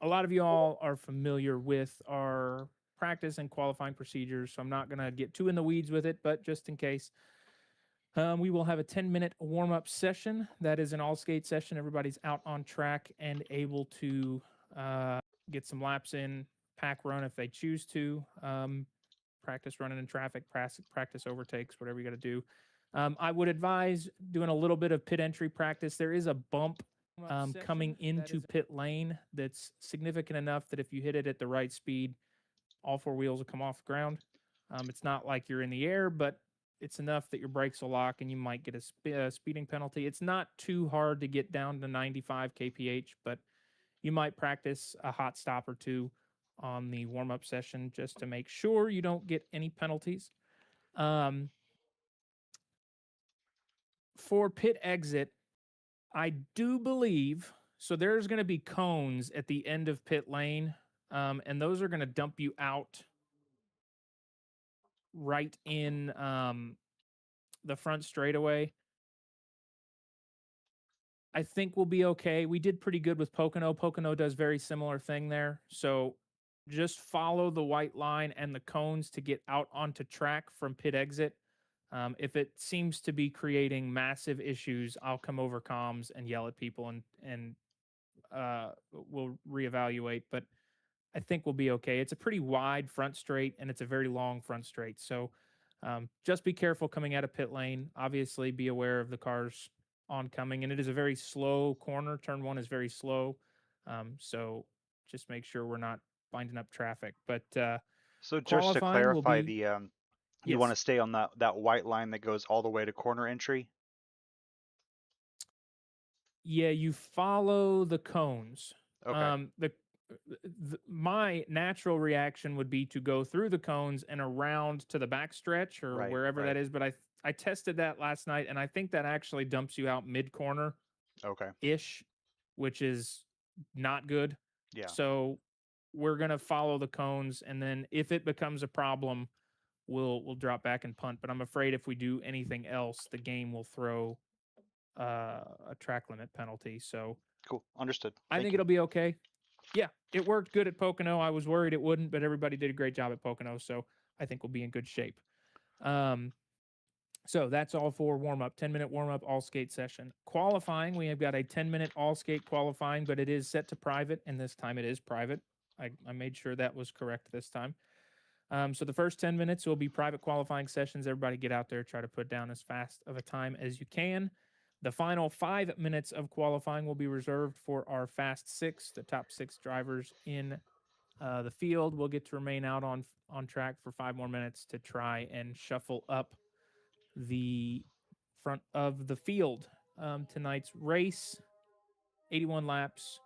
a lot of you all are familiar with our practice and qualifying procedures, so I'm not going to get too in the weeds with it, but just in case, we will have a 10-minute warm up session. That is an all skate session. Everybody's out on track and able to uh, get some laps in, pack run if they choose to, practice running in traffic, practice overtakes, whatever you got to do. I would advise doing a little bit of pit entry practice. There is a bump coming into pit lane that's significant enough that if you hit it at the right speed, all four wheels will come off the ground. It's not like you're in the air, but it's enough that your brakes will lock and you might get a speeding penalty. It's not too hard to get down to 95 kph, but you might practice a hot stop or two on the warm up session just to make sure you don't get any penalties. Um, for pit exit, I do believe so. There's going to be cones at the end of pit lane, and those are going to dump you out right in the front straightaway. I think we'll be okay. We did pretty good with Pocono. Pocono does very similar thing there. So just follow the white line and the cones to get out onto track from pit exit. If it seems to be creating massive issues, I'll come over comms and yell at people and we'll reevaluate. But I think we'll be okay. It's a pretty wide front straight and it's a very long front straight. So just be careful coming out of pit lane. Obviously, be aware of the cars oncoming, and it is a very slow corner. Turn one is very slow. So just make sure we're not binding up traffic. But So just to qualifying will clarify, be, the you want yes. to stay on that white line that goes all the way to corner entry? Yeah, you follow the cones. Okay. My natural reaction would be to go through the cones and around to the backstretch or Right, wherever that right. is. But I tested that last night, and I think that actually dumps you out mid corner Okay. ish, which is not good. Yeah. So we're gonna follow the cones, and then if it becomes a problem, we'll drop back and punt. But I'm afraid if we do anything else, the game will throw a track limit penalty. So Cool. Understood. I Thank think you. it'll be okay. Yeah, it worked good at Pocono. I was worried it wouldn't, but everybody did a great job at Pocono, so I think we'll be in good shape. Um, so that's all for warm up. 10-minute warm up, all skate session. Qualifying, we have got a 10-minute all skate qualifying, but it is set to private, and this time it is private. I made sure that was correct this time. So the first 10 minutes will be private qualifying sessions. Everybody get out there, try to put down as fast of a time as you can. The final 5 minutes of qualifying will be reserved for our fast six, the top six drivers in the field. Will get to remain out on track for 5 more minutes to try and shuffle up the front of the field. Tonight's race, 81 laps,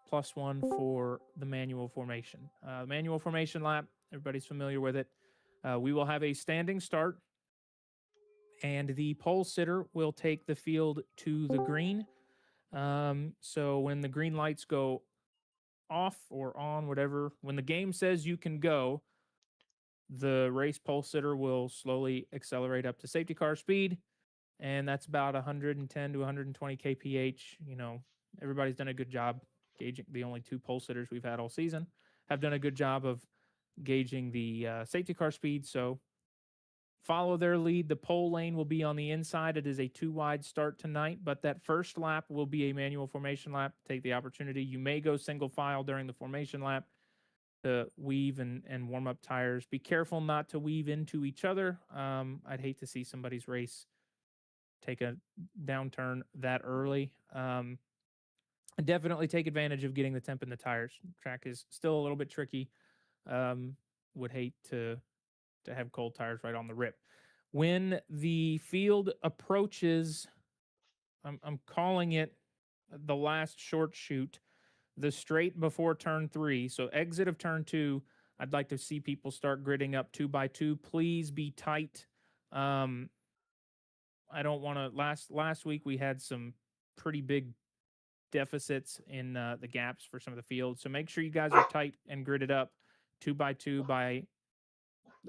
plus one for the manual formation. Manual formation lap, everybody's familiar with it. We will have a standing start, and the pole sitter will take the field to the green. So when the green lights go off or on, whatever, when the game says you can go, the race pole sitter will slowly accelerate up to safety car speed, and that's about 110 to 120 kph. You know, everybody's done a good job gauging. The only two pole sitters we've had all season have done a good job of gauging the safety car speed. So follow their lead. The pole lane will be on the inside. It is a two wide start tonight, but that first lap will be a manual formation lap. Take the opportunity. You may go single file during the formation lap to weave and warm up tires. Be careful not to weave into each other. I'd hate to see somebody's race take a downturn that early. And definitely take advantage of getting the temp in the tires. Track is still a little bit tricky. Would hate to have cold tires right on the rip. When the field approaches, I'm calling it the last short shoot, the straight before turn three. So exit of turn two, I'd like to see people start gridding up two by two. Please be tight. Um, I don't want to. Last week we had some pretty big deficits in the gaps for some of the fields. So make sure you guys are tight and gridded up two by two by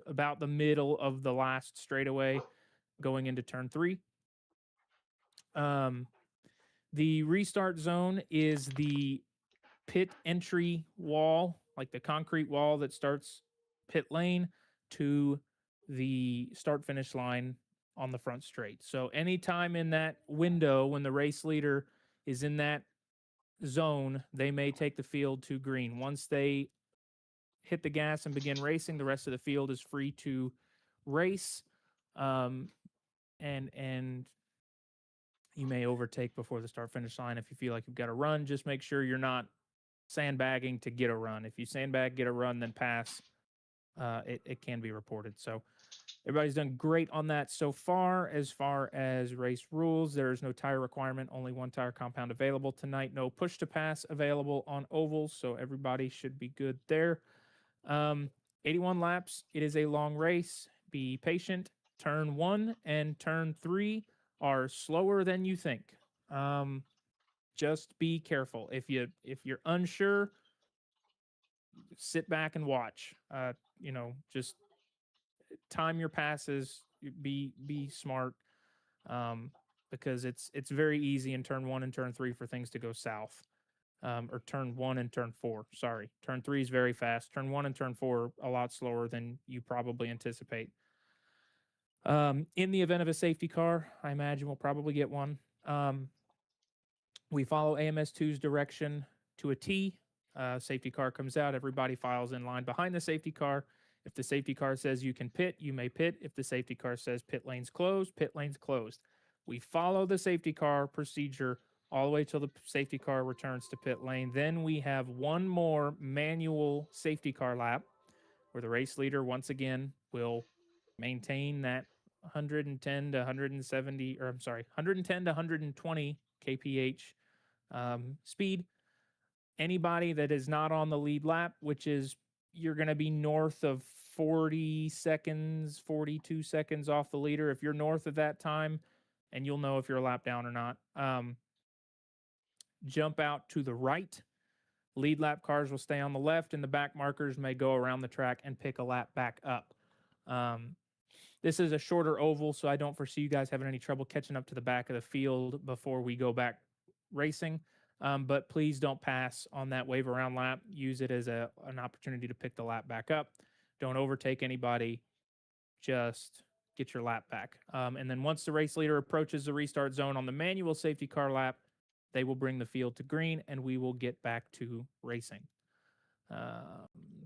about the middle of the last straightaway going into turn three. Um, the restart zone is the pit entry wall, like the concrete wall that starts pit lane, to the start finish line on the front straight. So anytime in that window when the race leader is in that zone, they may take the field to green. Once they hit the gas and begin racing, the rest of the field is free to race. Um, and you may overtake before the start finish line if you feel like you've got a run. Just make sure you're not sandbagging to get a run. If you sandbag, get a run, then pass, it can be reported. So everybody's done great on that so far. As far as race rules, there is no tire requirement, only one tire compound available tonight. No push to pass available on ovals, so everybody should be good there. 81 laps. It is a long race. Be patient. Turn 1 and turn 3 are slower than you think. Just be careful. If you're unsure, sit back and watch. Just time your passes. Be smart. Because it's very easy in turn 1 and turn 3 for things to go south. Or turn 1 and turn 4. Sorry, turn 3 is very fast. Turn 1 and turn 4 a lot slower than you probably anticipate. In the event of a safety car, I imagine we'll probably get one. We follow AMS2's direction to a T. Safety car comes out, everybody files in line behind the safety car. If the safety car says you can pit, you may pit. If the safety car says pit lane's closed, pit lane's closed. We follow the safety car procedure all the way till the safety car returns to pit lane. Then we have one more manual safety car lap where the race leader once again will maintain that 110 to 170, or I'm sorry, 110 to 120 kph speed. Anybody that is not on the lead lap, which is you're going to be north of 40 seconds, 42 seconds off the leader. If you're north of that time, and you'll know if you're a lap down or not, jump out to the right. Lead lap cars will stay on the left, and the back markers may go around the track and pick a lap back up. This is a shorter oval, so I don't foresee you guys having any trouble catching up to the back of the field before we go back racing. But please don't pass on that wave around lap. Use it as an opportunity to pick the lap back up. Don't overtake anybody. Just get your lap back. And then once the race leader approaches the restart zone on the manual safety car lap, they will bring the field to green and we will get back to racing.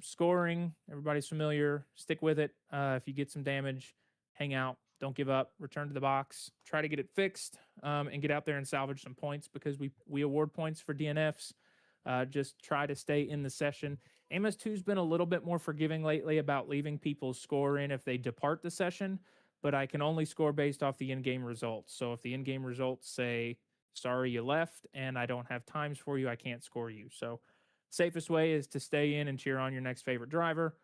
Scoring, everybody's familiar. Stick with it. If you get some damage, hang out. Don't give up. Return to the box. Try to get it fixed and get out there and salvage some points because we award points for DNFs. Just try to stay in the session. MS2's been a little bit more forgiving lately about leaving people's score in if they depart the session, but I can only score based off the in-game results. So if the in-game results say, sorry you left and I don't have times for you, I can't score you. So safest way is to stay in and cheer on your next favorite driver.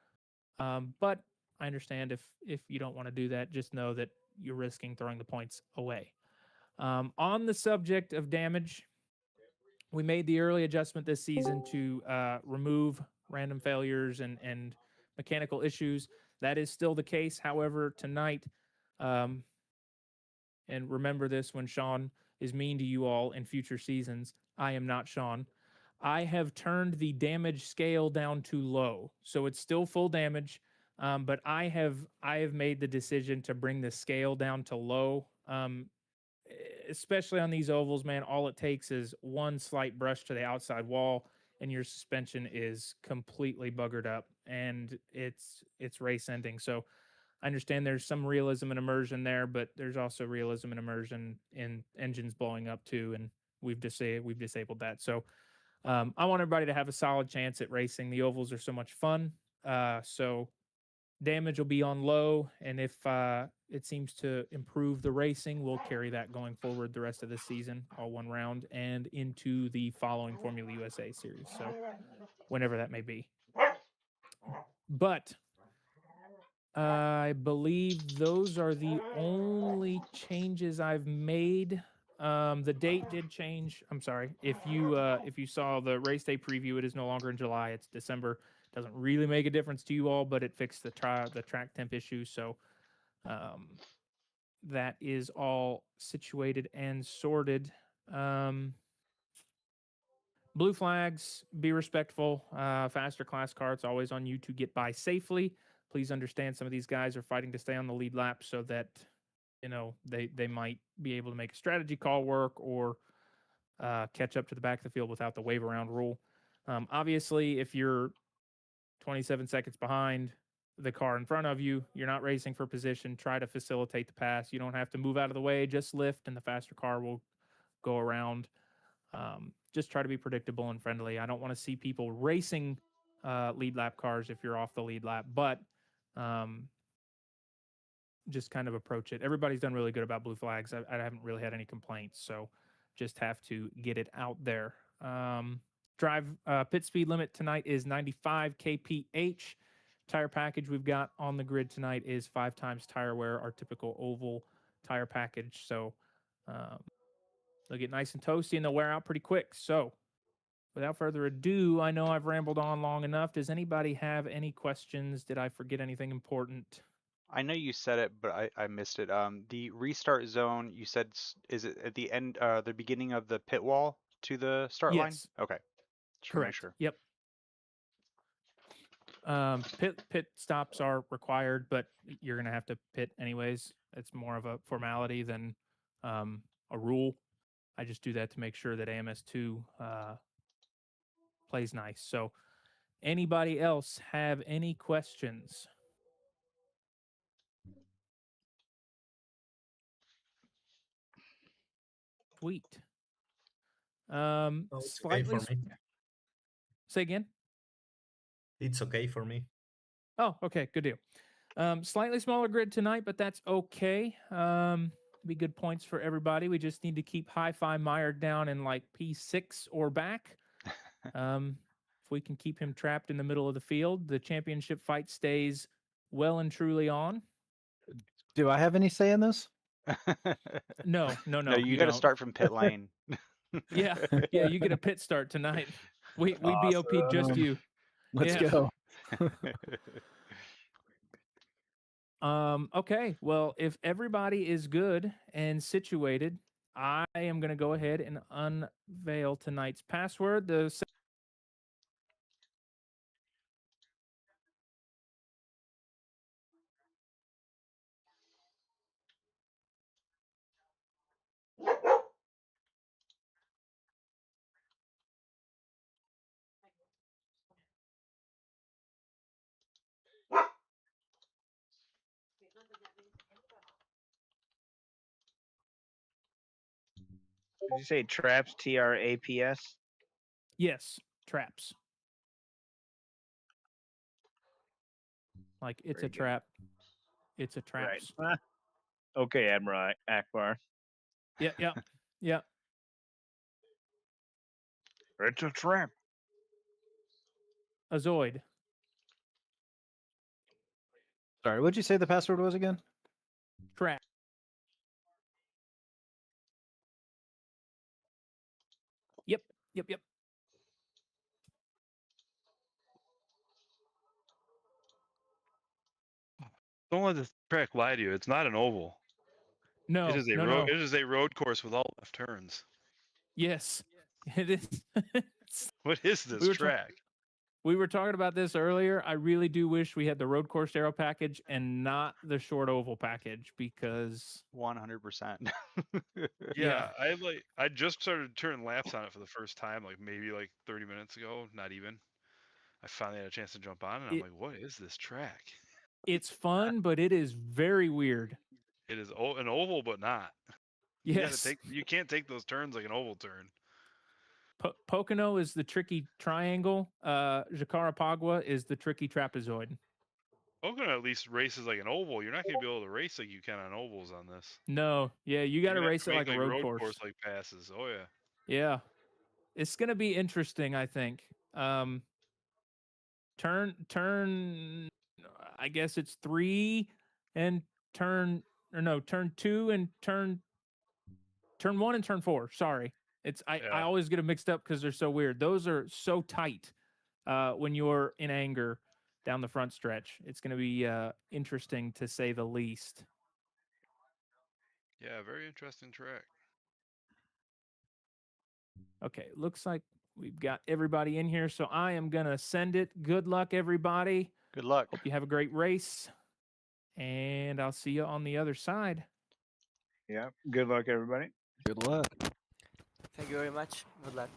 But I understand if you don't want to do that, just know that you're risking throwing the points away. On the subject of damage, we made the early adjustment this season to remove random failures and mechanical issues. That is still the case. However, tonight, and remember this when Sean is mean to you all in future seasons, I am not Sean. I have turned the damage scale down to low. So it's still full damage, but I have made the decision to bring the scale down to low. Especially on these ovals, man, all it takes is one slight brush to the outside wall and your suspension is completely buggered up and it's race ending. So I understand there's some realism and immersion there, but there's also realism and immersion in engines blowing up too, and we've disabled that. So I want everybody to have a solid chance at racing. The ovals are so much fun. So damage will be on low, and if it seems to improve the racing, we'll carry that going forward the rest of the season, all one round, and into the following Formula USA series. So whenever that may be. But I believe those are the only changes I've made. The date did change. I'm sorry. If you saw the race day preview, it is no longer in July. It's December. Doesn't really make a difference to you all, but it fixed the track temp issue. So that is all situated and sorted. Blue flags, be respectful. Faster class car, it's always on you to get by safely. Please understand some of these guys are fighting to stay on the lead lap so that they might be able to make a strategy call work or catch up to the back of the field without the wave around rule. Obviously, if you're 27 seconds behind the car in front of you, you're not racing for position. Try to facilitate the pass. You don't have to move out of the way, just lift, and the faster car will go around. Just try to be predictable and friendly. I don't want to see people racing lead lap cars if you're off the lead lap, but just kind of approach it. Everybody's done really good about blue flags. I haven't really had any complaints, so just have to get it out there. Drive pit speed limit tonight is 95 kph. Tire package we've got on the grid tonight is 5 times tire wear, our typical oval tire package. So they'll get nice and toasty and they'll wear out pretty quick. So without further ado, I know I've rambled on long enough. Does anybody have any questions? Did I forget anything important? I know you said it, but I missed it. The restart zone, you said, is it at the end, the beginning of the pit wall to the start line? Yes. Okay. Just Correct. make sure. Yep. Pit stops are required, but you're gonna have to pit anyways. It's more of a formality than a rule. I just do that to make sure that AMS2 plays nice. So, anybody else have any questions? Sweet. No, it's okay Slightly. for me. Say again. It's okay for me. Oh, okay, good deal. Slightly smaller grid tonight, but that's okay. Be good points for everybody. We just need to keep Hi-Fi mired down in like P6 or back. If we can keep him trapped in the middle of the field, the championship fight stays well and truly on. Do I have any say in this? No, No, you got to don't. start from pit lane. Yeah, you get a pit start tonight. We BOP'd just Awesome. you. Let's Yeah. go. Okay. Well, if everybody is good and situated, I am going to go ahead and unveil tonight's password. The Did you say traps? TRAPS? yes, traps. Like it's Very a good. trap. It's a traps. Right. Okay, Admiral Akbar. Yeah. It's a trap. A Zoid. Sorry, what'd you say the password was again? Trap. Yep. Don't let the track lie to you. It's not an oval. No, It is a no, road. no. It is a road course with all left turns. Yes, it is. What is this We were track? We were talking about this earlier. I really do wish we had the road course aero package and not the short oval package because 100%. Yeah, I just started turning laps on it for the first time, like maybe like 30 minutes ago, not even. I finally had a chance to jump on, and I'm like, what is this track? It's fun, but it is very weird. It is an oval, but not. Yes. You can't take those turns like an oval turn. Pocono is the tricky triangle. Jacarepagua is the tricky trapezoid. Pocono at least races like an oval. You're not going to be able to race like you can on ovals on this. No, yeah, you got to race it like a road course. Like passes. Oh yeah. Yeah, it's gonna be interesting. I think. Turn. I guess it's 3 and turn 2 and turn 1 and turn 4. Sorry, I always get them mixed up because they're so weird. Those are so tight when you're in anger down the front stretch. It's going to be interesting to say the least. Yeah, very interesting track. Okay, looks like We've got everybody in here, so I am going to send it. Good luck, everybody. Good luck. Hope you have a great race, and I'll see you on the other side. Yeah. Good luck, everybody. Good luck. Thank you very much. Good luck.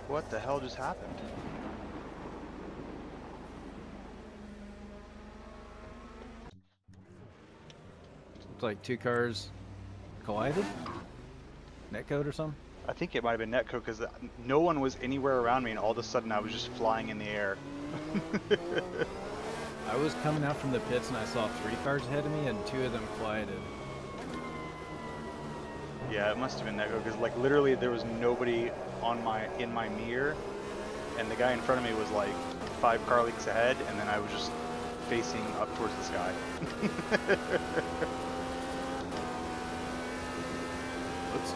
What the hell just happened? Looks like two cars collided. Netcode or something. I think it might have been netcode because no one was anywhere around me, and all of a sudden I was just flying in the air. I was coming out from the pits and I saw 3 cars ahead of me and 2 of them collided. Yeah, it must have been netcode because like literally there was nobody in my mirror, and the guy in front of me was like 5 car lengths ahead, and then I was just facing up towards the sky. Whoops.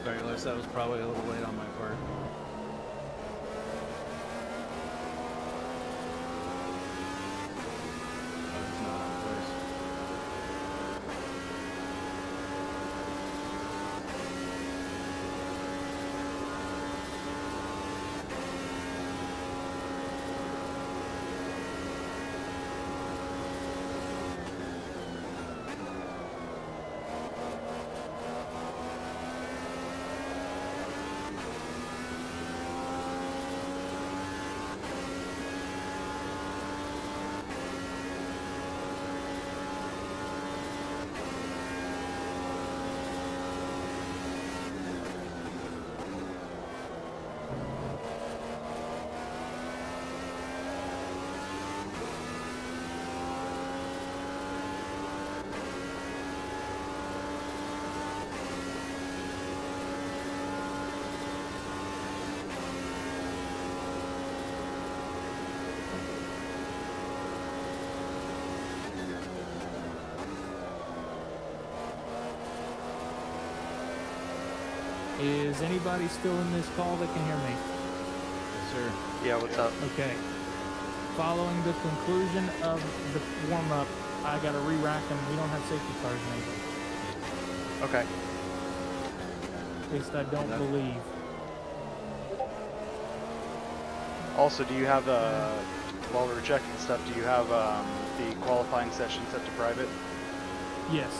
Regardless, that was probably a little late on my part. It's not on place. Is anybody still in this call that can hear me? Yes, sir. Yeah, what's up? Okay. Following the conclusion of the warm-up, I got to re-rack them. We don't have safety cars anymore. Okay. At least I don't believe. Also, do you have while we're checking stuff, do you have the qualifying session set to private? Yes,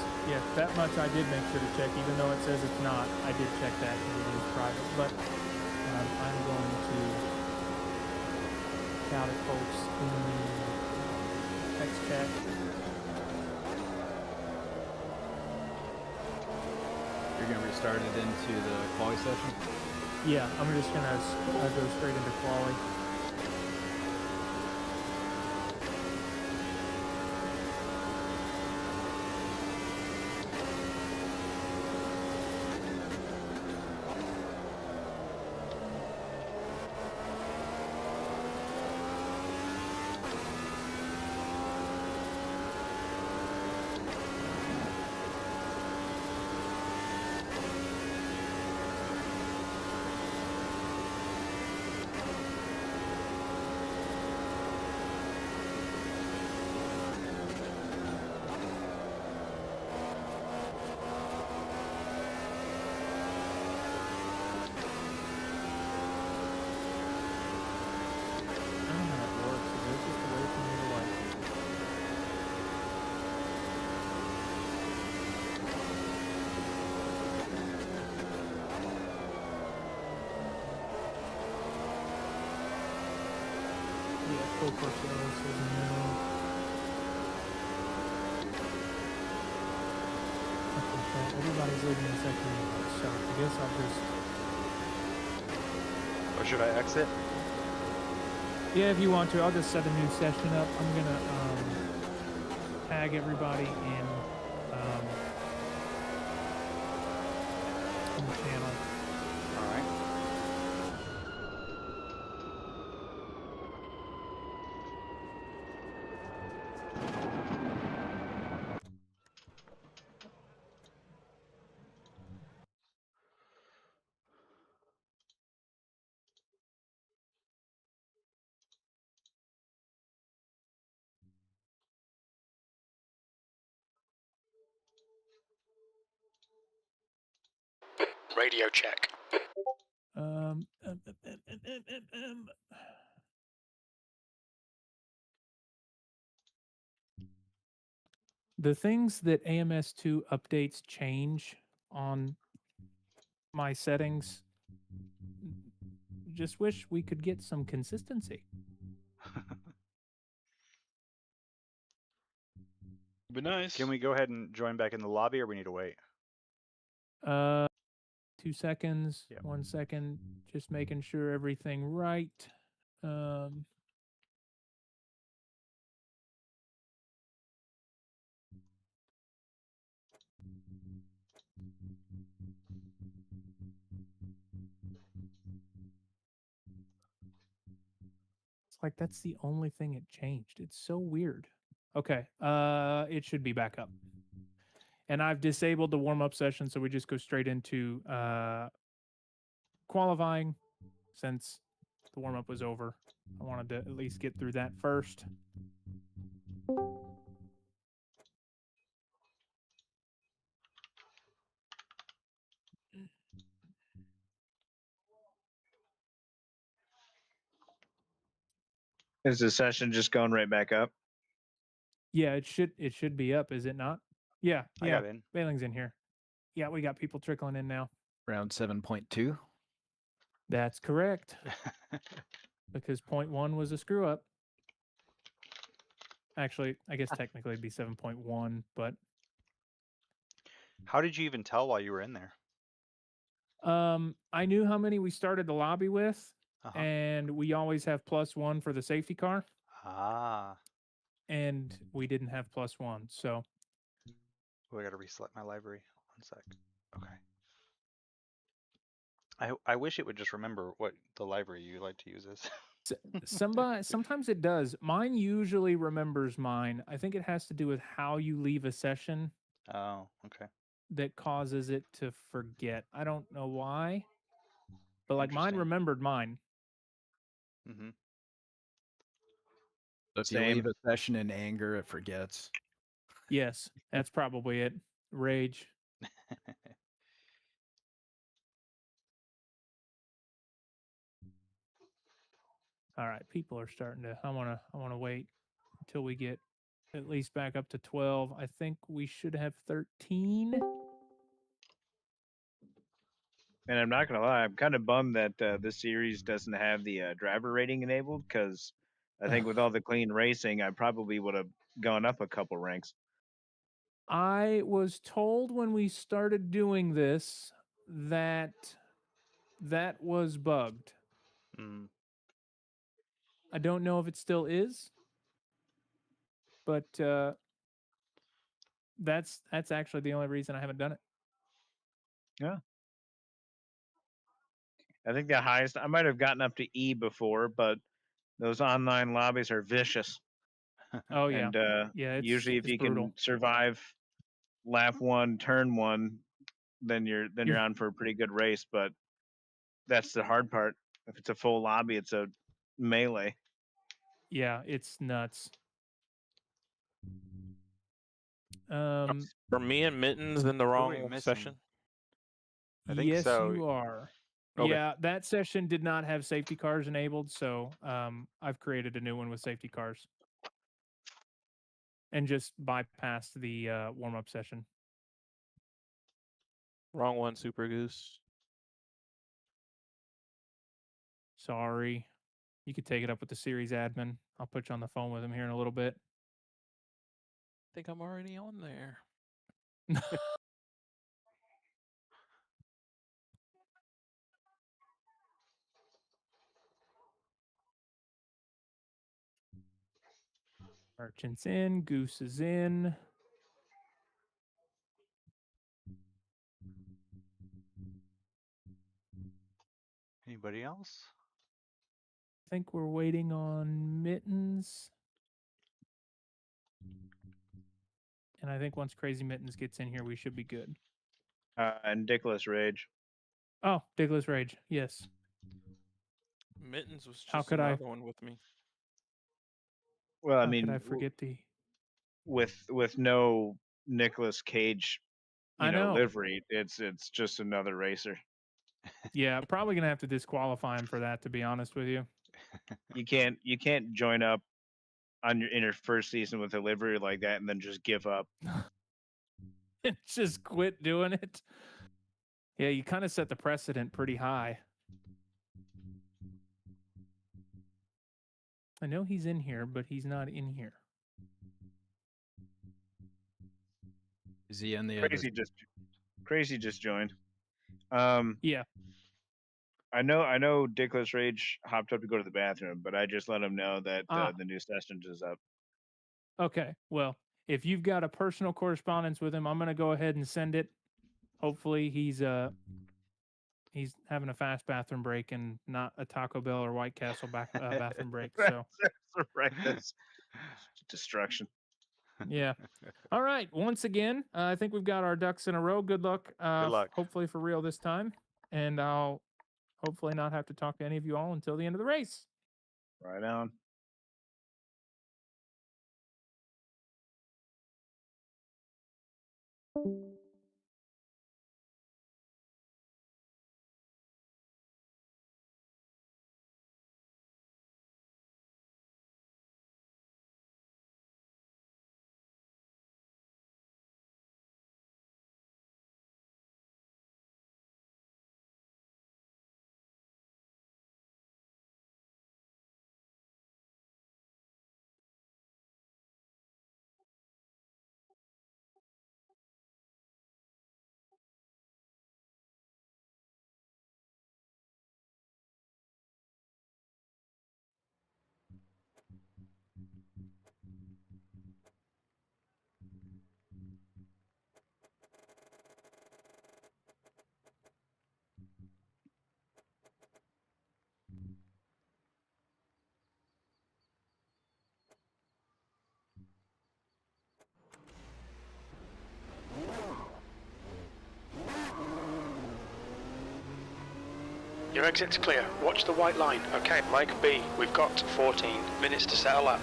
that much I did make sure to check, even though it says it's not. I did check that and it is private, but I'm going to shout at folks in the text chat. You're gonna restart it into the quali session? Yeah, I'm just gonna go straight into quali. Full course yellow says no. Okay, so everybody's leaving the section anyway, so I guess I'll just... Or should I exit? Yeah, if you want to, I'll just set a new session up. I'm gonna tag everybody in the channel. All right. Radio check. The things that AMS2 updates change on my settings, just wish we could get some consistency. Be nice. Can we go ahead and join back in the lobby, or we need to wait? 2 seconds. Yep. 1 second. Just making sure everything right. It's like that's the only thing it changed. It's so weird. Okay. It should be back up. And I've disabled the warm up session, so we just go straight into qualifying since the warm up was over. I wanted to at least get through that first. Is the session just going right back up? Yeah, it should be up, is it not? Yeah, I got in. Bailing's in here. Yeah, we got people trickling in now. Round 7.2. That's correct. Because 0.1 was a screw up. Actually, I guess technically it'd be 7.1, but How did you even tell while you were in there? I knew how many we started the lobby with, Uh-huh. and we always have +1 for the safety car, Ah. and we didn't have +1. So Oh, I gotta reselect my library. 1 sec. Okay. I wish it would just remember what the library you like to use is. sometimes it does. Mine usually remembers mine. I think it has to do with how you leave a session Oh, okay. that causes it to forget. I don't know why, but like mine Interesting. remembered mine. Mm-hmm. So if you leave a session in anger, it forgets. Yes, that's probably it. Rage. All right, people are starting to. I want to wait until we get at least back up to 12. I think we should have 13. And I'm not gonna lie, I'm kind of bummed that this series doesn't have the driver rating enabled, because I think with all the clean racing, I probably would have gone up a couple ranks. I was told when we started doing this that that was bugged. Mm. I don't know if it still is, but that's actually the only reason I haven't done it. Yeah. I think the highest I might have gotten up to E before, but those online lobbies are vicious. Oh yeah, And yeah. usually, if it's you brutal. can survive lap 1, turn 1, then you're on for a pretty good race. But that's the hard part. If it's a full lobby, it's a melee. Yeah, it's nuts. Are me and Mittens in the we wrong missing? session? I think Yes, so. you are. Okay. Yeah, that session did not have safety cars enabled, so I've created a new one with safety cars and just bypassed the warm-up session. Wrong one, Super Goose. Sorry. You could take it up with the series admin. I'll put you on the phone with him here in a little bit. I think I'm already on there. Merchant's in, Goose is in. Anybody else? I think we're waiting on Mittens. And I think once Crazy Mittens gets in here, we should be good. And Dickless Rage. Oh, Dickless Rage. Yes. Mittens was just How could I- another one with me. Well, I How mean, could I forget the... with no Nicolas Cage, I know. livery, it's just another racer. Yeah, probably gonna have to disqualify him for that, to be honest with you. You can't join up in your first season with a livery like that and then just give up. Just quit doing it. Yeah, you kind of set the precedent pretty high. I know he's in here, but he's not in here. Is he in the Crazy just joined. Yeah. I know Dickless Rage hopped up to go to the bathroom, but I just let him know that the new session is up. Okay. Well, if you've got a personal correspondence with him, I'm gonna go ahead and send it. Hopefully he's having a fast bathroom break and not a Taco Bell or White Castle bathroom break. So Right, that's destruction. Yeah. All right. Once again, I think we've got our ducks in a row. Good luck. Good luck. Hopefully for real this time. And I'll hopefully not have to talk to any of you all until the end of the race. Right on. Your exit's clear. Watch the white line. Okay, Mike B, we've got 14 minutes to set a lap.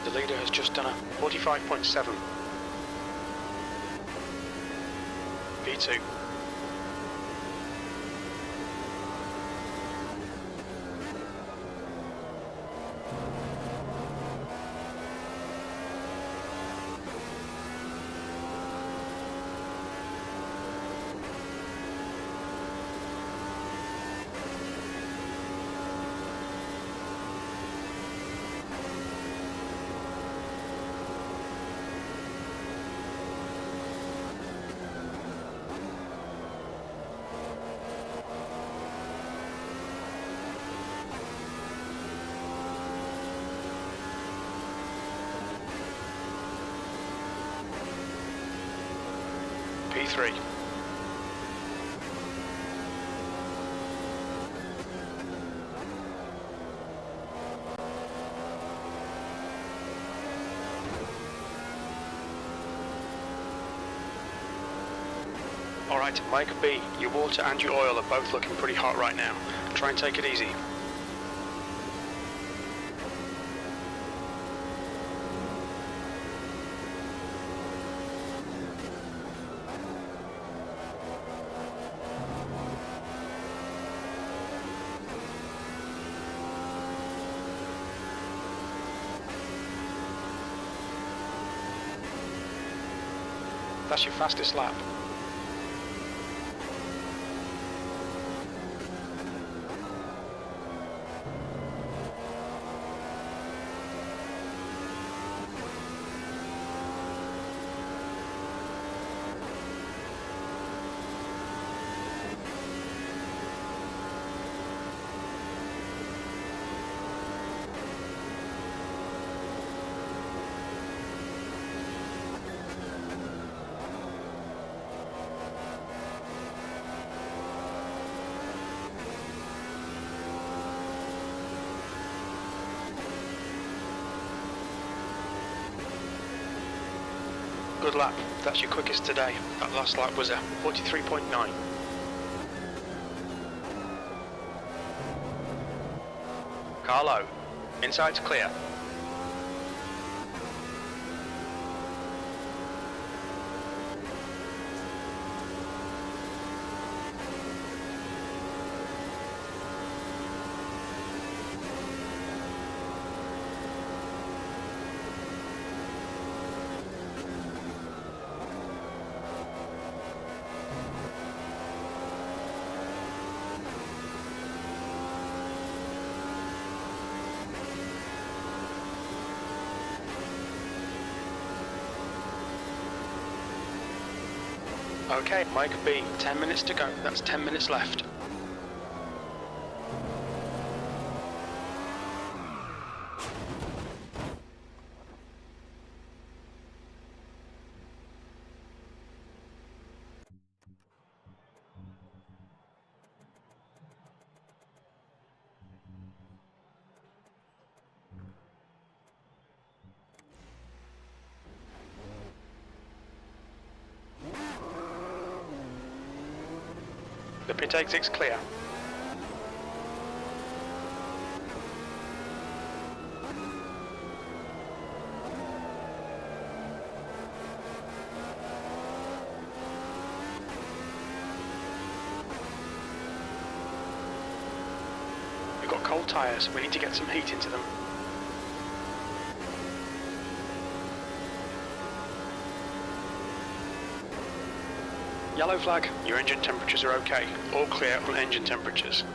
The leader has just done a 45.7. P2. P3. Alright, Mike B, your water and your oil are both looking pretty hot right now. Try and take it easy. That's your fastest lap. Good lap. That's your quickest today. That last lap was a 43.9. Carlo, inside's clear. Okay, Mike B, 10 minutes to go. That's 10 minutes left. The pit exit's clear. We've got cold tyres. We need to get some heat into them. Yellow flag, your engine temperatures are okay. All clear on engine temperatures.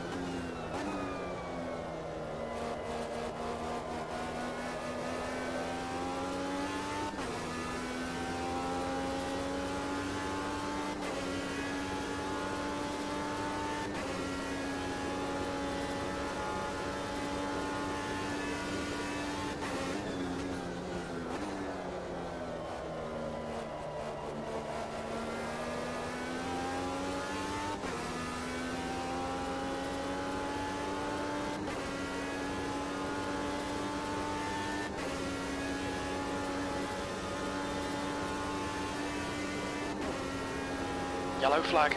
Yellow flag.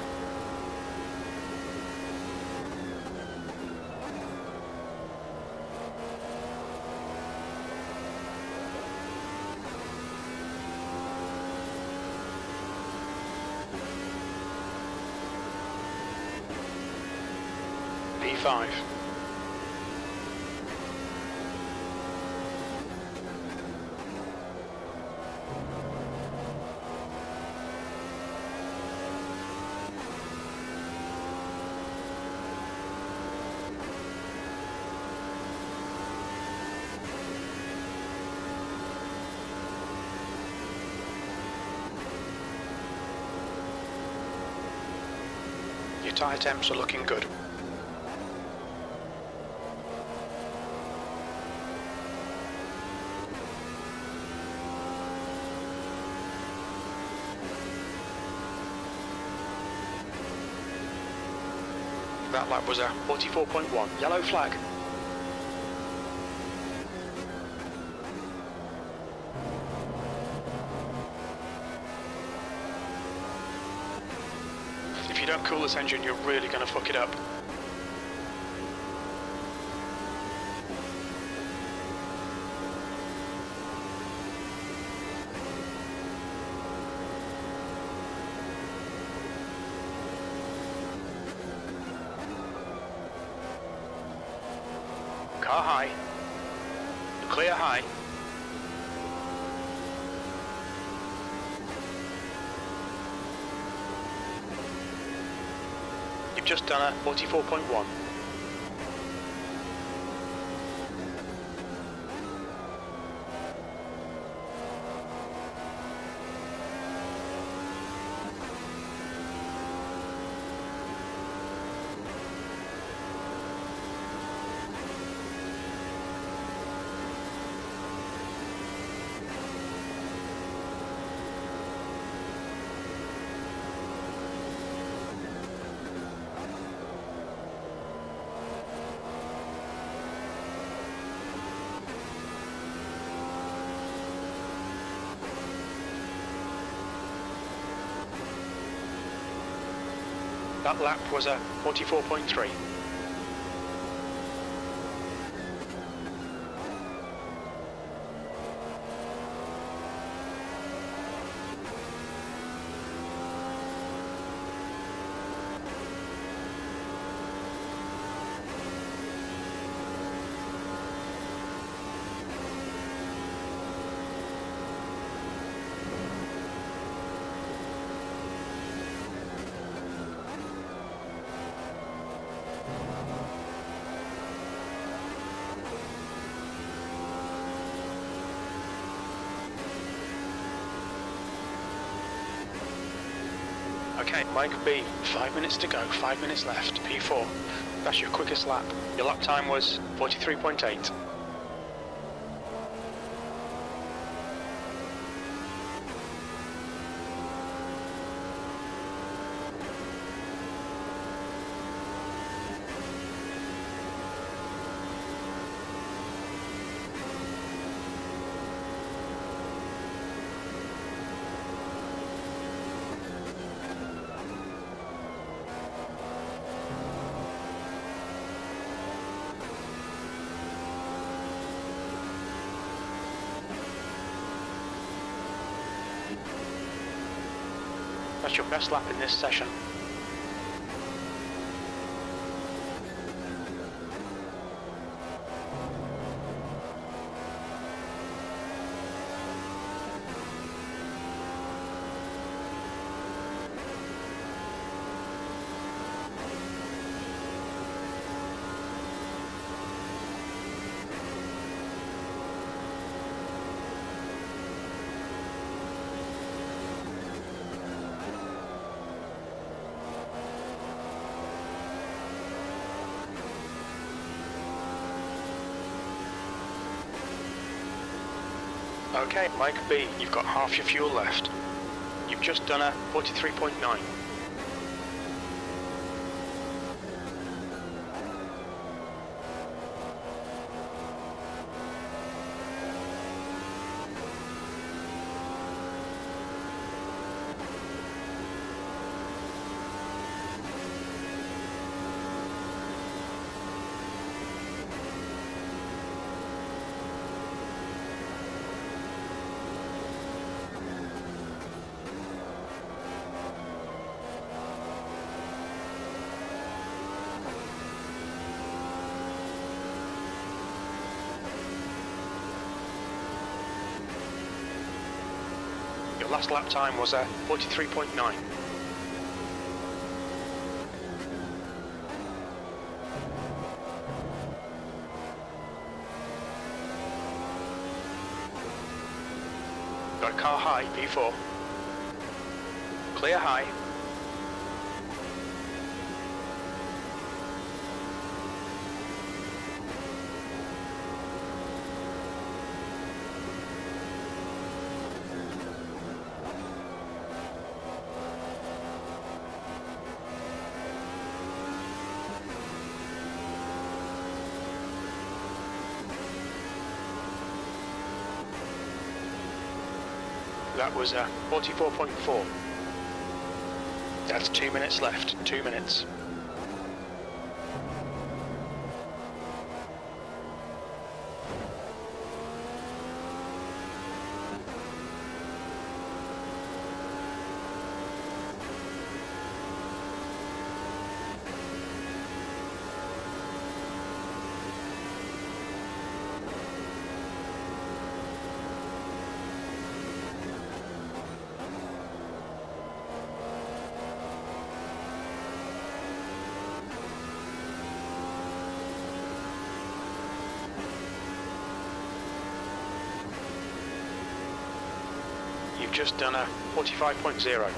P5. Your tyre temps are looking good. That lap was a 44.1. Yellow flag. If you don't cool this engine, you're really going to fuck it up. Car high. Clear high. You've just done a 44.1. That lap was a 44.3. Okay, Mike B, 5 minutes to go, 5 minutes left, P4. That's your quickest lap. Your lap time was 43.8. That's your best lap in this session. Okay, Mike B, you've got half your fuel left. You've just done a 43.9. Your last lap time was a 43.9. Got a car high, P4. Clear high. That was a 44.4. That's 2 minutes left. 2 minutes. You've just done a 45.0.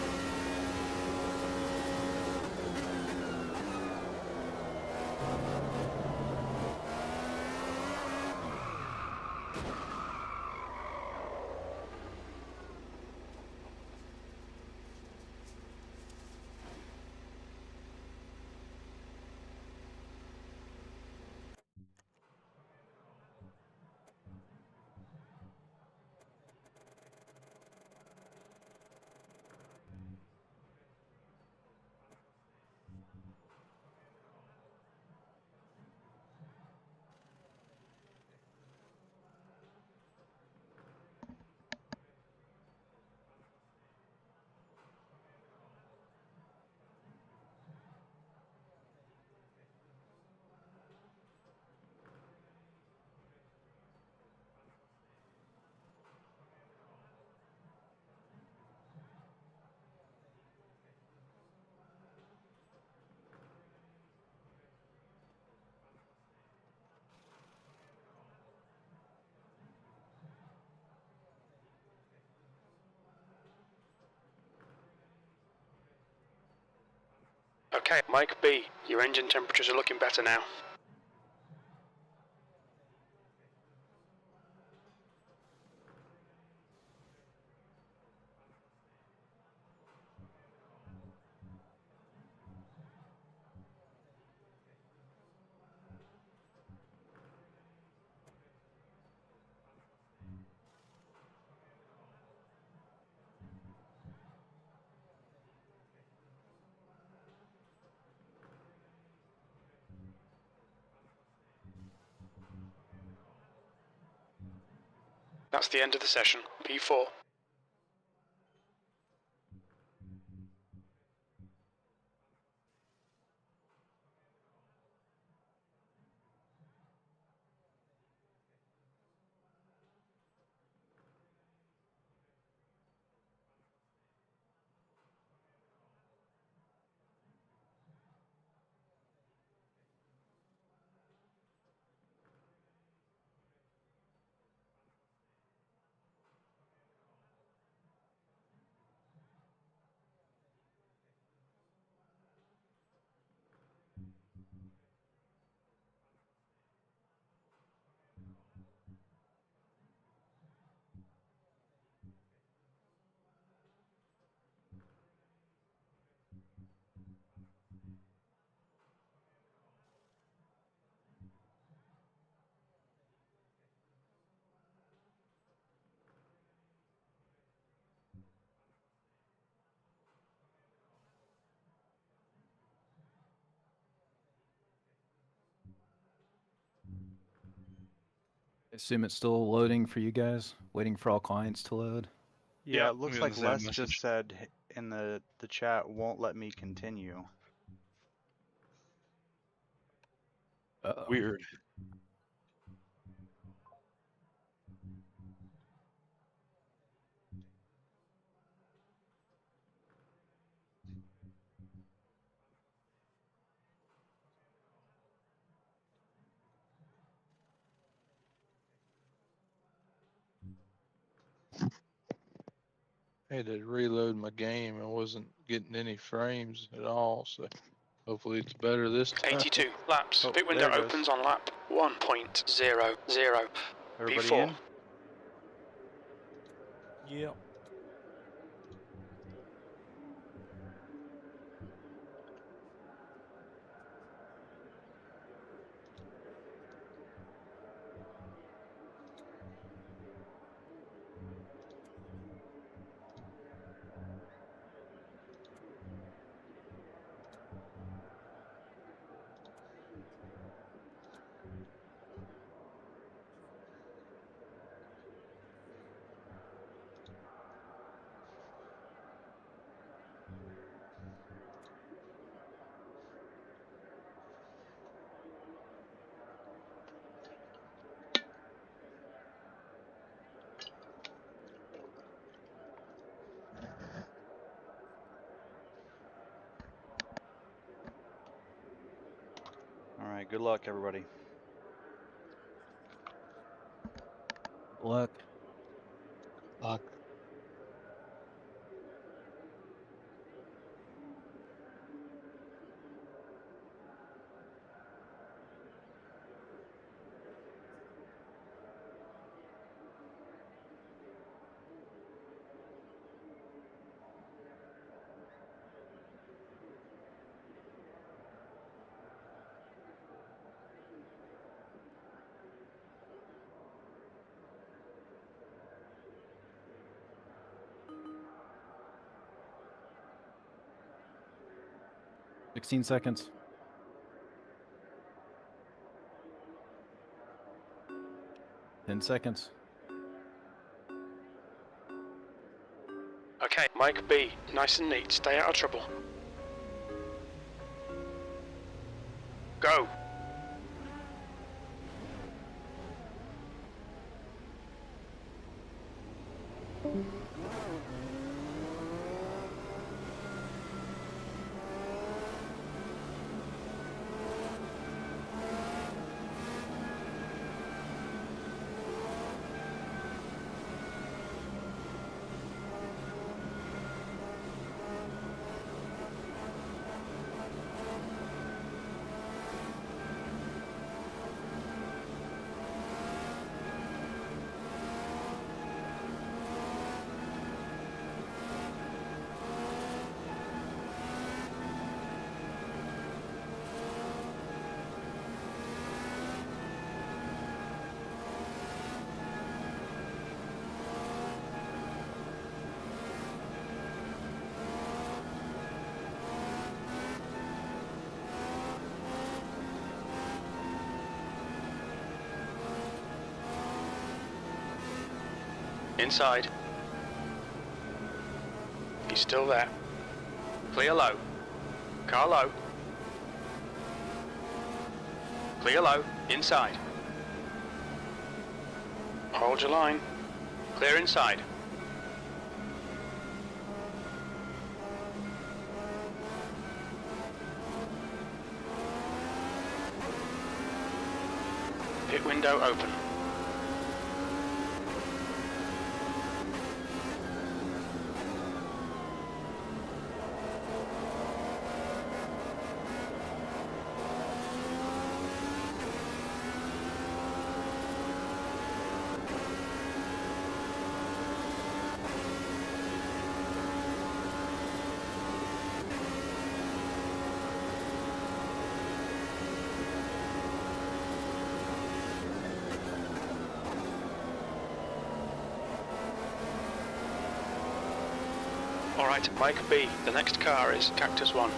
Okay, Mike B, your engine temperatures are looking better now. That's the end of the session. P4. I assume it's still loading for you guys, waiting for all clients to load. Yeah, Yep, it looks I'm like getting the same Les message. just said in the chat, won't let me continue. Uh-oh. Weird. I had to reload my game. I wasn't getting any frames at all, so hopefully it's better this time. 82 laps. Oh, Pit window there it goes. opens on lap 1.00. Everybody P4. in? Yep. All right, good luck, everybody. Luck. Lock. $16 seconds. 10 seconds. Okay, Mike B, nice and neat. Stay out of trouble. Go. inside. He's still there. Clear low. Car low. Clear low. Inside. Hold your line. Clear inside. Pit window open. Alright, Mike B, the next car is Cactus 1.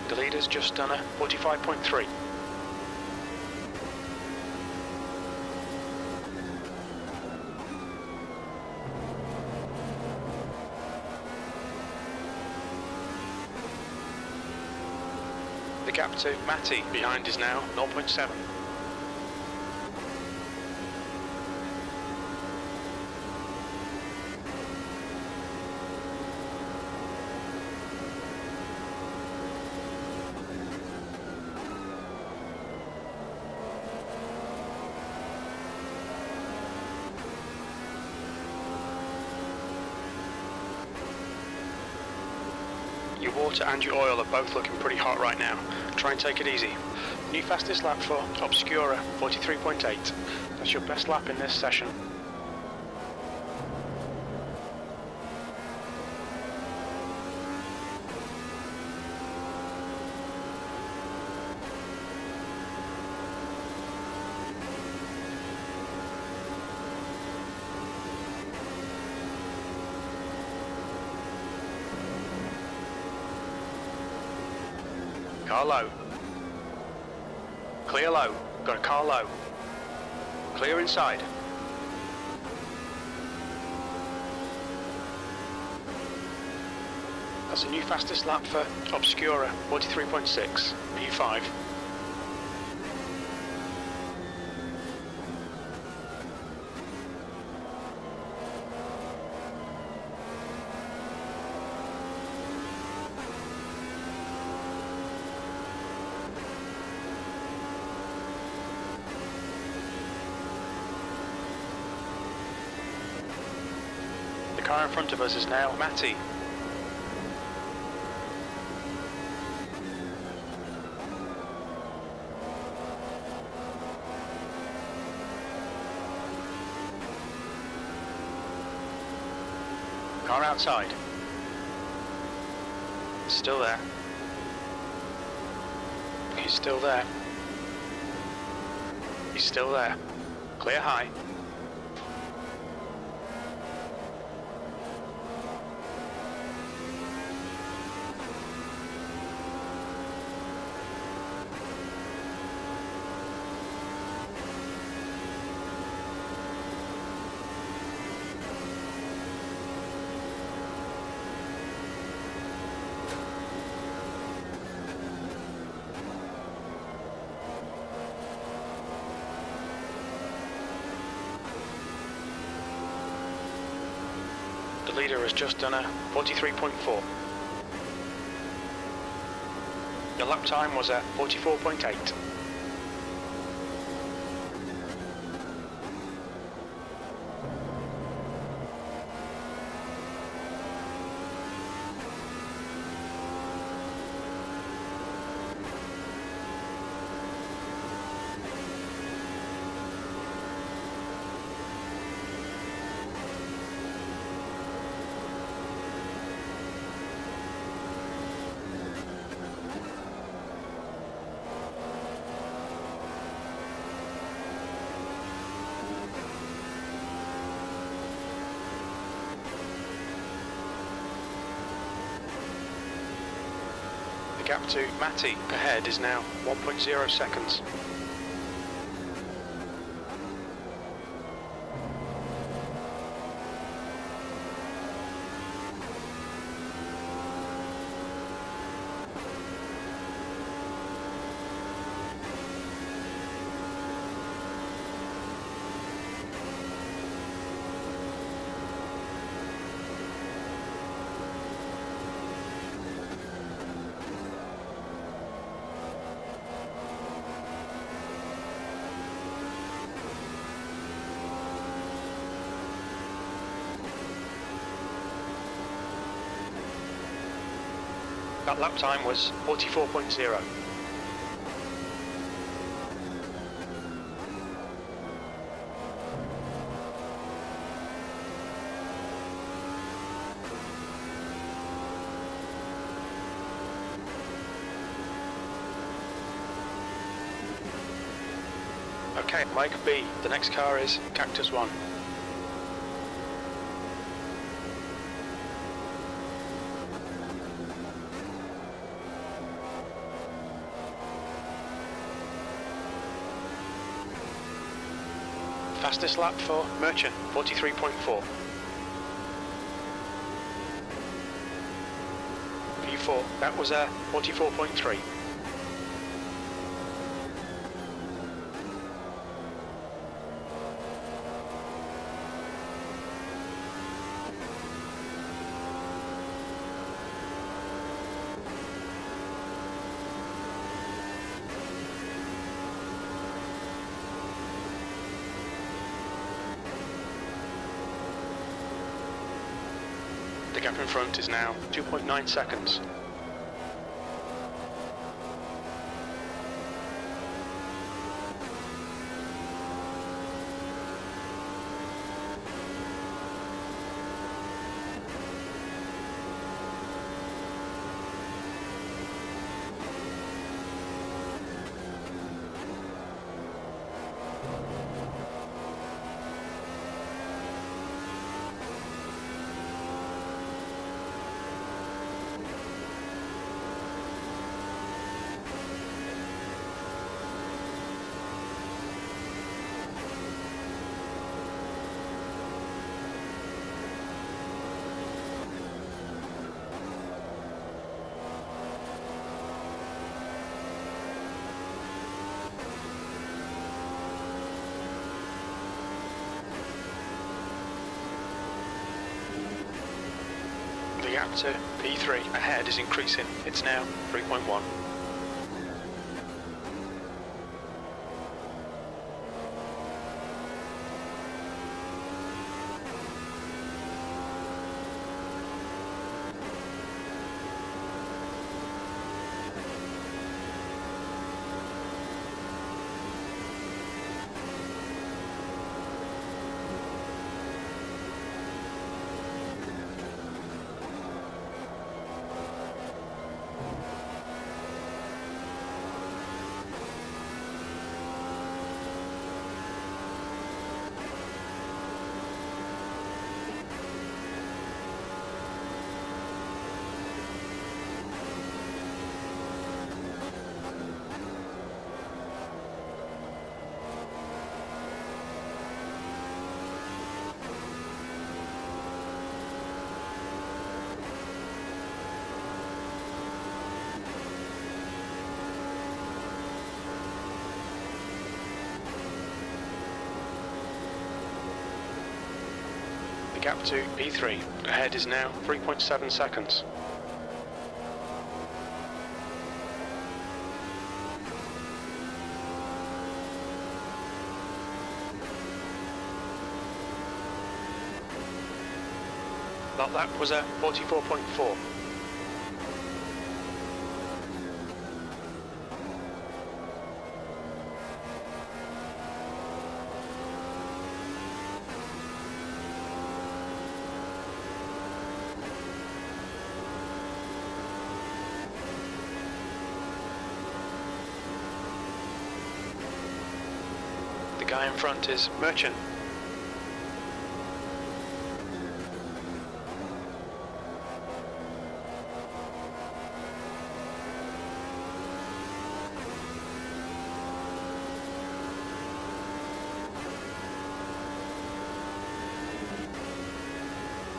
The leader's just done a 45.3. The gap to Matty behind is now 0.7. Your water and your oil are both looking pretty hot right now. Try and take it easy. New fastest lap for Obscura, 43.8. That's your best lap in this session. Car low. Clear low. Got a car low. Clear inside. That's a new fastest lap for Obscura, 43.6. P5. The car in front of us is now Matty. Car outside. Still there. He's still there. He's still there. Clear high. The leader has just done a 43.4. Your lap time was at 44.8. The gap to Matty ahead is now 1.0 seconds. That lap time was 44.0. Okay, Mike B. The next car is Cactus 1. Fastest lap for Merchant, 43.4. P4, that was 44.3. The gap in front is now 2.9 seconds. The gap to P3 ahead is increasing. It's now 3.1. The gap to P3 ahead is now 3.7 seconds. That lap was at 44.4. The guy in front is Merchant.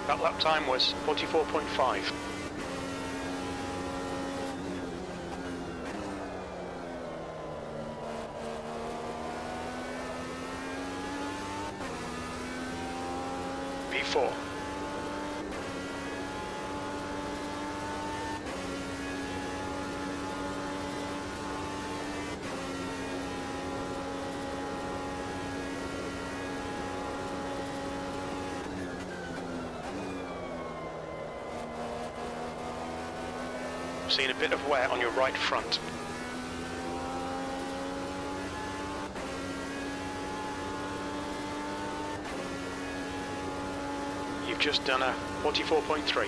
That lap time was 44.5. P4. seeing a bit of wear on your right front. You've just done a 44.3.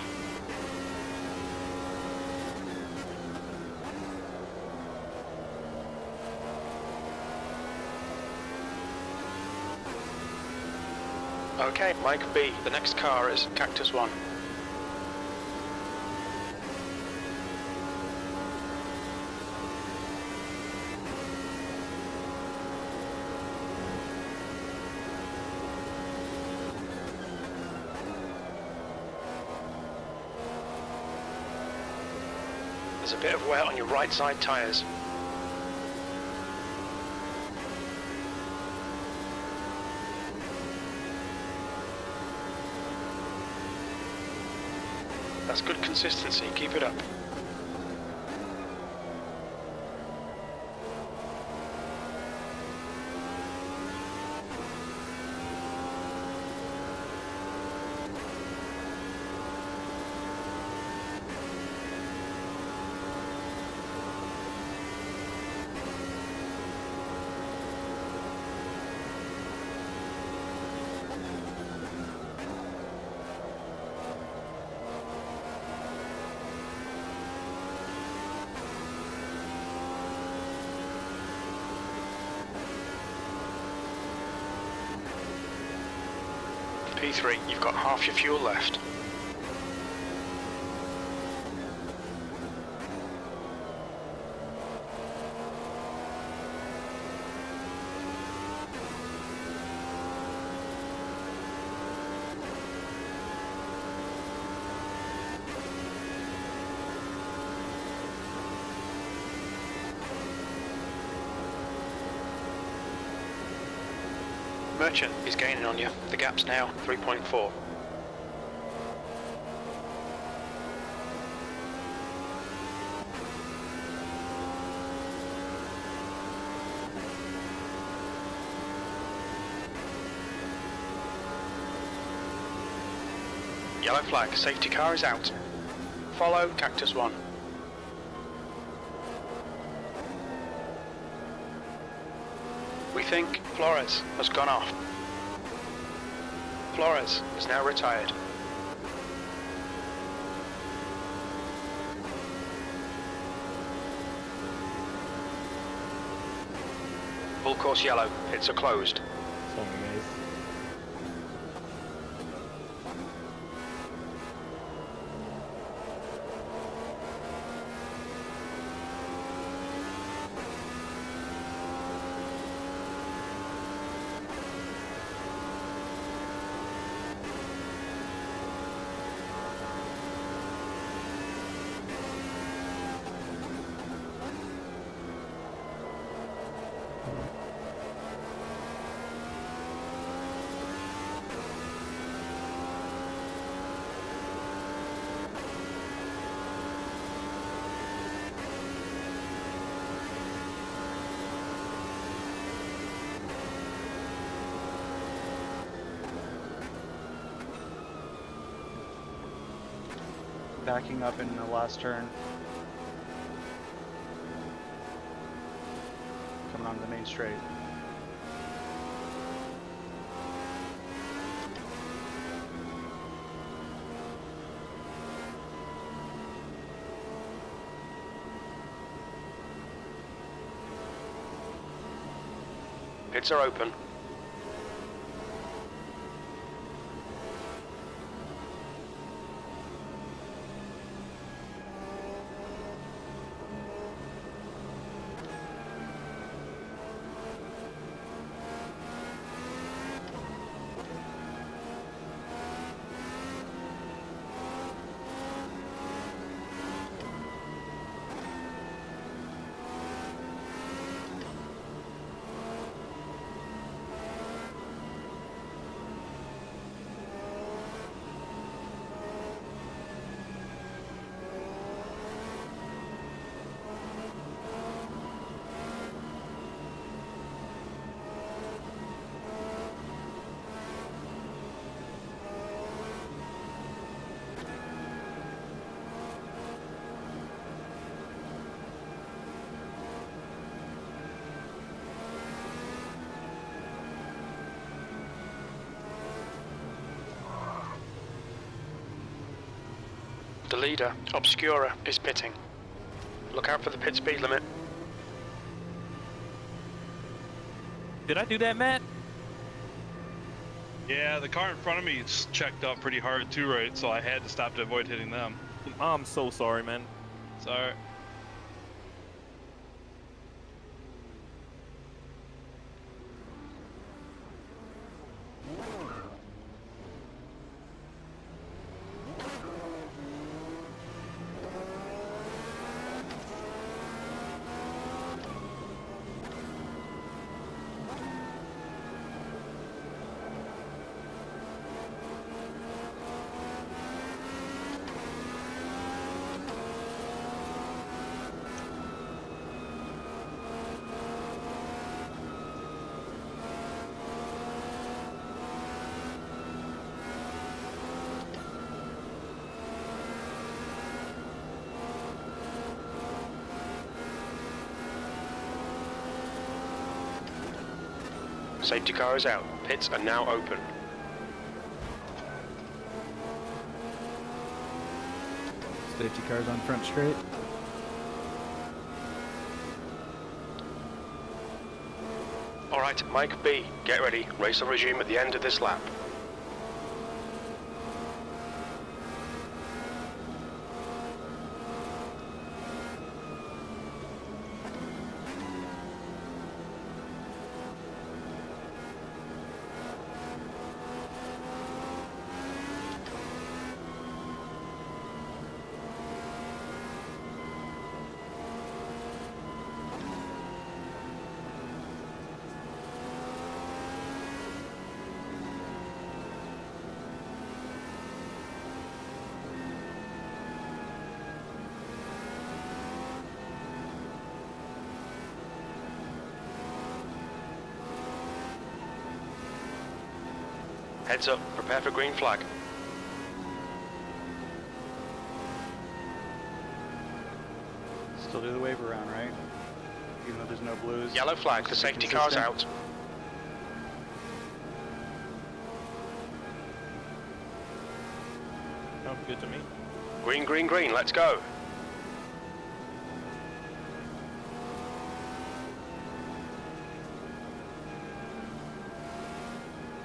Okay, Mike B. The next car is Cactus 1. There's a bit of wear on your right side tyres. That's good consistency, keep it up. P3, you've got half your fuel left. Merchant is gaining on you. The gap's now 3.4. Yellow flag, safety car is out. Follow Cactus 1. We think Flores has gone off. Flores is now retired. Full course yellow, pits are closed. Sorry guys. Backing up in the last turn. Coming on the main straight. Pits are open. The leader, Obscura, is pitting. Look out for the pit speed limit. Did I do that, Matt? Yeah, the car in front of me is checked up pretty hard too, right? So I had to stop to avoid hitting them. I'm so sorry, man. Sorry. Safety car is out. Pits are now open. Safety cars on front straight. Alright, Mike B, get ready. Race will resume at the end of this lap. Heads up, prepare for green flag. Still do the wave around, right? Even though there's no blues. Yellow flag, the safety car's out. Sounds good to me. Green, green, green, let's go.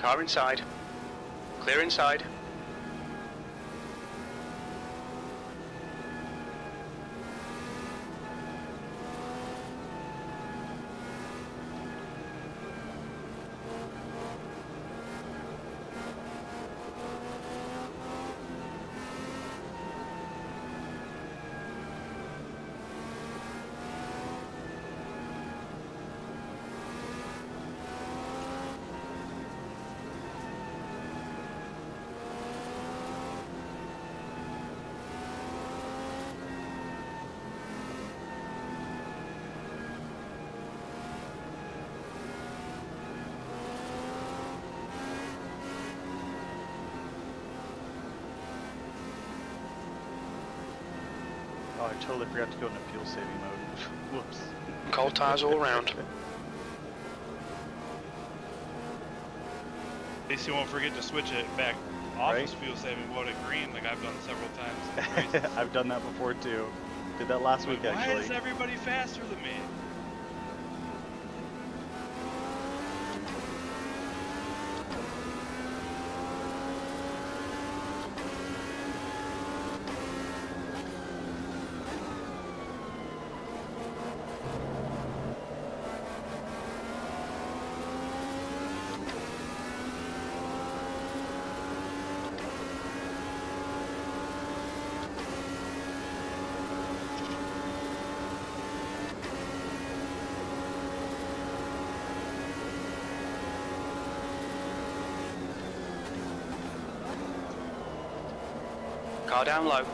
Car inside. Clear inside. Oh, I totally forgot to go into fuel saving mode. Whoops. Cold tires all around. At least you won't forget to switch it back off Right. as fuel saving mode at green, like I've done several times in races. I've done that before too. Did that last week Why actually. is everybody faster than me? Car down low.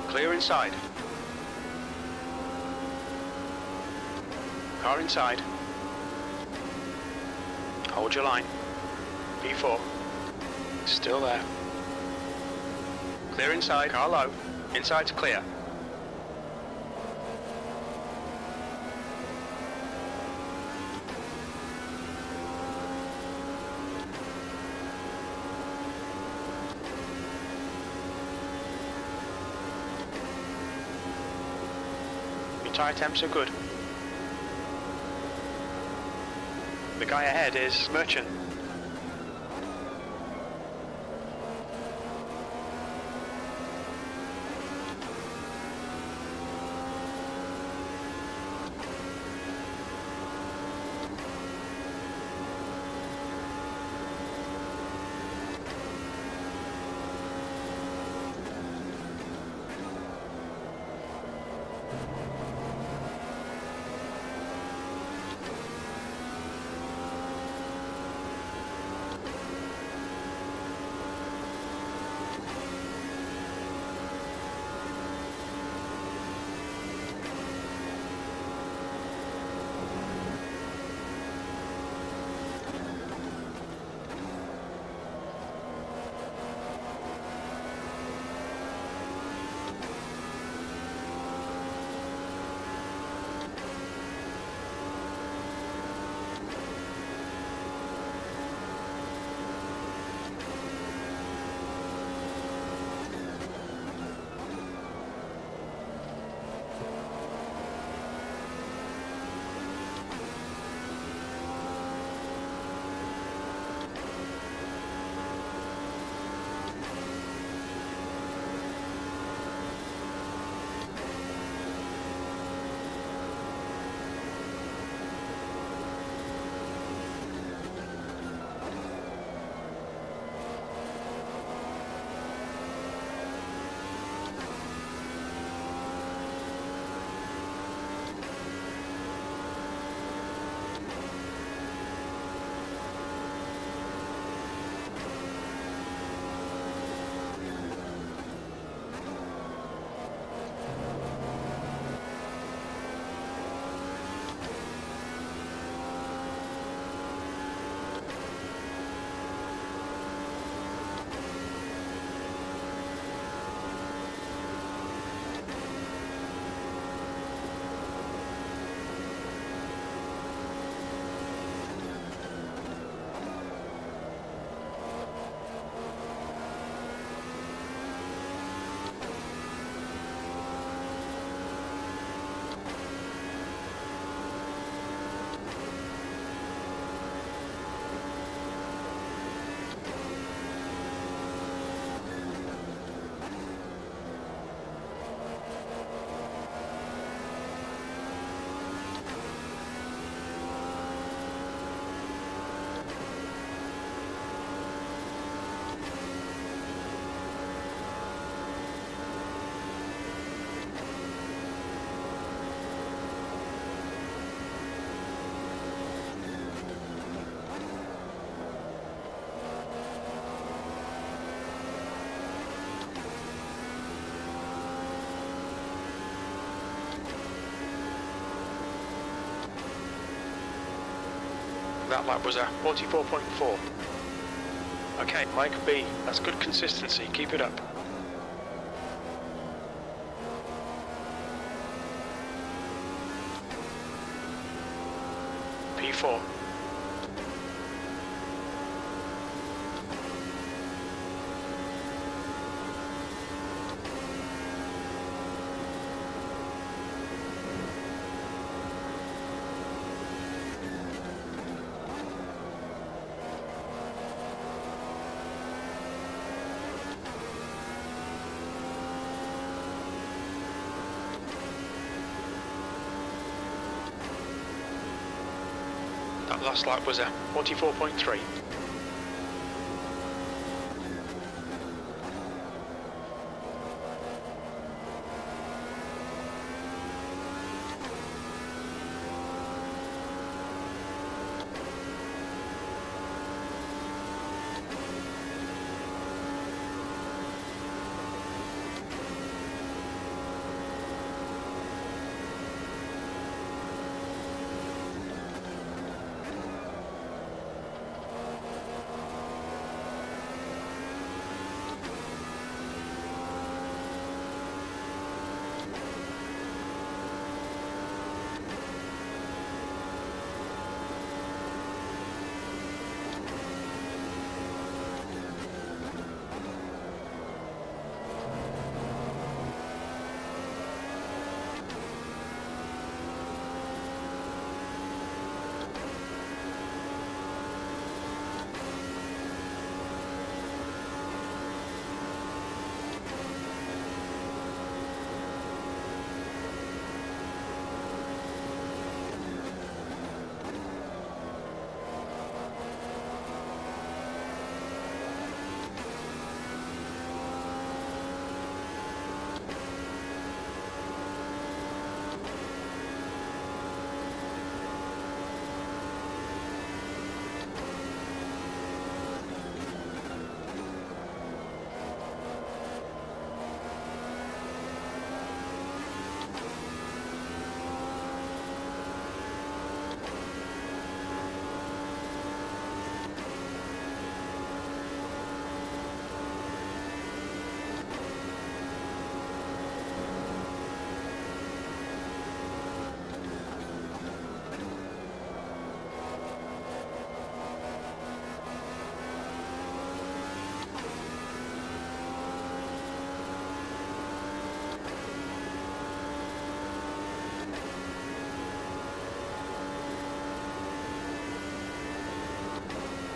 Clear inside. Car inside. Hold your line. P4. Still there. Clear inside. Car low. Inside's clear. Tyre temps are good. The guy ahead is Merchant. That lap was a 44.4. Okay, Mike B, that's good consistency, keep it up. P4. That last lap was a 44.3.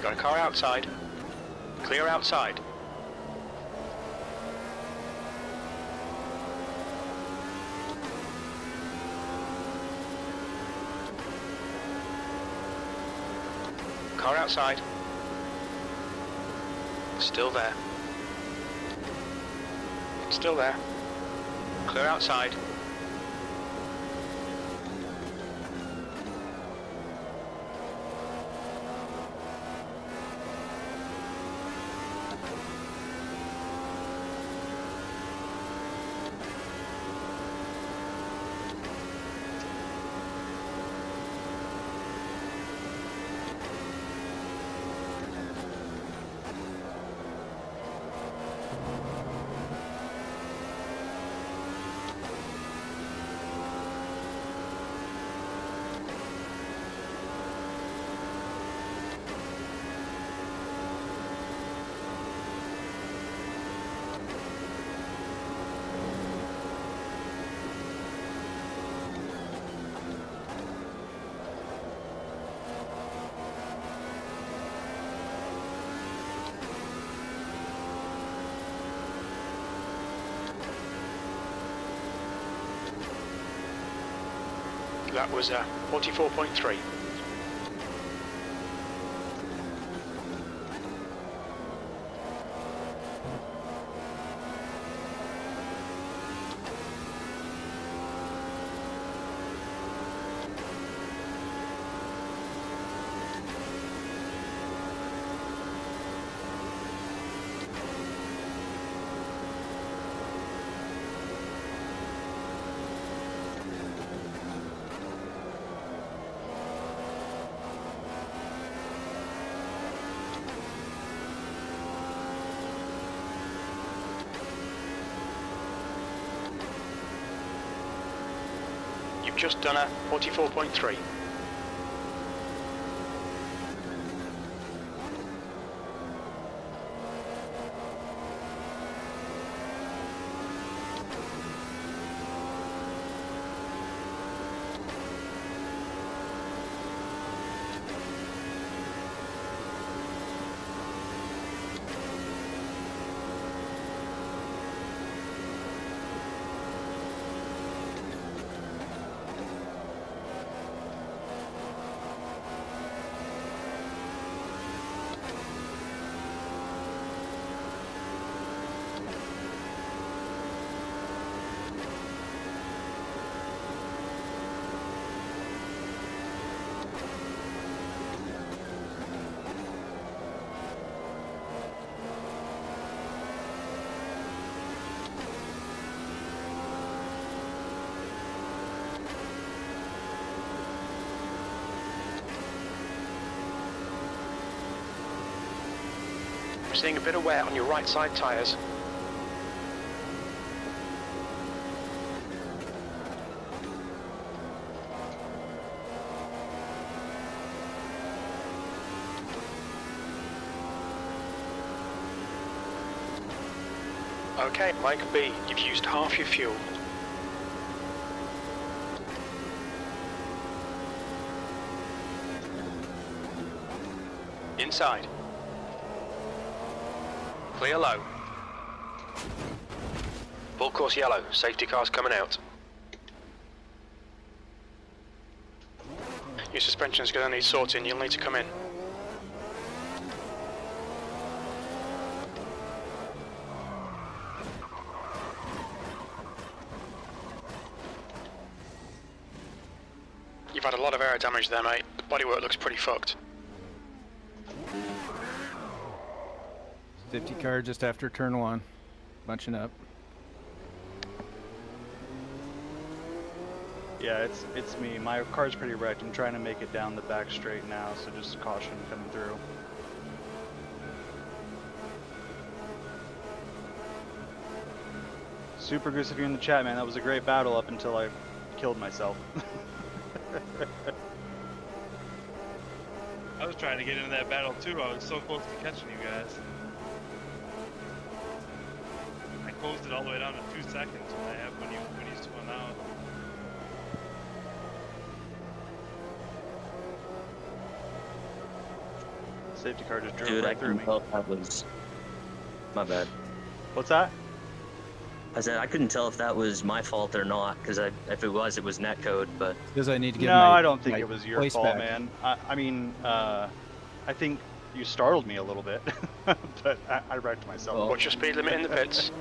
Got a car outside. Clear outside. Car outside. Still there. Still there. Clear outside. That was 44.3. You've just done a 44.3. I'm seeing a bit of wear on your right side tyres. Okay, Mike B, you've used half your fuel. Inside. Clear low. Full course yellow, safety car's coming out. Your suspension's going to need sorting, you'll need to come in. You've had a lot of air damage there, mate. The bodywork looks pretty fucked. 50 car just after turn 1. Bunching up. Yeah, it's me. My car's pretty wrecked. I'm trying to make it down the back straight now, so just caution coming through. Super Goose, if you're in the chat, man, that was a great battle up until I killed myself. I was trying to get into that battle too. I was so close to catching you guys. I closed it all the way down to 2 seconds when you swung out. Safety car just drove Dude, I right through couldn't me. tell if that was... My bad. What's that? I said I couldn't tell if that was my fault or not, because if it was netcode, but... Because I need to get No, my I don't think my it was your place fault, back. man. I mean, I think you startled me a little bit, but I wrecked myself. Well, What's your speed limit in the pits?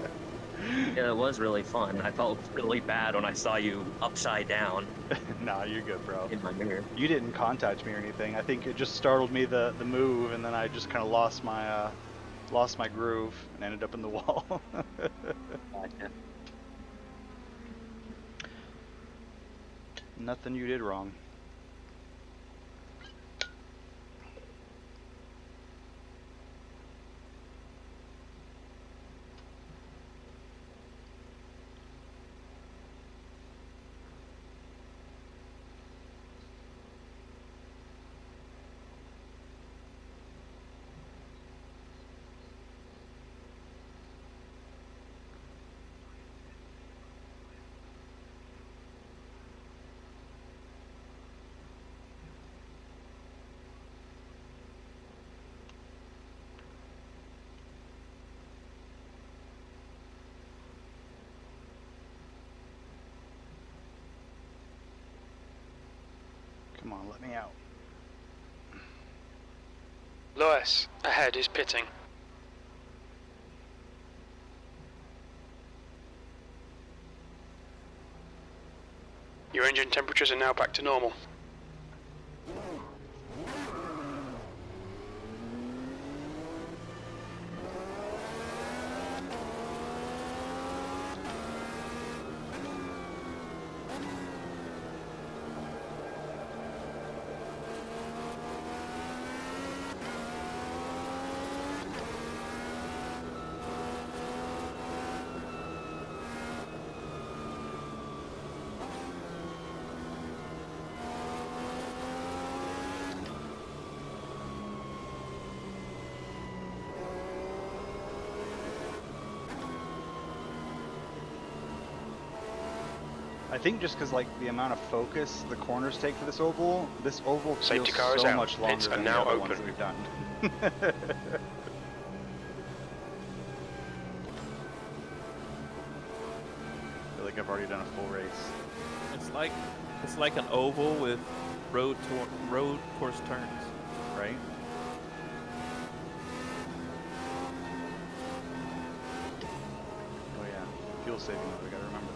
yeah, it was really fun. I felt really bad when I saw you upside down Nah, you're good, bro. in my mirror. You didn't contact me or anything. I think it just startled me the move, and then I just kind of lost my groove and ended up in the wall. Gotcha. Nothing you did wrong. Come on, let me out. Lewis, ahead is pitting. Your engine temperatures are now back to normal. I think just because like the amount of focus the corners take for this oval feels Safety car is so out. much longer Pits are than now the other ones open. we've done. I feel like I've already done a full race. It's like an oval with road course turns. Right? Oh yeah, fuel saving though, we gotta remember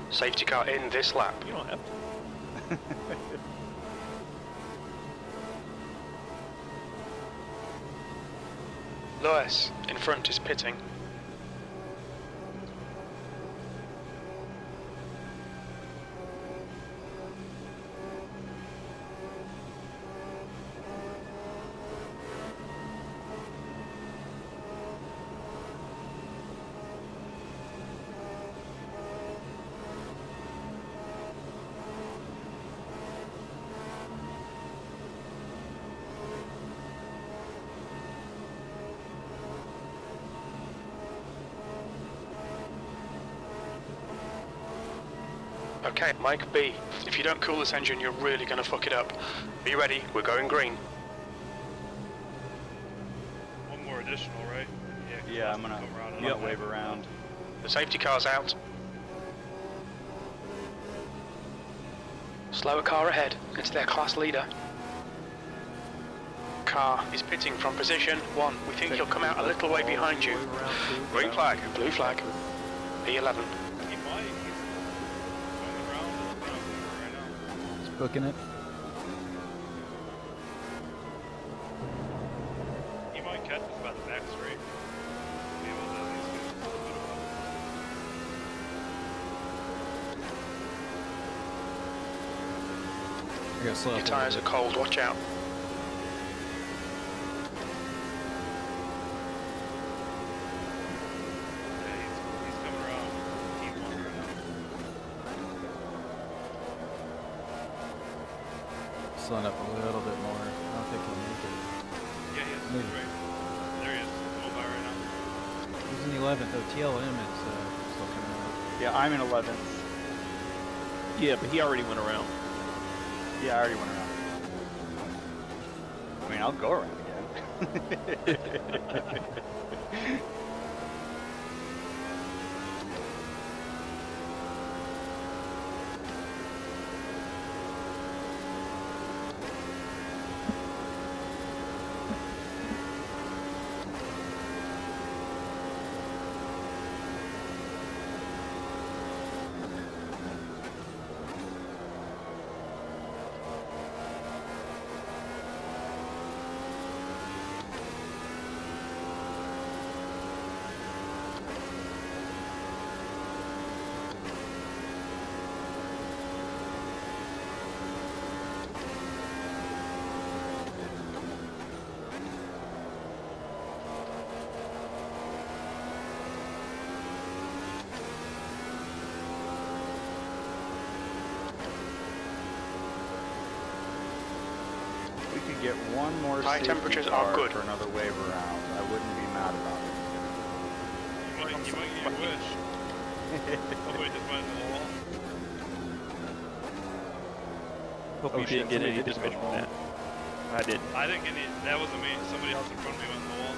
that. Safety car in this lap. You don't have to. Lewis, in front is pitting. Okay, Mike B, if you don't cool this engine, you're really gonna fuck it up. Are you ready? We're going green. One more additional, right? Yeah, I'm gonna wave around. The safety car's out. Slower car ahead. It's their class leader. Car is pitting from position 1. We think he'll come out a little way behind you. Green flag, blue flag. P11. Just booking it. He might catch us by the back straight. Be able to at least get a little bit of I gotta slow up Your a tyres are little cold, watch out. he's coming around. T1 right now. bit. Slowing up a little bit more. I don't think he'll make it. Yeah, he is. Maybe. Right. There he is. Going by right now. He's in the 11th, though. TLM is still coming out. Yeah, I'm in 11th. Yeah, but he already went around. Yeah, I already went around. I mean, mean, I'll go around again. We could get one more High safety temperatures car are good. for another wave around. I wouldn't be mad about it. You might get your wish. Somebody just went in the wall. Hope Oh you shit, didn't get somebody any did just go damage in the from wall. that. I did. I didn't get any. That wasn't me. Somebody else in front of me went in the wall.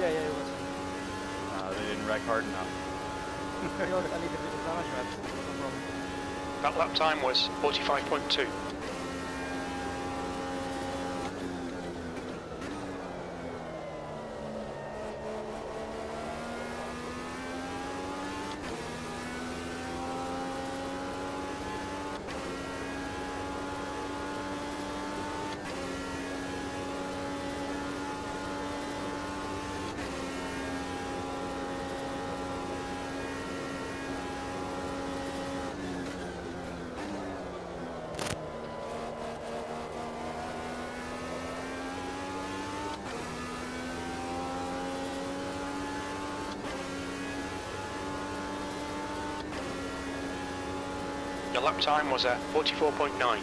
Yeah, it was. They didn't wreck hard enough. I got a little bit of damage, but no problem. That lap time was 45.2. Your lap time was at 44.9.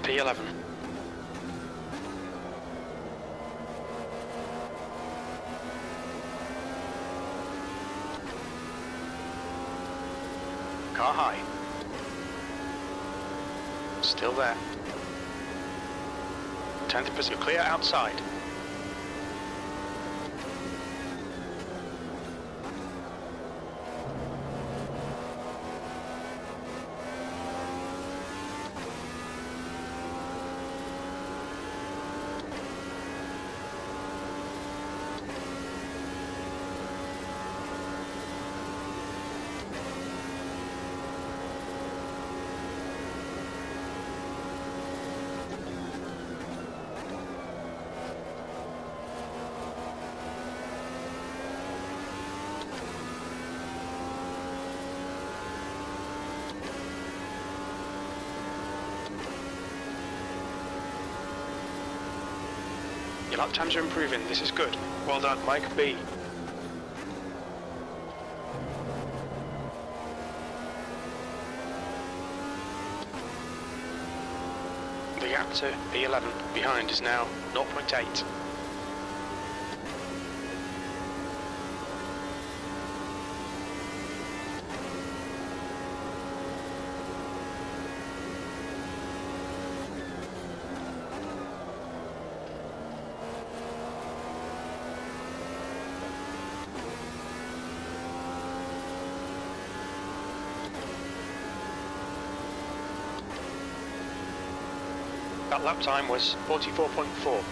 P11. Car high. Still there. 10th position, clear outside. Your lap times are improving, this is good. Well done, Mike B. The gap to P11 behind is now 0.8. That lap time was 44.4.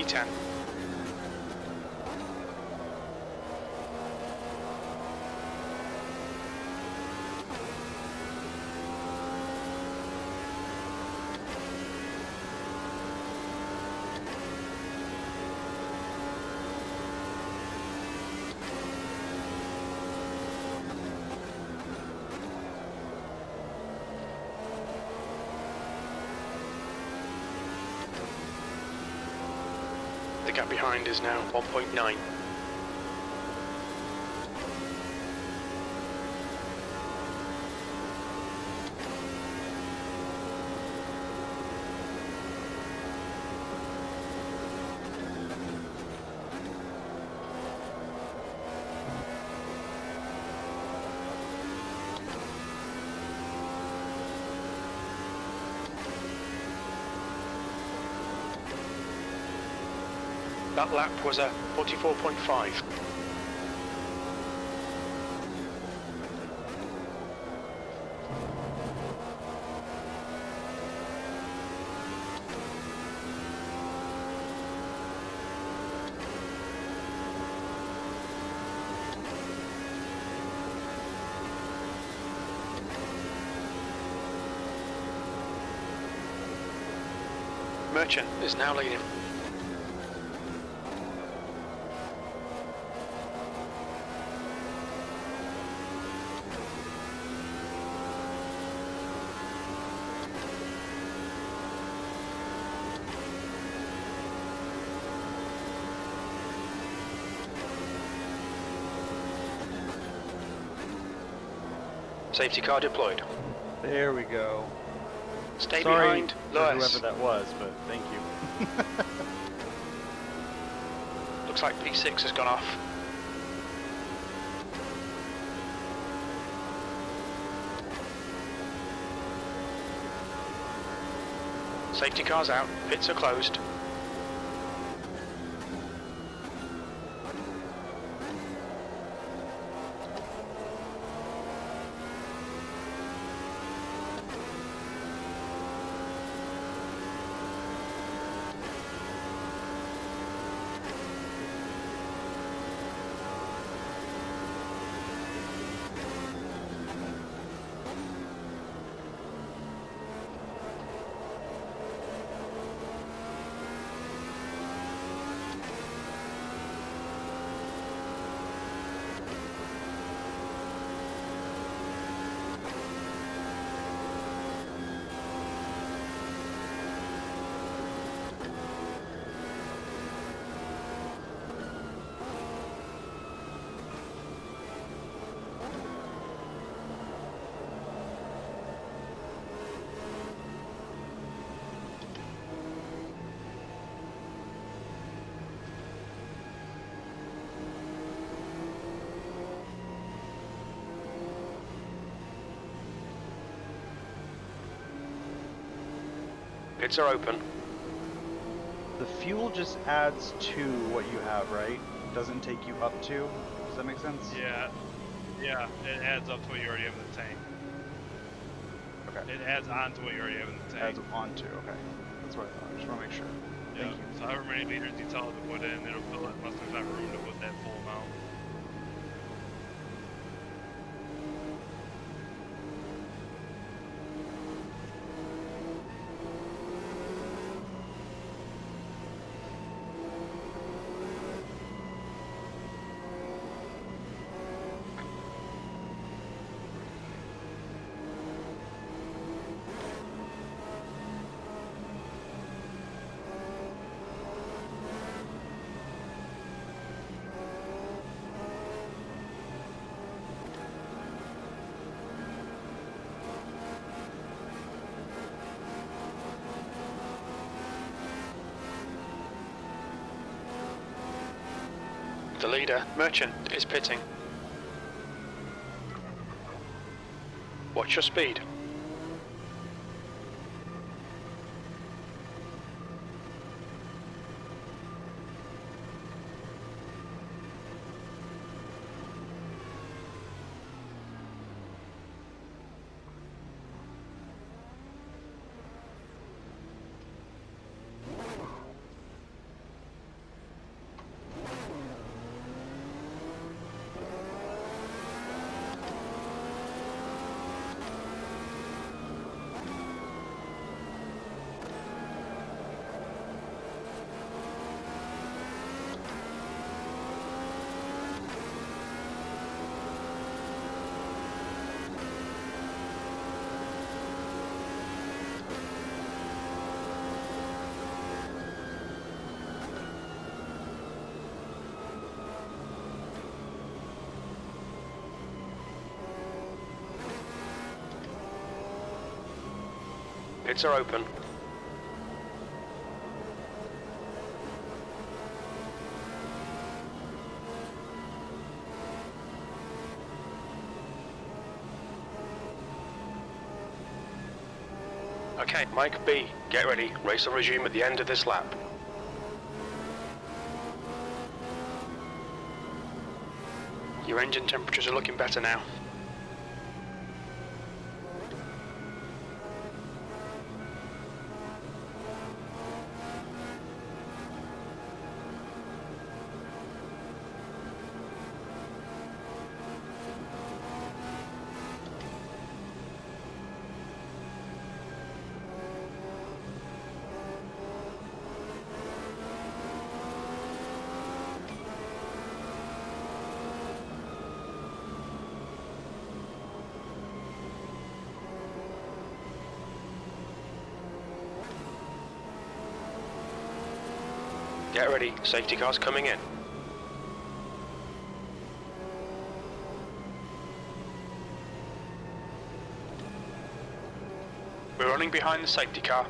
P10. The gap behind is now 1.9. That lap was a 44.5. Merchant is now leading. Safety car deployed. There we go. Stay Sorry behind, for Lewis. whoever that was, but thank you. Looks like P6 has gone off. Safety car's out, pits are closed. Pits are open. The fuel just adds to what you have, right? Doesn't take you up to. Does that make sense? Yeah, it adds up to what you already have in the tank. Okay. It adds on to what you already have in the tank. Adds onto. Okay. That's what I thought. I just want to make sure. Yeah. Thank you. So however many liters you tell it to put in, it'll fill it unless there's not room to put that full amount. The leader, Merchant, is pitting. Watch your speed. Pits are open. Okay, Mike B, get ready. Race will resume at the end of this lap. Your engine temperatures are looking better now. Get ready, safety cars coming in. We're running behind the safety car.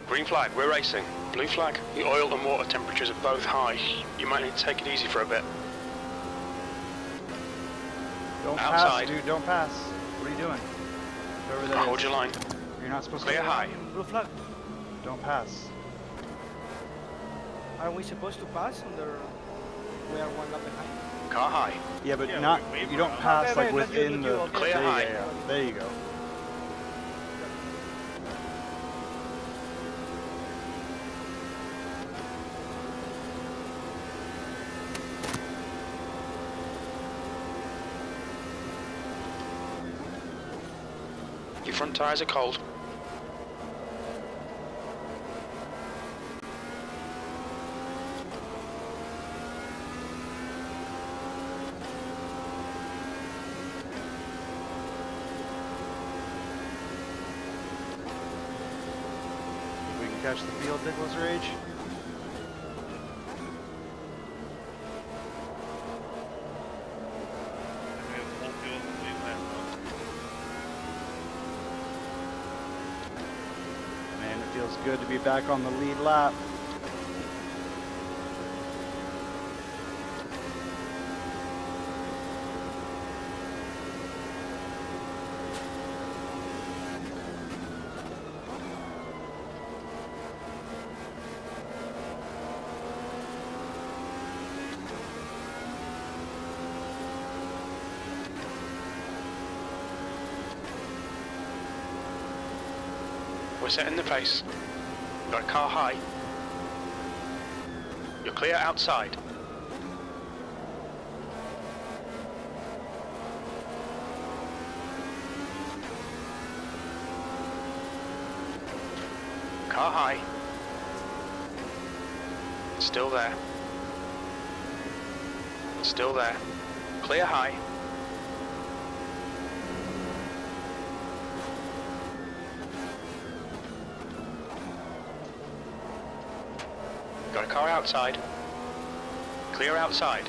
Green flag, we're racing. Blue flag, the oil and water temperatures are both high. You might need to take it easy for a bit. Don't Outside. pass, dude. Don't pass. What are you doing? Whoever that Hold is. your line. You're not supposed Clear to. high. Blue flag. Don't pass. Are we supposed to pass under? We are one lap behind. Car high. Yeah, but Yeah, not. we You don't were- pass Okay, like wait, not you, within not you, the. okay. Clear there, high. Yeah. There you go. Your front tyres are cold. We can catch the field, Nicholas Rage. Man, it feels good to be back on the lead lap. We're setting the pace. Got a car high. You're clear outside. Car high. Still there. Still there. Clear high. Got a car outside. Clear outside.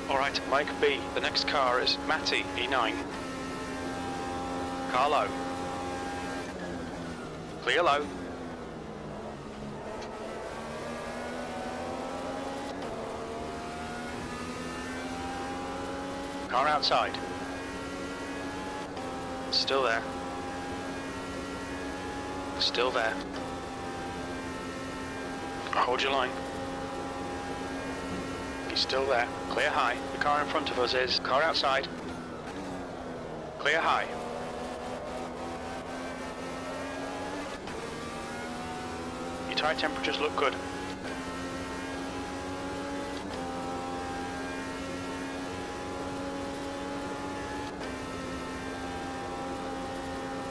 Alright, Mike B. The next car is Matty, E9. Car low. Clear low. Car outside. Still there. Still there. Hold your line. He's still there. Clear high. The car in front of us is car outside. Clear high. Your tyre temperatures look good.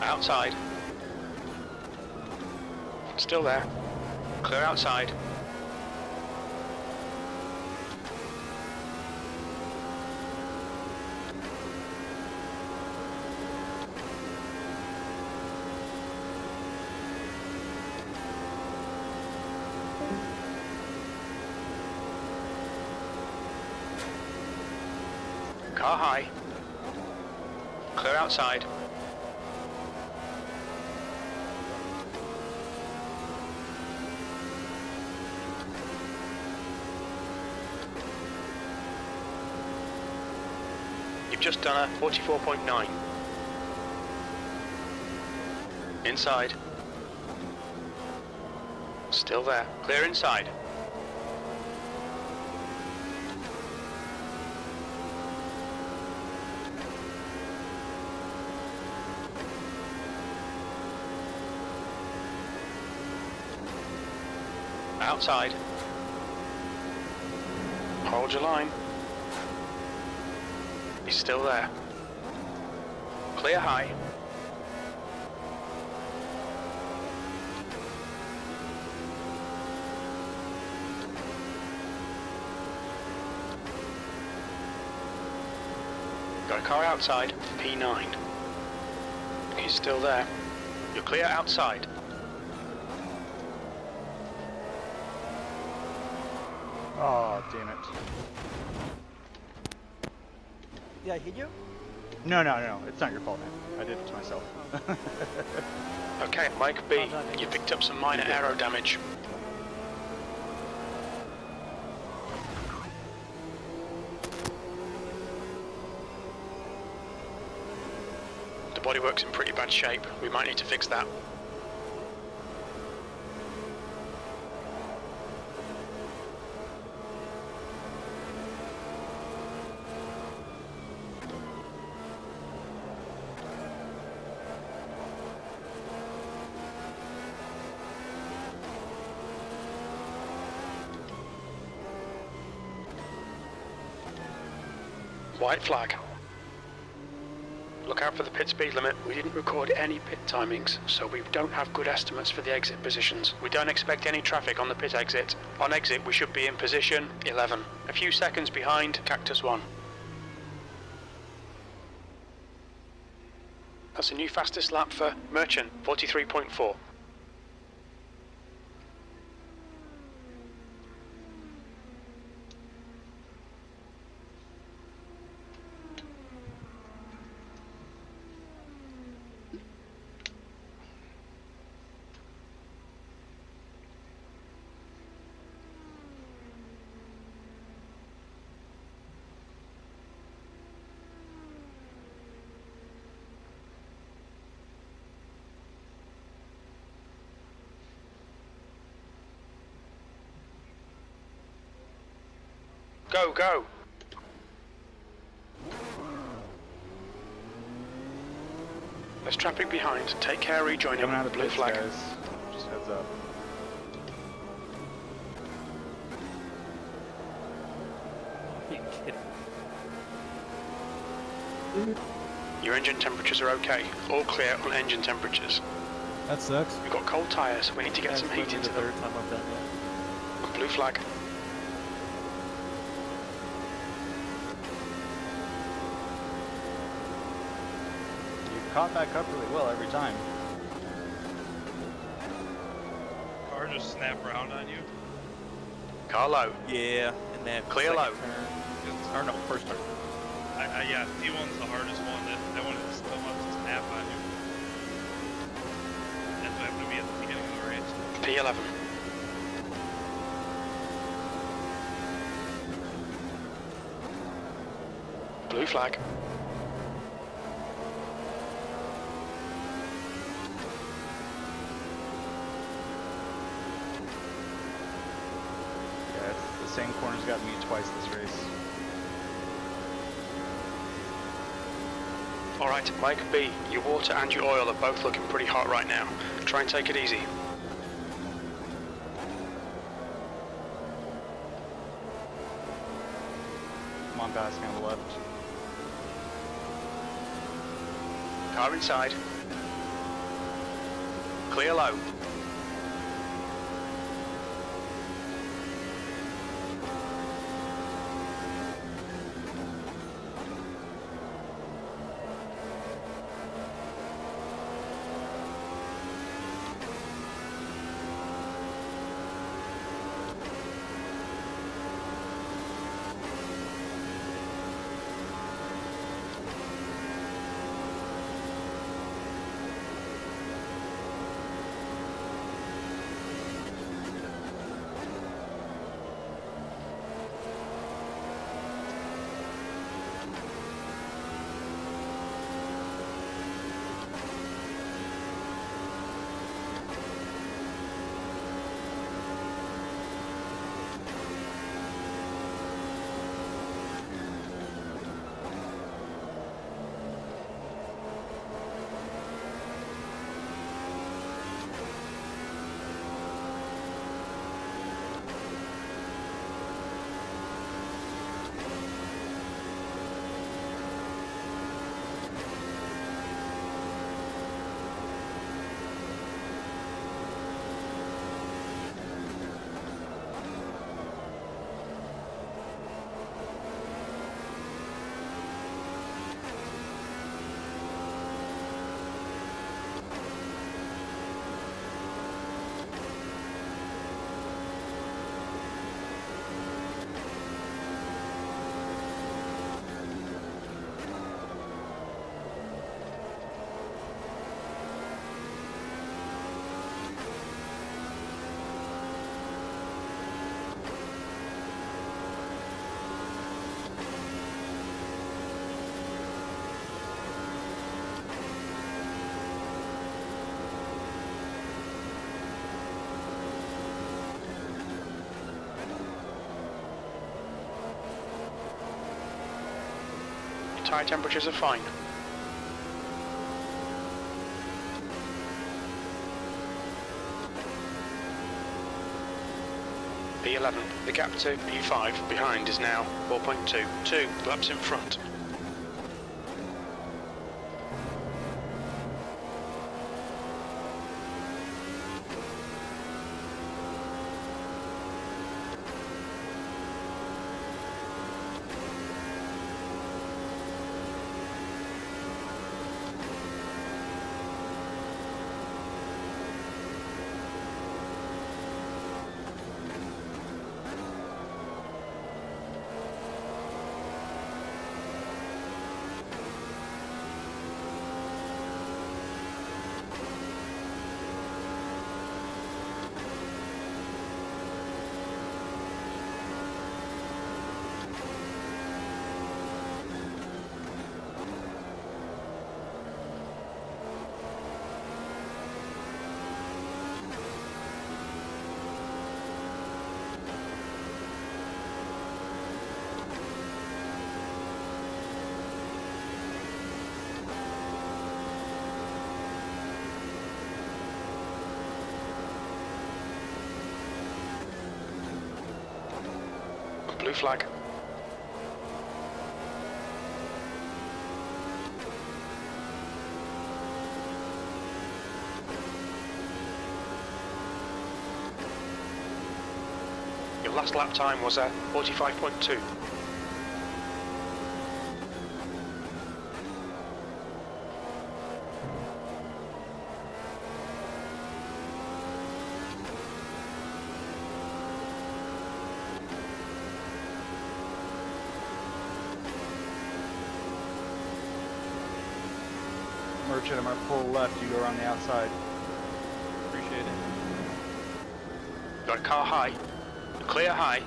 Outside. Still there. Clear outside. Car high. Clear outside. You've just done a 44.9. Inside. Still there. Clear inside. Outside. Hold your line. He's still there. Clear high. Got a car outside, P9. He's still there. You're clear outside. Oh, damn it. Did I hit you? No, it's not your fault, man. I did it to myself. Okay, Mike B, you picked up some minor aero damage. The bodywork's in pretty bad shape. We might need to fix that. White flag. Look out for the pit speed limit. We didn't record any pit timings, so we don't have good estimates for the exit positions. We don't expect any traffic on the pit exit. On exit, we should be in position 11. A few seconds behind Cactus 1. That's a new fastest lap for Merchant, 43.4. Go, go! There's traffic behind. Take care rejoining. Coming out of the blue pits, flag. guys. Just heads up. You kidding? Your engine temperatures are okay. All clear on engine temperatures. That sucks. We've got cold tyres. We need to get some heat into them. Third time I've done that. Blue flag. You caught back up really well every time. Car just snap around on you. Car low. Yeah, and that Clear second low. turn. Or no, first turn. Yeah, D1's the hardest one. That one is still up to snap on you. That's what happened to me at the beginning of the race. P11. Blue flag. Yeah, the same corner's got me twice this race. Alright, Mike B, your water and your oil are both looking pretty hot right now. Try and take it easy. Come on, passing on the left. Car inside. Clear low. Tyre temperatures are fine. P11. The gap to P5 behind is now 4.2. 2 laps in front. Blue flag. Your last lap time was at 45.2. Merchant, I'm gonna pull left, you go around the outside. Appreciate it. Got a car high. Clear high.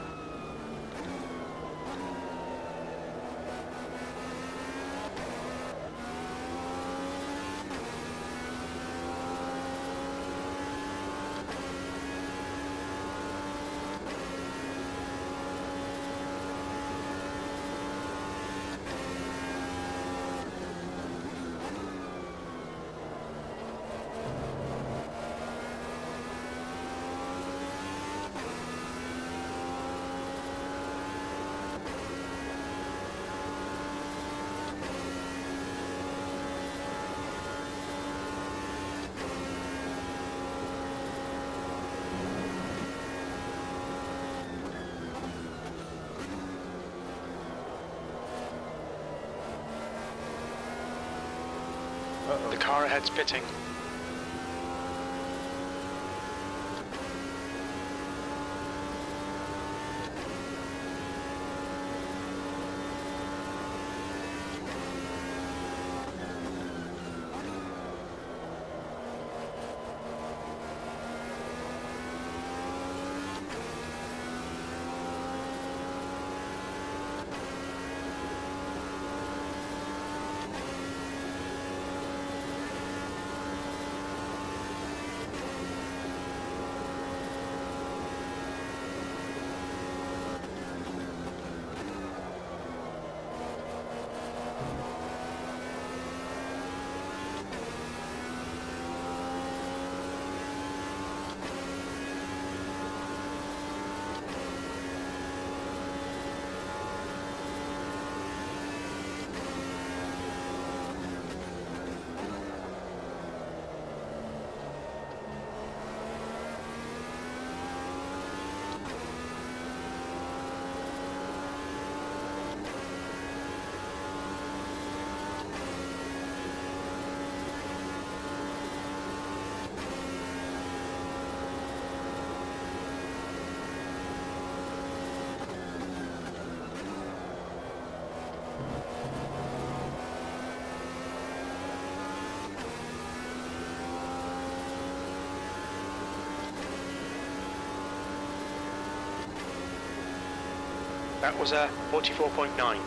The car ahead's pitting. That was a 44.9.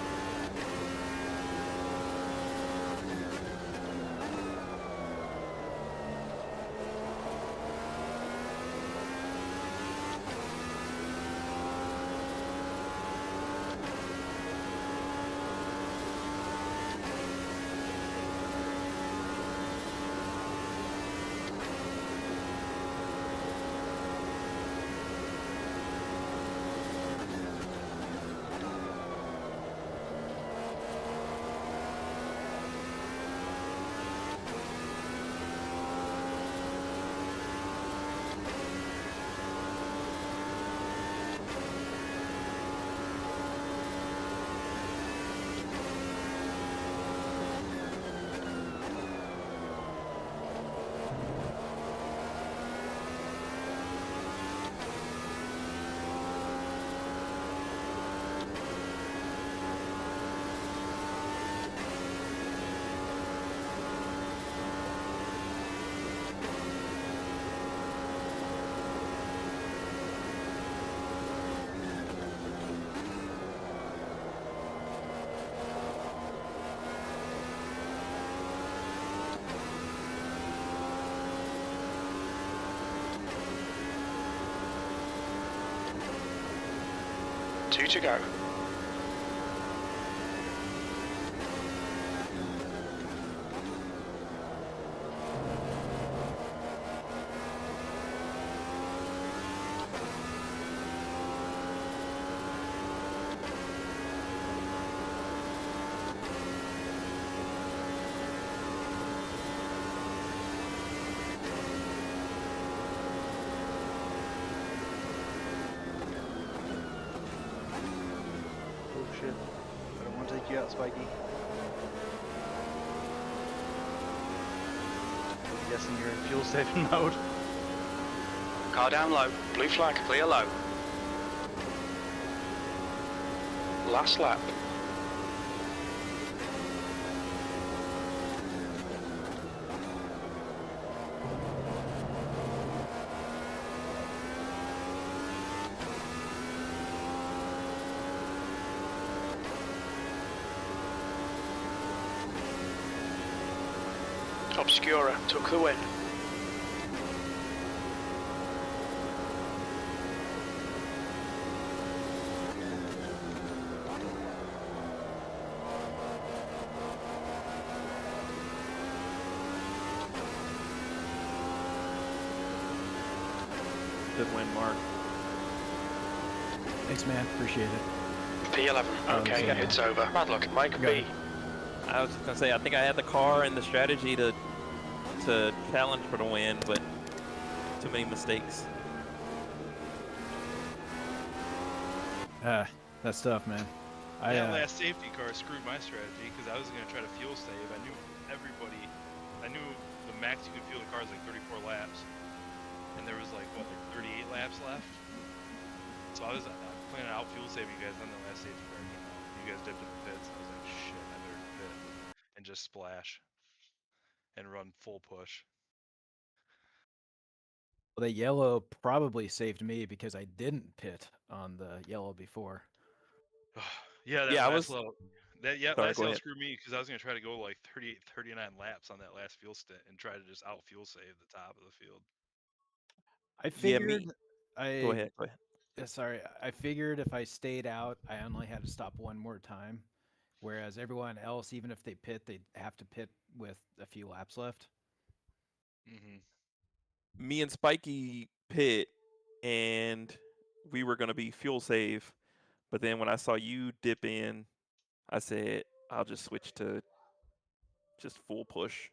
2 to go. Oh shit. I don't want to take you out, Spiky. I'm guessing you're in fuel saving mode. Car down low. Blue flag, clear low. Last lap. Obscura took the win. Good win, Mark. Thanks, man. Appreciate it. P11. Okay, yeah. it's over. Bad luck. Mike B. I was gonna say I think I had the car and the strategy to challenge for the win, but too many mistakes. That's tough, man. That last safety car screwed my strategy because I was going to try to fuel save. I knew I knew the max you could fuel the car is like 34 laps. And there was like, what, like 38 laps left? So I was planning out fuel saving you guys on the last safety car came out. You guys dipped in the pits. I was like, shit, I better pit and just splash and run full push. Well, the yellow probably saved me because I didn't pit on the yellow before. Yeah, that Yeah, last level. Sorry, last go level ahead. screwed me because I was going to try to go like 38, 39 laps on that last fuel stint and try to just out fuel save the top of the field. I Yeah, figured Go ahead. Go ahead. Sorry, I figured if I stayed out, I only had to stop one more time, whereas everyone else, even if they pit, they'd have to pit with a few laps left. Mm-hmm. Me and Spiky pit, and we were gonna be fuel save, but then when I saw you dip in, I said I'll just switch to just full push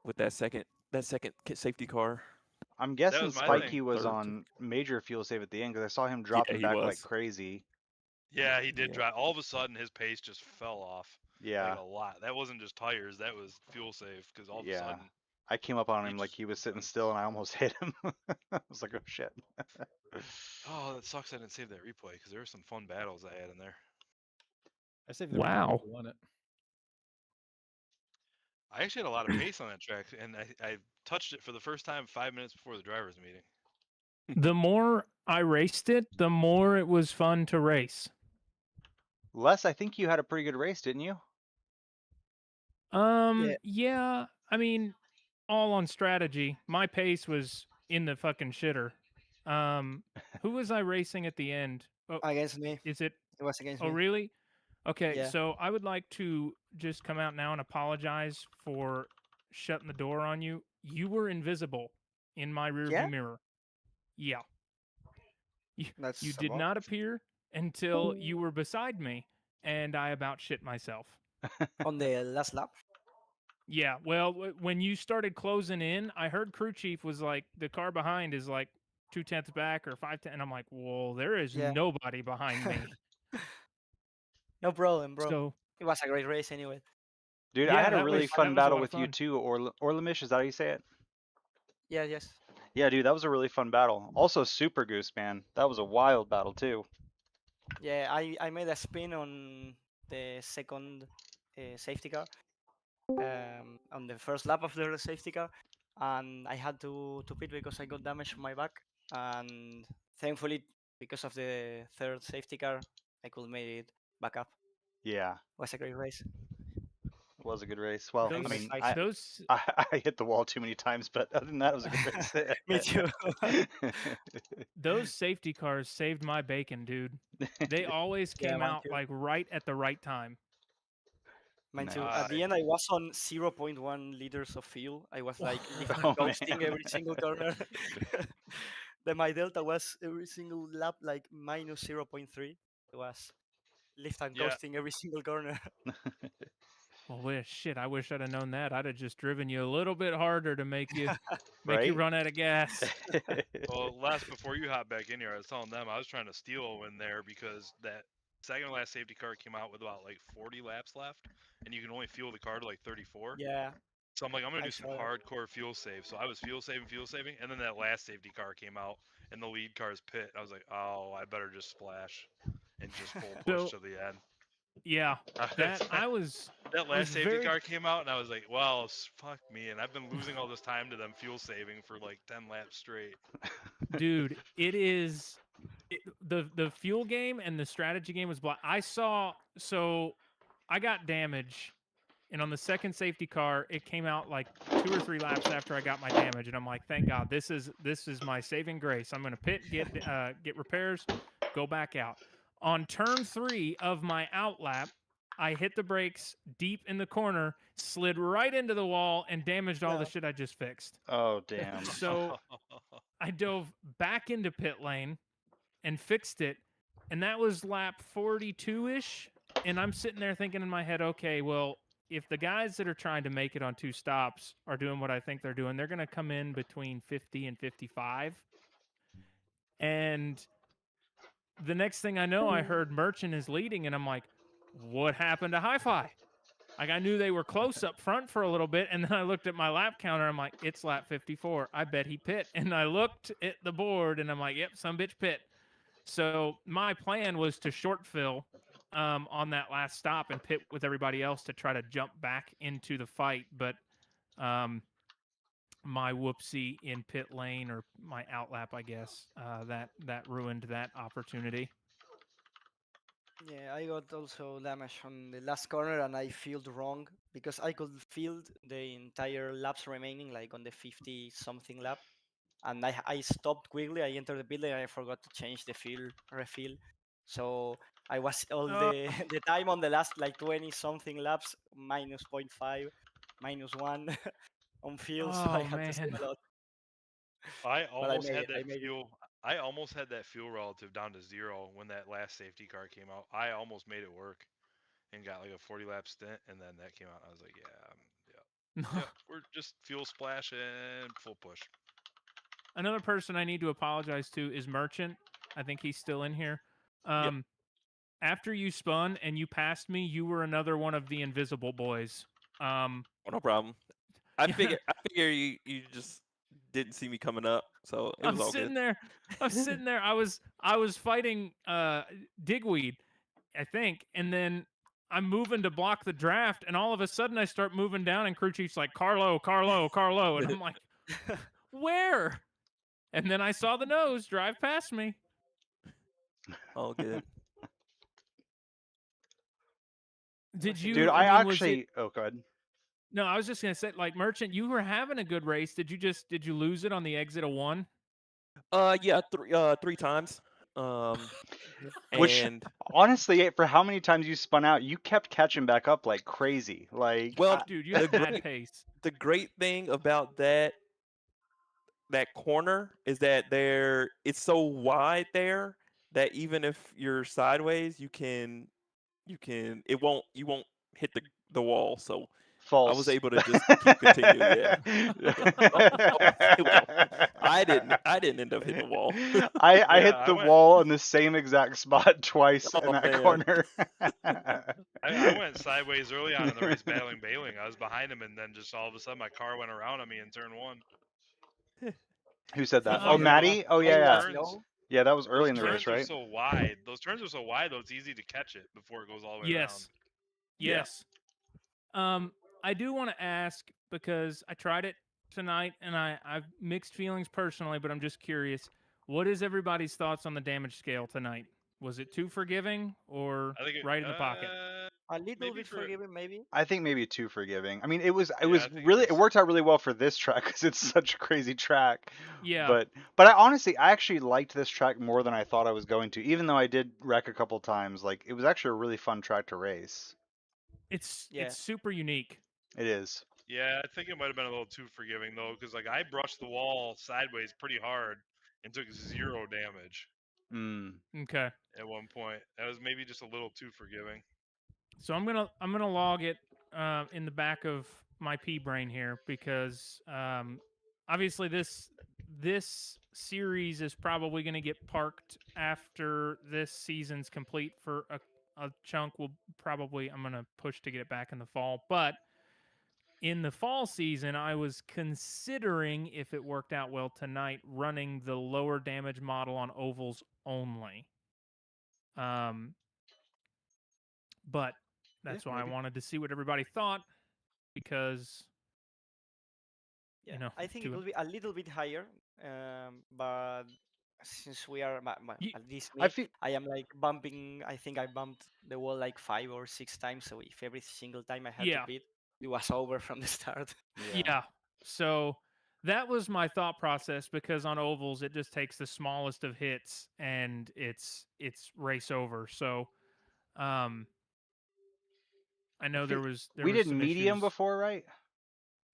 with that second safety car. I'm guessing was my Spiky thing. was Third on major fuel save at the end because I saw him dropping he back was. like crazy. Yeah, he did Yeah. drive. All of a sudden, his pace just fell off. Yeah. Like a lot. That wasn't just tires. That was fuel save because all of a sudden. I came up on he him like just- he was sitting still and I almost hit him. I was like, oh shit. Oh, that sucks. I didn't save that replay because there were some fun battles I had in there. I saved the Wow. replay, won it. I actually had a lot of pace on that track, and I touched it for the first time 5 minutes before the drivers' meeting. The more I raced it, the more it was fun to race. Les, I think you had a pretty good race, didn't you? Yeah, I mean, all on strategy. My pace was in the fucking shitter. Who was I racing at the end? Oh, Against me. is it? It was against Oh, me. really? Okay, Yeah. so I would like to just come out now and apologize for shutting the door on you. You were invisible in my rearview Yeah? mirror. Yeah. That's You a did bug. not appear until you were beside me, and I about shit myself. On the last lap. Yeah, well, when you started closing in, I heard crew chief was like, the car behind is like 2/10 back or 5/10, and I'm like, well, there is Yeah. nobody behind me. No problem, bro. So It was a great race anyway. Dude, Yeah, I had a that really was- that fun was a battle lot of with you fun. too, Orlamish, is that how you say it? Yeah, yes. Yeah, dude, that was a really fun battle. Also, Super Goose, man. That was a wild battle too. Yeah, I made a spin on the second safety car, on the first lap of the safety car, and I had to pit because I got damage on my back, and thankfully because of the third safety car, I could make it back up. Yeah. It was a great race. was a good race. Well, Those- I mean, those I hit the wall too many times, but other than that, it was a good race. Me too. those safety cars saved my bacon, dude. They always Yeah, came mine out too. like right at the right time. Mine too. Nice. At the end, I was on 0.1 liters of fuel. I was like lifting, Oh, coasting man. every single corner. Then my delta was every single lap like minus 0.3. It was lift and Yeah. coasting every single corner. Well, shit, I wish I'd have known that. I'd have just driven you a little bit harder to make you Right? run out of gas. Well, last before you hop back in here, I was telling them I was trying to steal in there because that second to last safety car came out with about like 40 laps left, and you can only fuel the car to like 34. Yeah. So I'm like, I'm gonna I do some saw that. hardcore fuel save. So I was fuel saving, and then that last safety car came out, and the lead car's pit. I was like, oh, I better just splash and just full push So- to the end. Yeah, that I was. That was last safety very- car came out, and I was like, well, fuck me. And I've been losing all this time to them fuel saving for like 10 laps straight. Dude, it is the fuel game and the strategy game was black. I got damage, and on the second safety car, it came out like 2 or 3 laps after I got my damage, and I'm like, thank God, this is my saving grace. I'm gonna pit, get repairs, go back out. On turn 3 of my out lap, I hit the brakes deep in the corner, slid right into the wall, and damaged all the Yeah. shit I just fixed. Oh, damn. So I dove back into pit lane and fixed it, and that was lap 42-ish. And I'm sitting there thinking in my head, okay, well, if the guys that are trying to make it on 2 stops are doing what I think they're doing, they're going to come in between 50 and 55. And the next thing I know, I heard Merchant is leading, and I'm like, what happened to Hi-Fi? Like, I knew they were close up front for a little bit, and then I looked at my lap counter. I'm like, it's lap 54. I bet he pit. And I looked at the board, and I'm like, yep, some bitch pit. So my plan was to short fill on that last stop and pit with everybody else to try to jump back into the fight. But my whoopsie in pit lane, or my outlap, I guess, that ruined that opportunity. Yeah, I got also damage on the last corner, and I felt wrong because I could feel the entire laps remaining, like on the 50 something lap, and I stopped quickly. I entered the building, and I forgot to change the refill, so I was all the the time on the last like 20 something laps minus 0.5, minus 1 on fuel, so I Oh, had to save man. a lot. I almost made had it, I that made it. fuel. I almost had that fuel relative down to 0 when that last safety car came out. I almost made it work and got like a 40 lap stint, and then that came out. And I was like, yeah, we're just fuel splash and full push. Another person I need to apologize to is Merchant. I think he's still in here. After you spun and you passed me, you were another one of the invisible boys. Oh, no problem. I figure you just didn't see me coming up, so it was all sitting good. there. I'm sitting there. I was fighting Digweed, I think, and then I'm moving to block the draft, and all of a sudden I start moving down, and crew chief's like, Carlo, and I'm like, where? And then I saw the nose drive past me. All good. Did you? Dude, I mean, was actually. it- Oh, go ahead. No, I was just gonna say, like, Merchant, you were having a good race. Did you lose it on the exit of 1? Yeah, 3 times. Which, and honestly, for how many times you spun out, you kept catching back up like crazy. Like, well, Dude, you had bad pace. the great thing about that corner is that it's so wide there that even if you're sideways, you won't hit the wall. So false. I was able to just keep continuing. I didn't end up hitting the wall. I hit the wall in the same exact spot twice in that man. corner. I went sideways early on in the race, battling Bailing. I was behind him, and then just all of a sudden, my car went around on me in turn 1. Who said that? Oh, Oh, Maddie? Oh, yeah. Turns, Yeah, that was early in those the turns race, right? are so wide. Those turns are so wide, though, it's easy to catch it before it goes all the way around. Yes. I do want to ask, because I tried it tonight and I've mixed feelings personally, but I'm just curious. What is everybody's thoughts on the damage scale tonight? Was it too forgiving or I think right in the pocket? A little Maybe bit for forgiving, maybe. I think maybe too forgiving. I mean, it was Yeah, I think it really it was. worked out really well for this track because it's such a crazy track. Yeah. But I actually liked this track more than I thought I was going to, even though I did wreck a couple times. Like it was actually a really fun track to race. It's Yeah. it's super unique. It is. Yeah, I think it might have been a little too forgiving though, because like I brushed the wall sideways pretty hard and took 0 damage Mm. Okay. at one point. That was maybe just a little too forgiving. So I'm gonna log it in the back of my P brain here because obviously this series is probably going to get parked after this season's complete for a chunk. We'll probably I'm gonna push to get it back in the fall, but in the fall season, I was considering, if it worked out well tonight, running the lower damage model on ovals only. But that's why I maybe. wanted to see what everybody thought because Yeah, you know, I think it will be a little bit higher, but since we are, Ye- at least I me, feel I am like bumping. I think I bumped the wall like 5 or 6 times. So if every single time I had to yeah, pit, it was over from the start. yeah. So that was my thought process because on ovals it just takes the smallest of hits and it's race over. So um I I know feel there we was did some medium issues. before, right?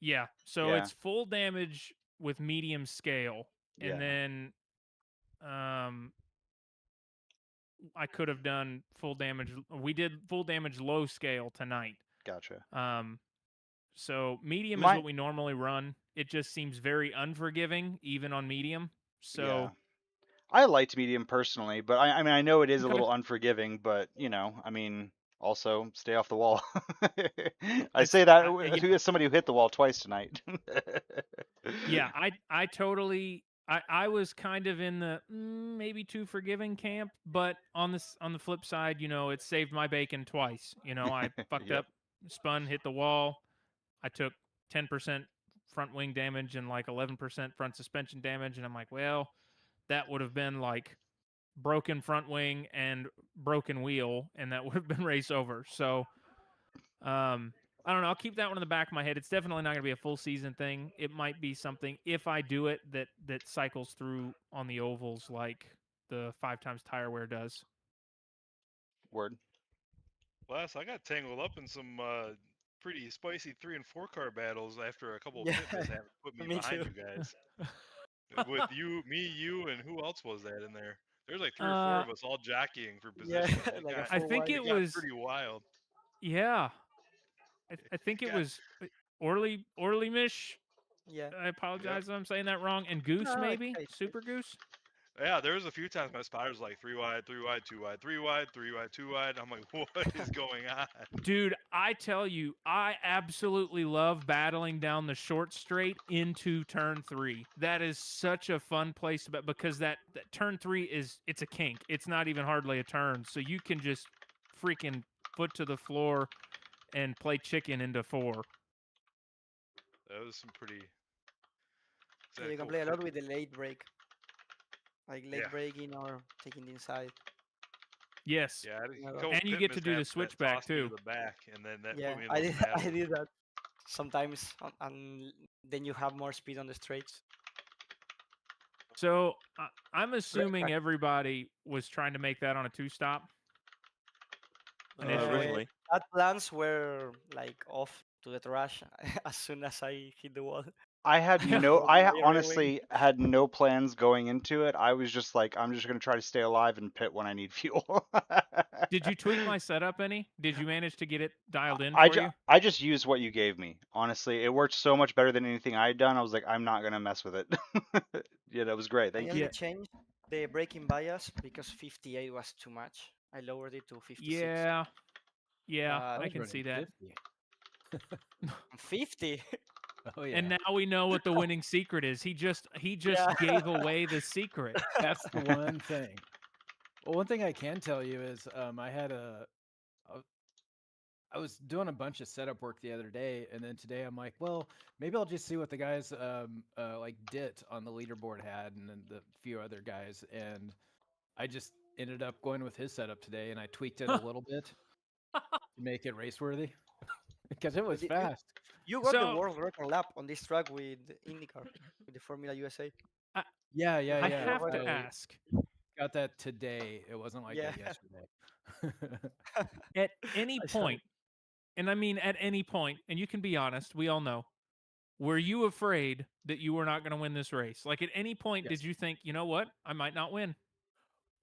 Yeah. So Yeah. it's full damage with medium scale. And Yeah. then I could have done full damage. We did full damage low scale tonight. Gotcha. So medium is My what we normally run. It just seems very unforgiving, even on medium. Yeah. So I liked medium personally, but I mean I know it is a okay, little unforgiving, but you know, I mean, also stay off the wall. I it's say that yeah, as somebody who hit the wall twice tonight. yeah. I totally. I was kind of in the maybe too forgiving camp, but on the flip side, you know, it saved my bacon twice. You know, I fucked Yep. up, spun, hit the wall. I took 10% front wing damage and like 11% front suspension damage, and I'm like, well, that would have been like broken front wing and broken wheel, and that would have been race over. So, I don't know. I'll keep that one in the back of my head. It's definitely not going to be a full season thing. It might be something if I do it that cycles through on the ovals like the 5 times tire wear does. Word. Last, I got tangled up in some pretty spicy 3 and 4 car battles after a couple of Yeah, pit mishaps put me me behind too. you guys. With you, me, you, and who else was that in there? There's like 3 or 4 uh, of us all jockeying for Yeah, position. It like a got I four think wide. it it got was pretty wild. yeah. I think it Got was Orly Mish. Yeah. I yep. apologize if I'm saying that wrong. And Goose No, maybe okay. Super Goose. Yeah, there was a few times my spotter was like 3 wide, 3 wide, 2 wide, 3 wide, 3 wide, 2 wide. I'm like, what is going on? Dude, I tell you, I absolutely love battling down the short straight into turn 3. That is such a fun place to bet because that turn 3 it's a kink. It's not even hardly a turn. So you can just freaking foot to the floor and play chicken into 4. That was some pretty. Yeah, you can Go play a lot freaking. with the late break, like late Yeah. breaking or taking the inside. Yes. Yeah, I had Yeah, a that- couple And you pit get to do the mishaps that switchback tossed me to too. the back, and then that Yeah, put me in I those did. battles. I did that sometimes, and then you have more speed on the straights. So I'm Great assuming track. everybody was trying to make that on a 2-stop. Initially. Originally. That plans were like off to the trash as soon as I hit the wall. I had Yeah. no Broke I my rail wing. honestly had no plans going into it. I was just like I'm just going to try to stay alive and pit when I need fuel. Did you tweak my setup any? Did you manage to get it dialed in for you? I just used what you gave me. Honestly, it worked so much better than anything I had done. I was like, I'm not gonna mess with it. Yeah, that was great. I Thank only you. Yeah. changed the braking bias because 58 was too much. I lowered it to 56. Yeah. Yeah, But I I was can running see that. 50. 50? Oh yeah. And now we know what the winning secret is. He just Yeah. gave away the secret. That's the one thing. Well, one thing I can tell you is I was doing a bunch of setup work the other day, and then today I'm like, well, maybe I'll just see what the guys like Dit on the leaderboard had, and then the few other guys, and I just ended up going with his setup today, and I tweaked it a little bit, to make it race worthy because it was you, fast. you got the So world record lap on this track with IndyCar, with the Formula USA. I, Yeah, yeah, I yeah. have to I ask, got that today. It wasn't like Yeah, that yesterday. at any I saw it. point, and I mean at any point, and you can be honest, we all know, were you afraid that you were not going to win this race? Like at any point, did Yes. you think, you know what, I might not win?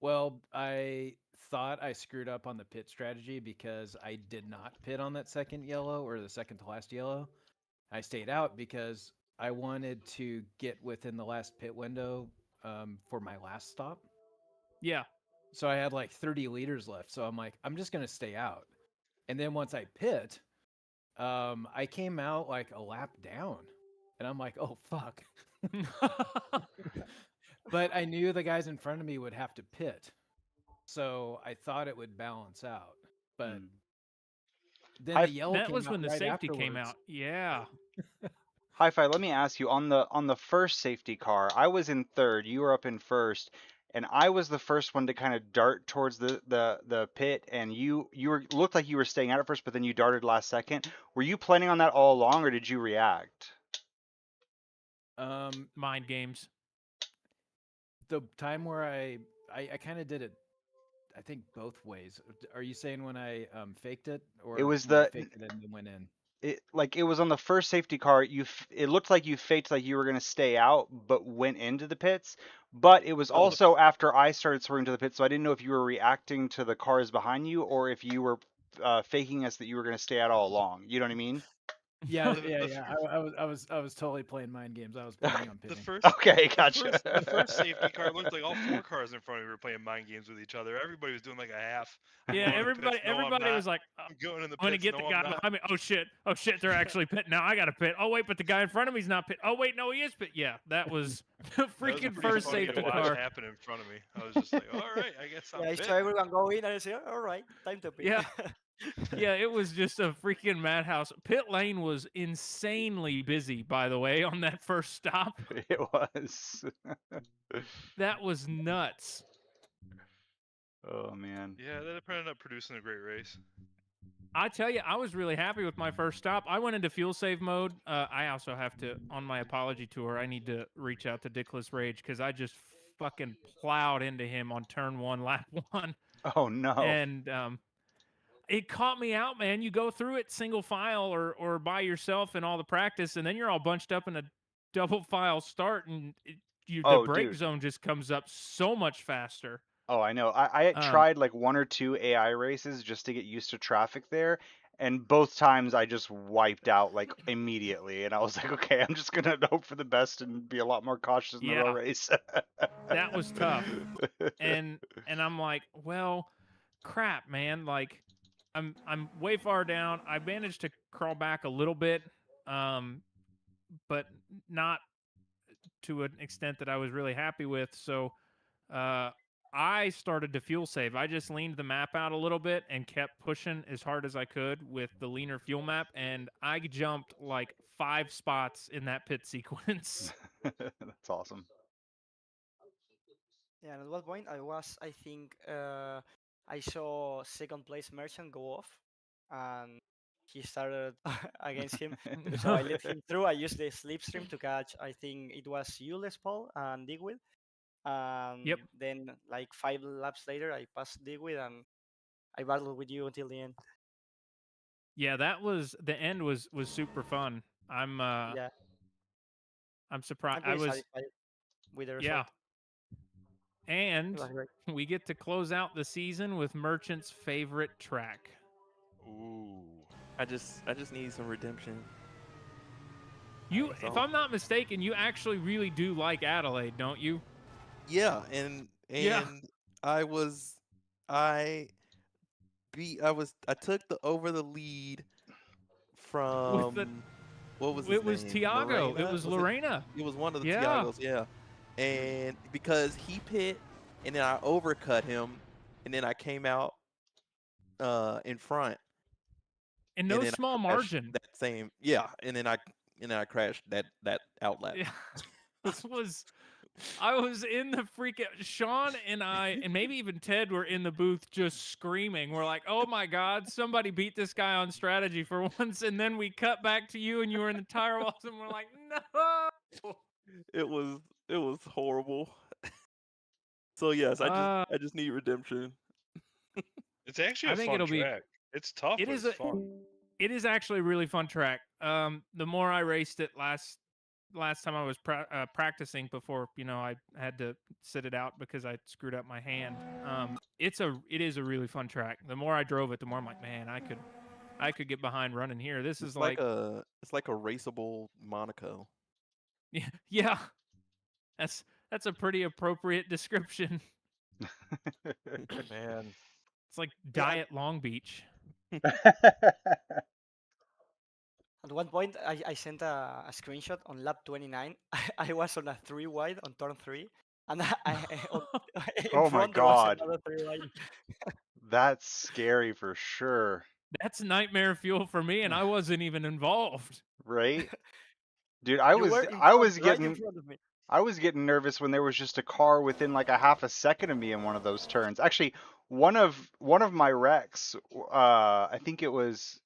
Well, I thought I screwed up on the pit strategy because I did not pit on that second yellow or the second to last yellow. I stayed out because I wanted to get within the last pit window for my last stop. Yeah. So I had like 30 liters left. So I'm like, I'm just going to stay out. And then once I pit, I came out like a lap down. And I'm like, oh, fuck. But I knew the guys in front of me would have to pit. So I thought it would balance out. But then the yellow That came was out when the right safety came afterwards. out. Yeah. Hi-Fi, let me ask you on the first safety car, I was in third, you were up in first, and I was the first one to kind of dart towards the pit, and you were looked like you were staying out at first, but then you darted last second. Were you planning on that all along, or did you react? Mind games. The time where I kind of did it, I think both ways. Are you saying when I faked it, or It was when I the faked it and then went in? it was on the first safety car. It looked like you faked like you were gonna stay out, but went into the pits. But it was Oh, also after I started swerving to the pits, so I didn't know if you were reacting to the cars behind you or if you were faking us that you were gonna stay out all along. You know what I mean? Yeah, The, yeah, the, yeah. fir- I was totally playing mind games. I was planning on the pitting. first Okay, the gotcha. first the first safety car looked like all four cars in front of me were playing mind games with each other. Everybody was doing like a half. I'm Yeah, going in the pits. No, I'm everybody not. was like, I'm going in the I'm gonna pits. get the No, I'm guy not. behind me. Oh shit, they're actually pitting. Now I gotta pit. Oh wait, but the guy in front of me's not pit. Oh wait, no, he is pit. Yeah, that was the That was freaking pretty first funny to safety watch car. happen in front of me. I was just like, all right, I guess I'm Yeah, I saw pitting. everyone go in and I said, all right, time to pit. Yeah. Yeah, it was just a freaking madhouse. Pit lane was insanely busy, by the way, on that first stop. It was. That was nuts. Oh man. Yeah, that ended up producing a great race. I tell you, I was really happy with my first stop. I went into fuel save mode. I also have to, on my apology tour, I need to reach out to Dickless Rage because I just fucking plowed into him on turn 1, lap 1. Oh no. And it caught me out, man. You go through it single file or by yourself in all the practice, and then you're all bunched up in a double file start, and the Oh, brake dude. zone just comes up so much faster. Oh, I know. I had Um, tried like 1 or 2 AI races just to get used to traffic there, and both times I just wiped out like immediately, and I was like, okay, I'm just gonna hope for the best and be a lot more cautious in the road Yeah. race. That was tough. And I'm like, well, crap, man. Like, I'm way far down. I managed to crawl back a little bit, but not to an extent that I was really happy with. So I started to fuel save. I just leaned the map out a little bit and kept pushing as hard as I could with the leaner fuel map, and I jumped like 5 spots in that pit sequence. That's awesome. Yeah, and at one point I think, I saw second place Merchant go off, and he started against him. So I let him through. I used the slipstream to catch, I think it was you, Les Paul, and Digwid. Yep. Then, like 5 laps later, I passed Digwid and I battled with you until the end. Yeah, that was the end was super fun. I'm Yeah, surprised. I'm I pretty was satisfied with the yeah. result. It And was great. we get to close out the season with Merchant's favorite track. Ooh. I just need some redemption. You, That's if all. I'm not mistaken, you actually really do like Adelaide, don't you? Yeah, and Yeah. I took the over the lead from what was his It was name? Tiago. It Lorena? was it? Lorena. It was one of the Yeah. Tiagos, yeah. And because he pit, and then I overcut him, and then I came out in front. And no and then small I crashed margin. That same, yeah, and then I crashed that outlap. Yeah. This was I was in the freaking Sean and I and maybe even Ted were in the booth just screaming. We're like, "Oh my god, somebody beat this guy on strategy for once." And then we cut back to you and you were in the tire walls and we're like, "No." It was horrible. So yes, I just need redemption. It's actually I a think fun it'll be track. It's tough, it but is it's fun. it is actually a really fun track. The more I raced it last time I was practicing before, I had to sit it out because I screwed up my hand. It is a really fun track. The more I drove it, the more I'm like, man, I could get behind running here. This is like it's like a raceable Monaco. yeah. That's a pretty appropriate description. Man. It's like Diet Long Beach. At one point, I sent a screenshot on lap 29. I was on a 3 wide on turn 3, and in Oh my front there was God. another 3 wide. That's scary for sure. That's nightmare fuel for me, and I wasn't even involved. Right? Dude, I You were was in I front, was right in getting front of me. I was getting nervous when there was just a car within like a half a second of me in one of those turns. Actually, one of my wrecks, I think it was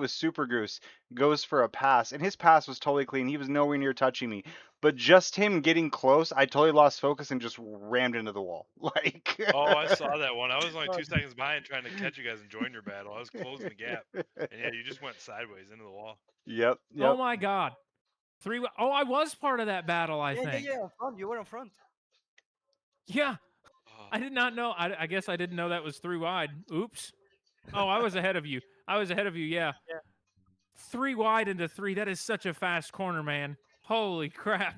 Super Goose, goes for a pass, and his pass was totally clean. He was nowhere near touching me, but just him getting close, I totally lost focus and just rammed into the wall. Like, Oh, I saw that one. I was only 2 seconds behind trying to catch you guys and join your battle. I was closing the gap, and yeah, you just went sideways into the wall. Yep. Oh my god. I was part of that battle, I Yeah, think. in front. You were in front. Yeah. I did not know. I guess I didn't know that was 3 wide. Oops. Oh, I was ahead of you. Yeah. Yeah. 3 wide into 3. That is such a fast corner, man. Holy crap.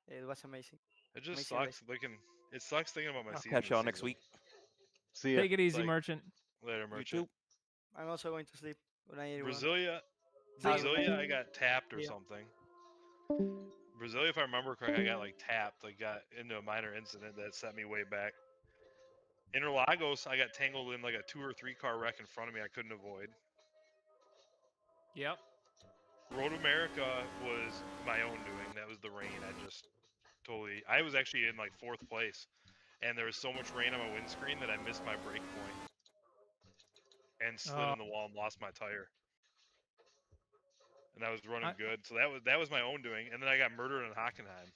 It was amazing. It just Amazing sucks thinking. It sucks thinking about my I'll season. catch y'all this next season. week. See ya. Take it easy, Like- Merchant. Later, Merchant. I'm also going to sleep. Good night, everyone. Brasilia, See you. Brasilia, I got tapped or Yeah. something. Brasilia, if I remember correctly, I got like tapped, like got into a minor incident that set me way back. Interlagos, I got tangled in like a 2 or 3 car wreck in front of me I couldn't avoid. Yep. Road America was my own doing. That was the rain. I was actually in like 4th place, and there was so much rain on my windscreen that I missed my brake point and slid in the wall and lost my tire. And I was running good, so that was my own doing. And then I got murdered in Hockenheim.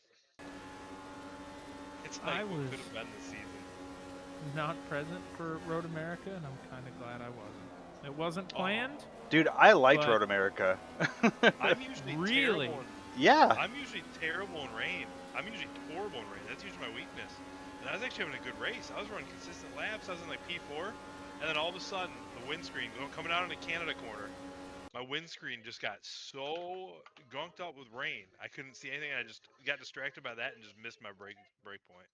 It's like what could have been this season. Not present for Road America, and I'm kind of glad I wasn't. It wasn't planned. Dude, I liked but- Road America. I'm usually Really? terrible. Yeah. I'm usually terrible in rain. I'm usually horrible in rain. That's usually my weakness. And I was actually having a good race. I was running consistent laps. I was in like P4, and then all of a sudden, the windscreen coming out in the Canada corner, my windscreen just got so gunked up with rain. I couldn't see anything. I just got distracted by that and just missed my brake point.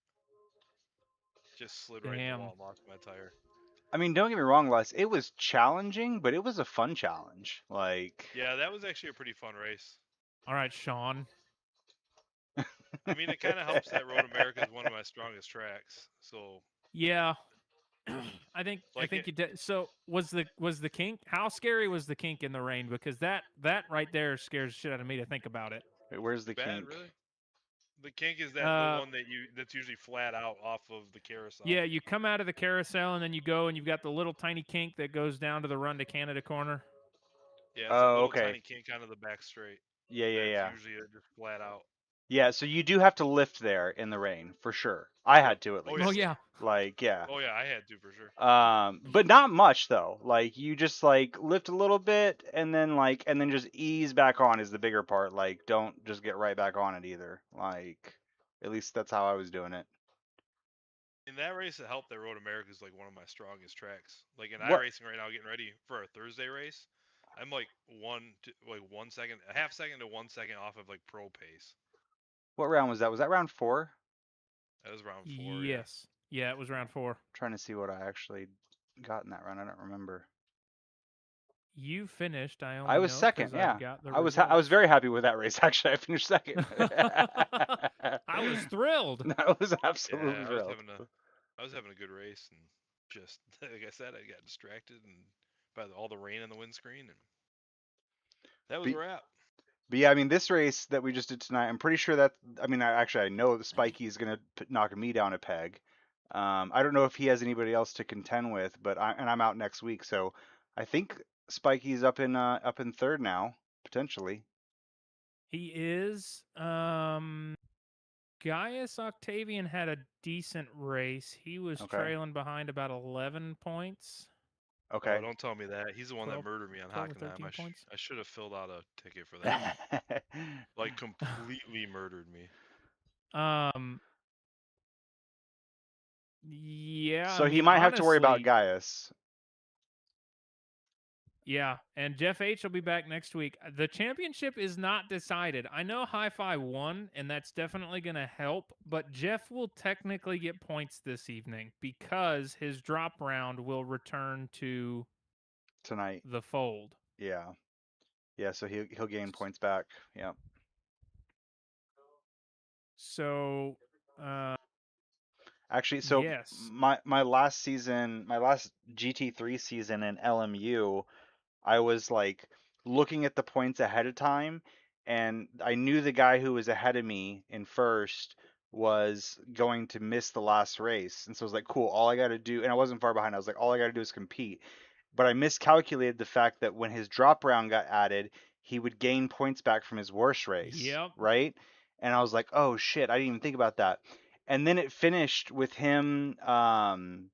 Just slid right in Damn. the wall and lost my tire. I mean, don't get me wrong, Les. It was challenging, but it was a fun challenge. Like, Yeah, that was actually a pretty fun race. All right, Sean. I mean, it kind of helps that Road America is one of my strongest tracks. So Yeah. I think Like you did. So was the kink? How scary was the kink in the rain? Because that right there scares the shit out of me to think about it. wait, where's the bad, kink? really. The kink is that the one that's usually flat out off of the carousel. Yeah, you come out of the carousel and then you go and you've got the little tiny kink that goes down to the run to Canada corner. Yeah, it's a little okay. tiny kink onto the back straight. Yeah. It's usually just flat out. Yeah, so you do have to lift there in the rain, for sure. I had to at Oh, least. Oh yeah. Like, yeah. Oh yeah, I had to for sure. But not much though. Like you just like lift a little bit and then just ease back on is the bigger part. Like don't just get right back on it either. Like at least that's how I was doing it. In that race, it helped that Road America is like one of my strongest tracks. Like in What- iRacing right now, getting ready for our Thursday race, I'm like 1 second, a half second to 1 second off of like pro pace. What round was that? Was that round 4? That was round 4. Yes. Yeah, it was round 4. Trying to see what I actually got in that round. I don't remember. You finished. I only I was know second. 'cause Yeah, I've got the I was results. very happy with that race. Actually, I finished second. I was thrilled. I was Yeah, absolutely I was thrilled. having a good race, and just like I said, I got distracted and by all the rain on the windscreen, and that was Be- a wrap. But yeah, I mean, this race that we just did tonight, I'm pretty sure that, I mean, I know that Spikey is going to knock me down a peg. I don't know if he has anybody else to contend with, but I'm out next week, so I think Spikey's up in third now, potentially. He is. Gaius Octavian had a decent race. He was Okay. trailing behind about 11 points. Okay. Oh, don't tell me that. He's the one 12 that murdered me on 12 or Hockenheim. 13 points. I should have filled out a ticket for that. Like completely murdered me. Yeah, So I he mean, might have to worry about honestly, Gaius. yeah, and Jeff H will be back next week. The championship is not decided. I know Hi-Fi won, and that's definitely going to help, but Jeff will technically get points this evening because his drop round will return to Tonight. the fold. Yeah. Yeah, so he'll gain points back. Yeah. So, Actually, so yes. my last season, my last GT3 season in LMU, I was like looking at the points ahead of time, and I knew the guy who was ahead of me in first was going to miss the last race. And so I was like, cool, all I got to do, and I wasn't far behind. I was like, all I got to do is compete. But I miscalculated the fact that when his drop round got added, he would gain points back from his worst race, Yep. right? And I was like, oh shit, I didn't even think about that. And then it finished with him 1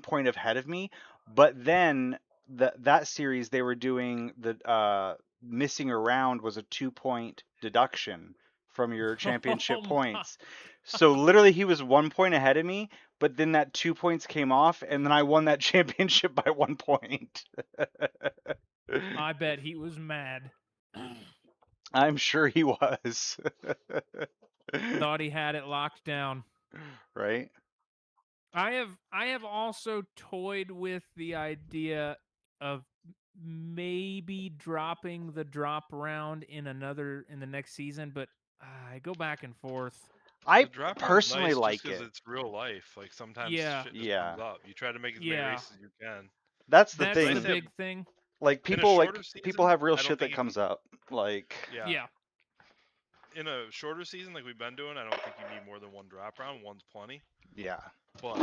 point ahead of me, but then that series they were doing the missing a round was a 2 point deduction from your championship Oh points. So literally he was 1 point ahead of me, but then that 2 points came off, and then I won that championship by 1 point. I bet he was mad. I'm sure he was. Thought he had it locked down. Right? I have also toyed with the idea of maybe dropping the drop round in the next season, but I go back and forth. I The drop round's personally nice like just because it. it's real life. Like sometimes Yeah. shit just Yeah. comes up. You try to make as many Yeah. races as you can. That's the That's the thing. Nice to have- big thing. Like In a people shorter people season, have real I don't shit that think you comes up. Like Yeah. Yeah. In a shorter season like we've been doing, I don't think you need more than one drop round. One's plenty. yeah. But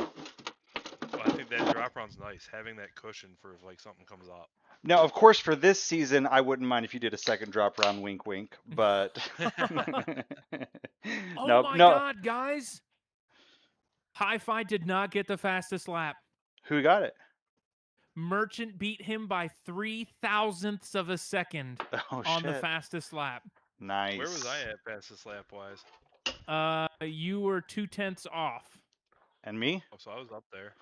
I think that drop round's nice, having that cushion for if like something comes up. Now, of course, for this season, I wouldn't mind if you did a second drop round, wink, wink. But Oh my God, guys! Hi-Fi did not get the fastest lap. Who got it? Merchant beat him by 0.003 of a second on the fastest lap. Nice. Where was I at fastest lap wise? You were 0.2 off. And me? Oh, so I was up there.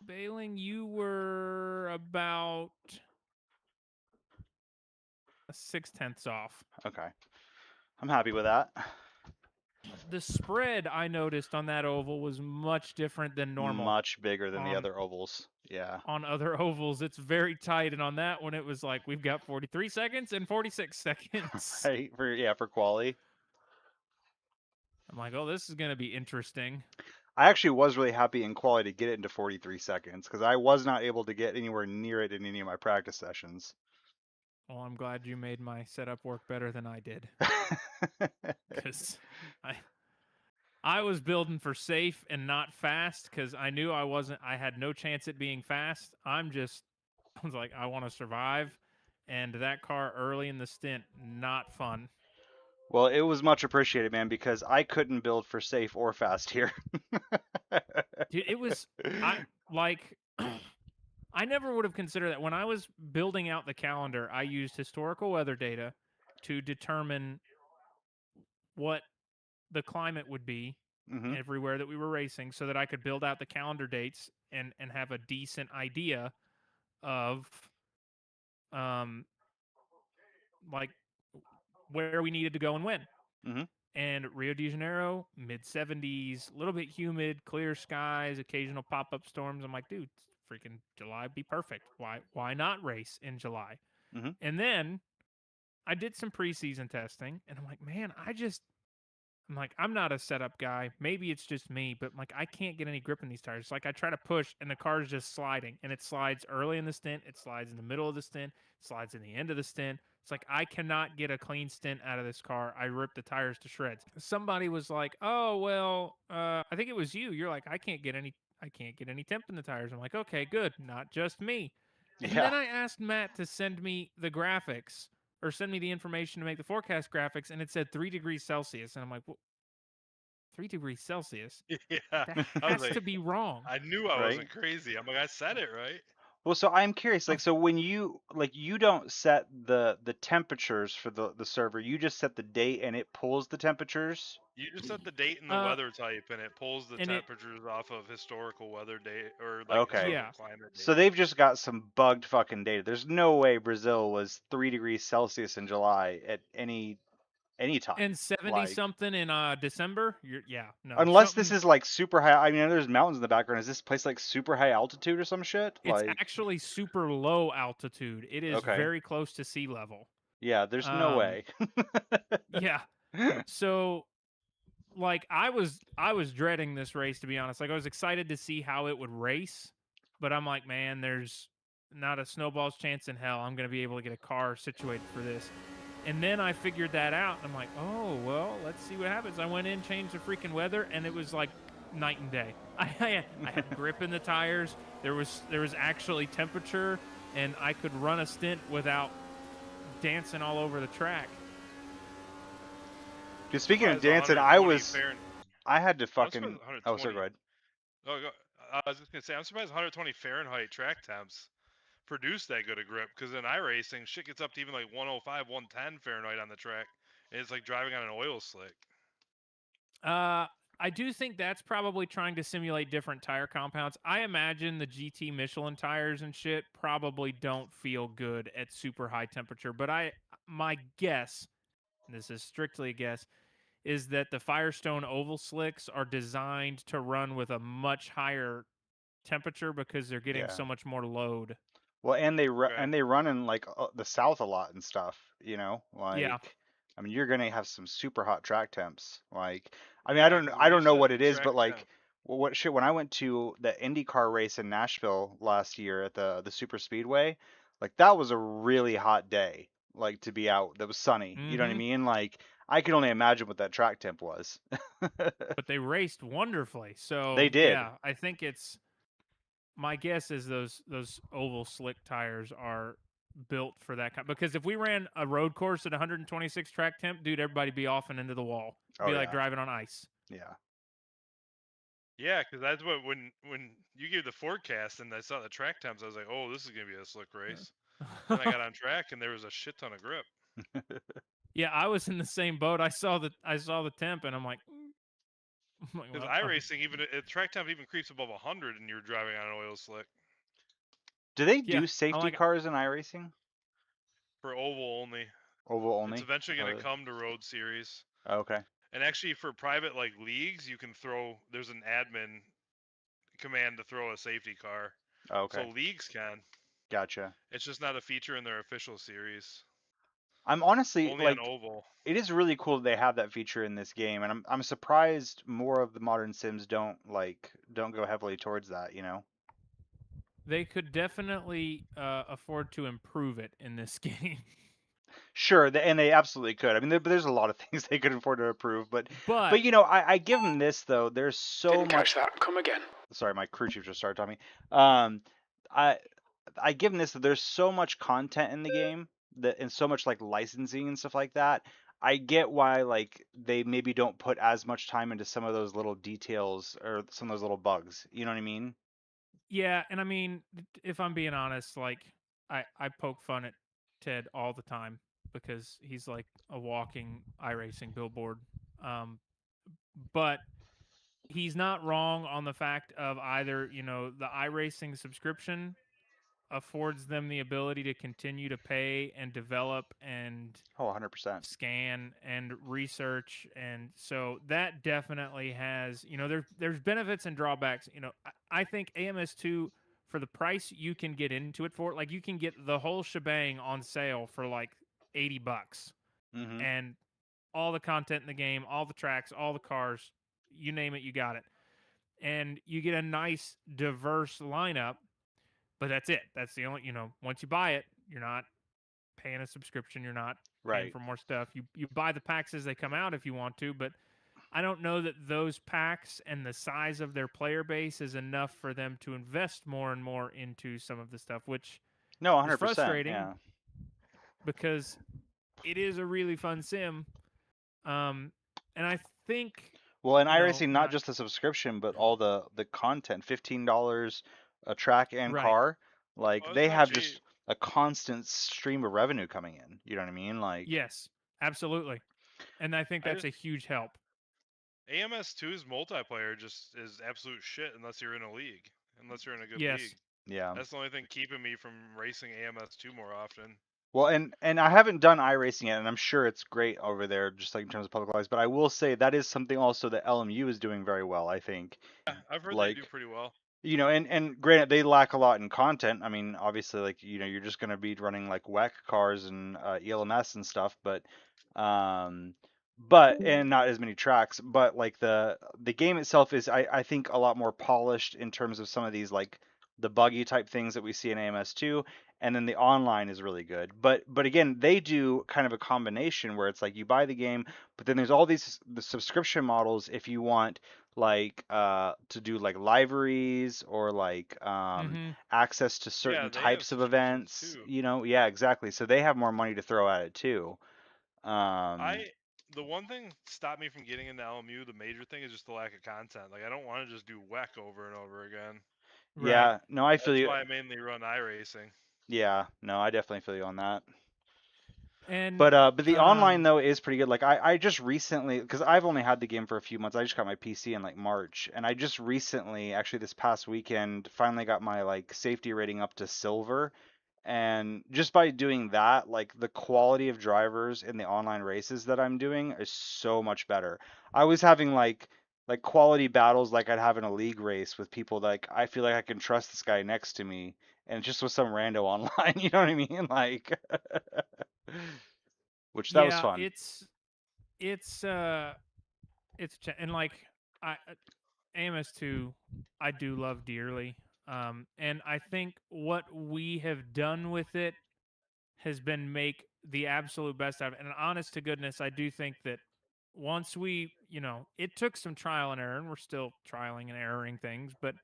Bailing, you were about 0.6 off. Okay. I'm happy with that. The spread I noticed on that oval was much different than normal. Much bigger than the other ovals. Yeah. On other ovals, it's very tight, and on that one, it was like we've got 43 seconds and 46 seconds. Right. For quali. I'm like, oh, this is gonna be interesting. I actually was really happy in quali to get it into 43 seconds because I was not able to get anywhere near it in any of my practice sessions. Well, I'm glad you made my setup work better than I did. Because I was building for safe and not fast because I knew I had no chance at being fast. I was like, I want to survive. And that car early in the stint, not fun. Well, it was much appreciated, man, because I couldn't build for safe or fast here. Dude, it was, I never would have considered that. When I was building out the calendar, I used historical weather data to determine what the climate would be everywhere that we were racing so that I could build out the calendar dates and have a decent idea of like where we needed to go and when. And Rio de Janeiro, mid-70s, a little bit humid, clear skies, occasional pop-up storms. I'm like, dude, freaking July be perfect. Why not race in July? And then I did some preseason testing, and I'm like, man, I I'm like, I'm not a setup guy. Maybe it's just me, but like I can't get any grip in these tires. Like I try to push and the car's just sliding, and it slides early in the stint, it slides in the middle of the stint, it slides in the end of the stint. It's like I cannot get a clean stint out of this car. I rip the tires to shreds. Somebody was like, "Oh well, I think it was you." You're like, I can't get any temp in the tires." I'm like, "Okay, good, not just me." And Yeah. then I asked Matt to send me the graphics or send me the information to make the forecast graphics, and it said 3 degrees Celsius. And I'm like, well, 3 degrees Celsius? Yeah, That I was has to like, be wrong. I knew I Right. wasn't crazy. I'm like, I said it right. Well, so I'm curious, like, so when you you don't set the temperatures for the server, you just set the date and it pulls the temperatures. You just set the date and the weather type, and it pulls the and it- temperatures off of historical weather date or like Okay. historical Yeah. climate So data. they've just got some bugged fucking data. There's no way Brazil was 3 degrees Celsius in July at any time. and 70 Like, something in December. No. unless this something- is like super high. I mean, there's mountains in the background. Is this place like super high altitude or some shit? It's Like, actually super low altitude. It is okay. very close to sea level. Yeah, there's no way. Yeah. So like I was dreading this race, to be honest. Like I was excited to see how it would race, but I'm like, man, there's not a snowball's chance in hell I'm going to be able to get a car situated for this. And then I figured that out, and I'm like, oh well, let's see what happens. I went in, changed the freaking weather, and it was like night and day. I had grip in the tires. There was actually temperature, and I could run a stint without dancing all over the track. Because speaking of Surprised dancing, 120 I had to I'm fucking. surprised Oh, sorry, 120. go ahead. Oh, I was just gonna say, I'm surprised 120 Fahrenheit track temps produce that good a grip. Because in iRacing, shit gets up to even like 105, 110 Fahrenheit on the track, and it's like driving on an oil slick. I do think that's probably trying to simulate different tire compounds. I imagine the GT Michelin tires and shit probably don't feel good at super high temperature. But my guess, and this is strictly a guess, is that the Firestone oval slicks are designed to run with a much higher temperature because they're getting Yeah. so much more load. Well, and they Right. run in like the south a lot and stuff. You know, like. Yeah. I mean, you're gonna have some super hot track temps. Like, I mean, Yeah, I 'cause don't when you know set what the it is, track but like, temp- what shit? When I went to the IndyCar race in Nashville last year at the Super Speedway, like that was a really hot day. Like to be out, that was sunny. You know what I Mhm. mean? Like, I can only imagine what that track temp was. But they raced wonderfully. So They did. yeah, I think it's my guess is those oval slick tires are built for that kind. Because if we ran a road course at 126 track temp, dude, everybody'd be off and into the wall. It'd Oh, be like yeah. driving on ice. Yeah. Yeah, because that's what when you gave the forecast and I saw the track temps, I was like, oh, this is gonna be a slick race. Then I got on track and there was a shit ton of grip. Yeah, I was in the same boat. I saw the temp and I'm like, Because well, iRacing, even track temp even creeps above 100, and you're driving on an oil slick Do they Yeah, do safety like- cars in iRacing? for oval only. Oval only. It's eventually going Oh, to come to road series. okay. And actually, for private like leagues, you can throw. There's an admin command to throw a safety car. Okay. So leagues can. Gotcha. It's just not a feature in their official series. I'm honestly Only like. on oval. It is really cool that they have that feature in this game, and I'm surprised more of the modern Sims don't go heavily towards that. You know. they could definitely afford to improve it in this game. Sure, and they absolutely could. I mean, there's a lot of things they could afford to improve, but But you know, I give them this though. There's so Didn't much. catch that. Come again. Sorry, my crew chief just started talking. I give them this that there's so much content in the game that and so much like licensing and stuff like that. I get why like they maybe don't put as much time into some of those little details or some of those little bugs. You know what I mean? yeah, and I mean, if I'm being honest, like I poke fun at Ted all the time because he's like a walking iRacing billboard. But he's not wrong on the fact of either, the iRacing subscription affords them the ability to continue to pay and develop and Oh, 100%. scan and research, and so that definitely has, there's benefits and drawbacks. I think AMS2, for the price you can get into it for, like you can get the whole shebang on sale for like $80 Mm-hmm. and all the content in the game, all the tracks, all the cars, you name it, you got it. And you get a nice, diverse lineup, but that's it. That's the only, once you buy it, you're not paying a subscription. You're not paying Right. for more stuff. You buy the packs as they come out if you want to, but I don't know that those packs and the size of their player base is enough for them to invest more and more into some of the stuff, which No, is 100%. frustrating Yeah. because it is a really fun sim. And I think, Well, and you know, iRacing, not just the subscription, but all the content, $15 a track and right. car. Like Oh, it's they not have cheap. just a constant stream of revenue coming in. You know what I mean? Like Yes, absolutely. And I think I that's a huge help. AMS2's multiplayer just is absolute shit unless you're in a league. Unless you're in a good Yes. league. yeah. That's the only thing keeping me from racing AMS2 more often. Well, and I haven't done iRacing yet, and I'm sure it's great over there, just like in terms of public lives. But I will say that is something also that LMU is doing very well. I think. Yeah, I've heard Like, they do pretty well. you know, and granted, they lack a lot in content. I mean, obviously, like, you know, you're just going to be running like WEC cars and ELMS and stuff, um, and not as many tracks. But like the game itself is, I think, a lot more polished in terms of some of these like the buggy type things that we see in AMS2, and then the online is really good. But again, they do kind of a combination where it's like you buy the game, but then there's all the subscription models if you want like to do like liveries or like access to certain Yeah, they have types of subscriptions events, too. you know. Yeah, exactly, so they have more money to throw at it too. The one thing stopped me from getting into LMU, the major thing is just the lack of content. Like I don't want to just do WEC over and over again. Yeah, no, I feel That's you. why I mainly run iRacing. Yeah, no, I definitely feel you on that. And But the online though is pretty good. Like I just recently, because I've only had the game for a few months. I just got my PC in like March, and I just recently, actually this past weekend, finally got my like safety rating up to silver. And just by doing that, like the quality of drivers in the online races that I'm doing is so much better. I was having like quality battles like I'd have in a league race with people that, like, I feel like I can trust this guy next to me, and just with some rando online, you know what I mean? Like which that was yeah, fun. and like AMS2 I do love dearly. And I think what we have done with it has been make the absolute best out of it. And honest to goodness, I do think that once we, it took some trial and error, and we're still trialing and erroring things, but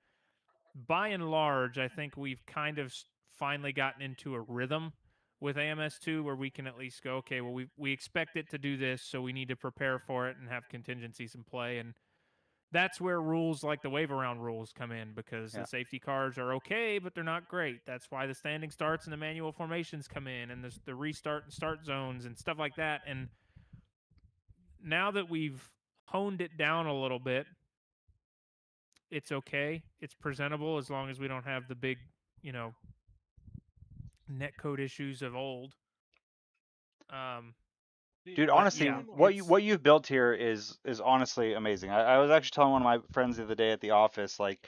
by and large, I think we've kind of finally gotten into a rhythm with AMS2 where we can at least go, okay, well, we expect it to do this, so we need to prepare for it and have contingencies in play. And that's where rules like the wave around rules come in, because the safety cars are okay, but they're not great. That's why the standing starts and the manual formations come in, and the restart and start zones and stuff like that. And now that we've honed it down a little bit, it's okay. It's presentable as long as we don't have the big, netcode issues of old. Dude, honestly, yeah, what you've built here is honestly amazing. I was actually telling one of my friends the other day at the office, like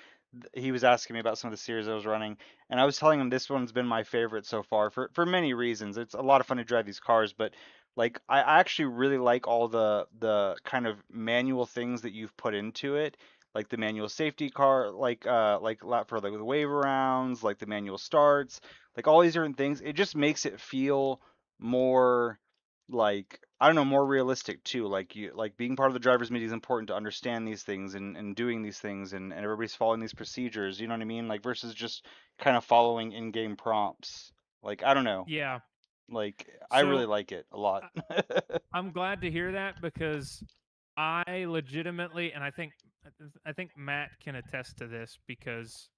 he was asking me about some of the series I was running, and I was telling him this one's been my favorite so far for many reasons. It's a lot of fun to drive these cars, but like I actually really like all the kind of manual things that you've put into it, like the manual safety car, for like the wave rounds, like the manual starts, like all these different things. It just makes it feel more like, I don't know, more realistic too. Like you, like being part of the drivers meeting is important to understand these things and doing these things, and everybody's following these procedures, you know what I mean? Like versus just kind of following in-game prompts. Like, I don't know. Yeah. Like I really So like it a lot. I'm glad to hear that, because I legitimately, and I think Matt can attest to this, because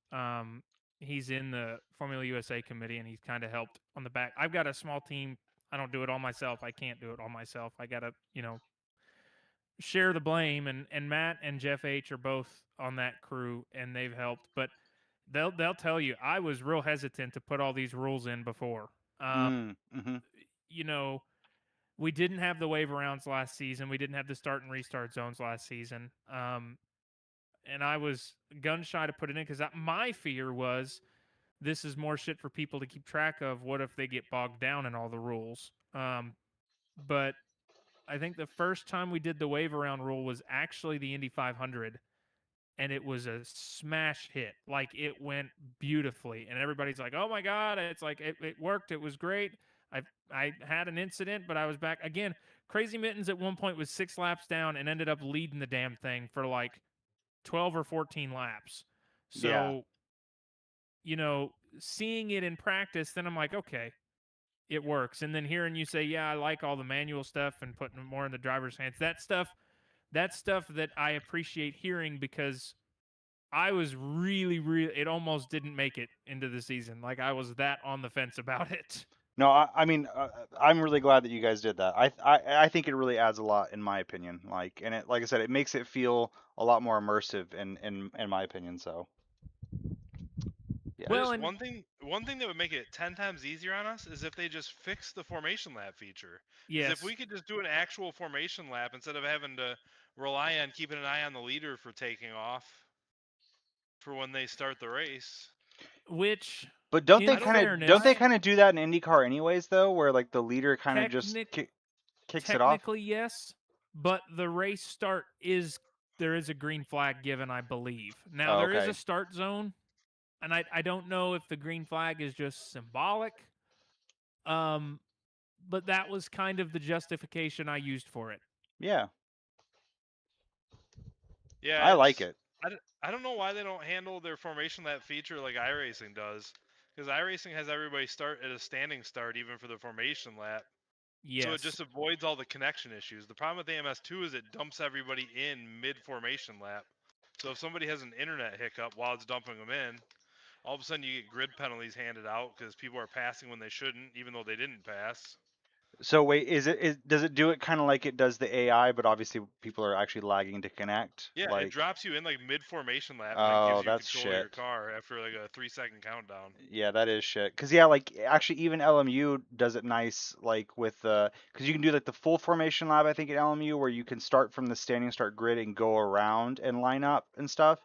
he's in the Formula USA committee and he's kind of helped on the back. I've got a small team. I don't do it all myself. I can't do it all myself. I got to, share the blame, and Matt and Jeff H are both on that crew and they've helped, but they'll tell you I was real hesitant to put all these rules in before. Mm-hmm. You know, we didn't have the wave rounds last season. We didn't have the start and restart zones last season. And I was gun shy to put it in because my fear was this is more shit for people to keep track of. What if they get bogged down in all the rules? But I think the first time we did the wave around rule was actually the Indy 500, and it was a smash hit. Like, it went beautifully, and everybody's like, "Oh my god!" It's like it worked. It was great. I had an incident, but I was back again. Crazy Mittens at one point was 6 laps down and ended up leading the damn thing for like 12 or 14 laps. Yeah. So, seeing it in practice, then I'm like, okay, it works. And then hearing you say, yeah, I like all the manual stuff and putting more in the driver's hands. That's stuff that I appreciate hearing, because I was really, it almost didn't make it into the season. Like, I was that on the fence about it. No, I mean, I'm really glad that you guys did that. I think it really adds a lot, in my opinion. Like, and it, like I said, it makes it feel a lot more immersive, in my opinion. So, yeah. Well, There's and one thing that would make it 10 times easier on us is if they just fix the formation lap feature. Because if yes, we could just do an actual formation lap instead of having to rely on keeping an eye on the leader for taking off for when they start the race. which, But don't in they I don't kind know of fairness, don't they kind of do that in IndyCar anyways, though, where like the leader kind of just kicks it off? technically yes, but the race start there is a green flag given, I believe. Now, Oh, there is okay. a start zone, and I don't know if the green flag is just symbolic. But that was kind of the justification I used for it. Yeah, Yeah, I like it. I don't know why they don't handle their formation lap feature like iRacing does. Because iRacing has everybody start at a standing start even for the formation lap. Yes. So it just avoids all the connection issues. The problem with AMS2 is it dumps everybody in mid-formation lap. So if somebody has an internet hiccup while it's dumping them in, all of a sudden you get grid penalties handed out because people are passing when they shouldn't, even though they didn't pass. So wait, does it do it kind of like it does the AI, but obviously people are actually lagging to connect? Yeah, it Like, drops you in like mid-formation lap and then oh, gives you that's control of your shit. car after like a 3-second countdown. Yeah, that is shit. Cause yeah, like actually even LMU does it nice, like with cause you can do like the full formation lab, I think, at LMU, where you can start from the standing start grid and go around and line up and stuff,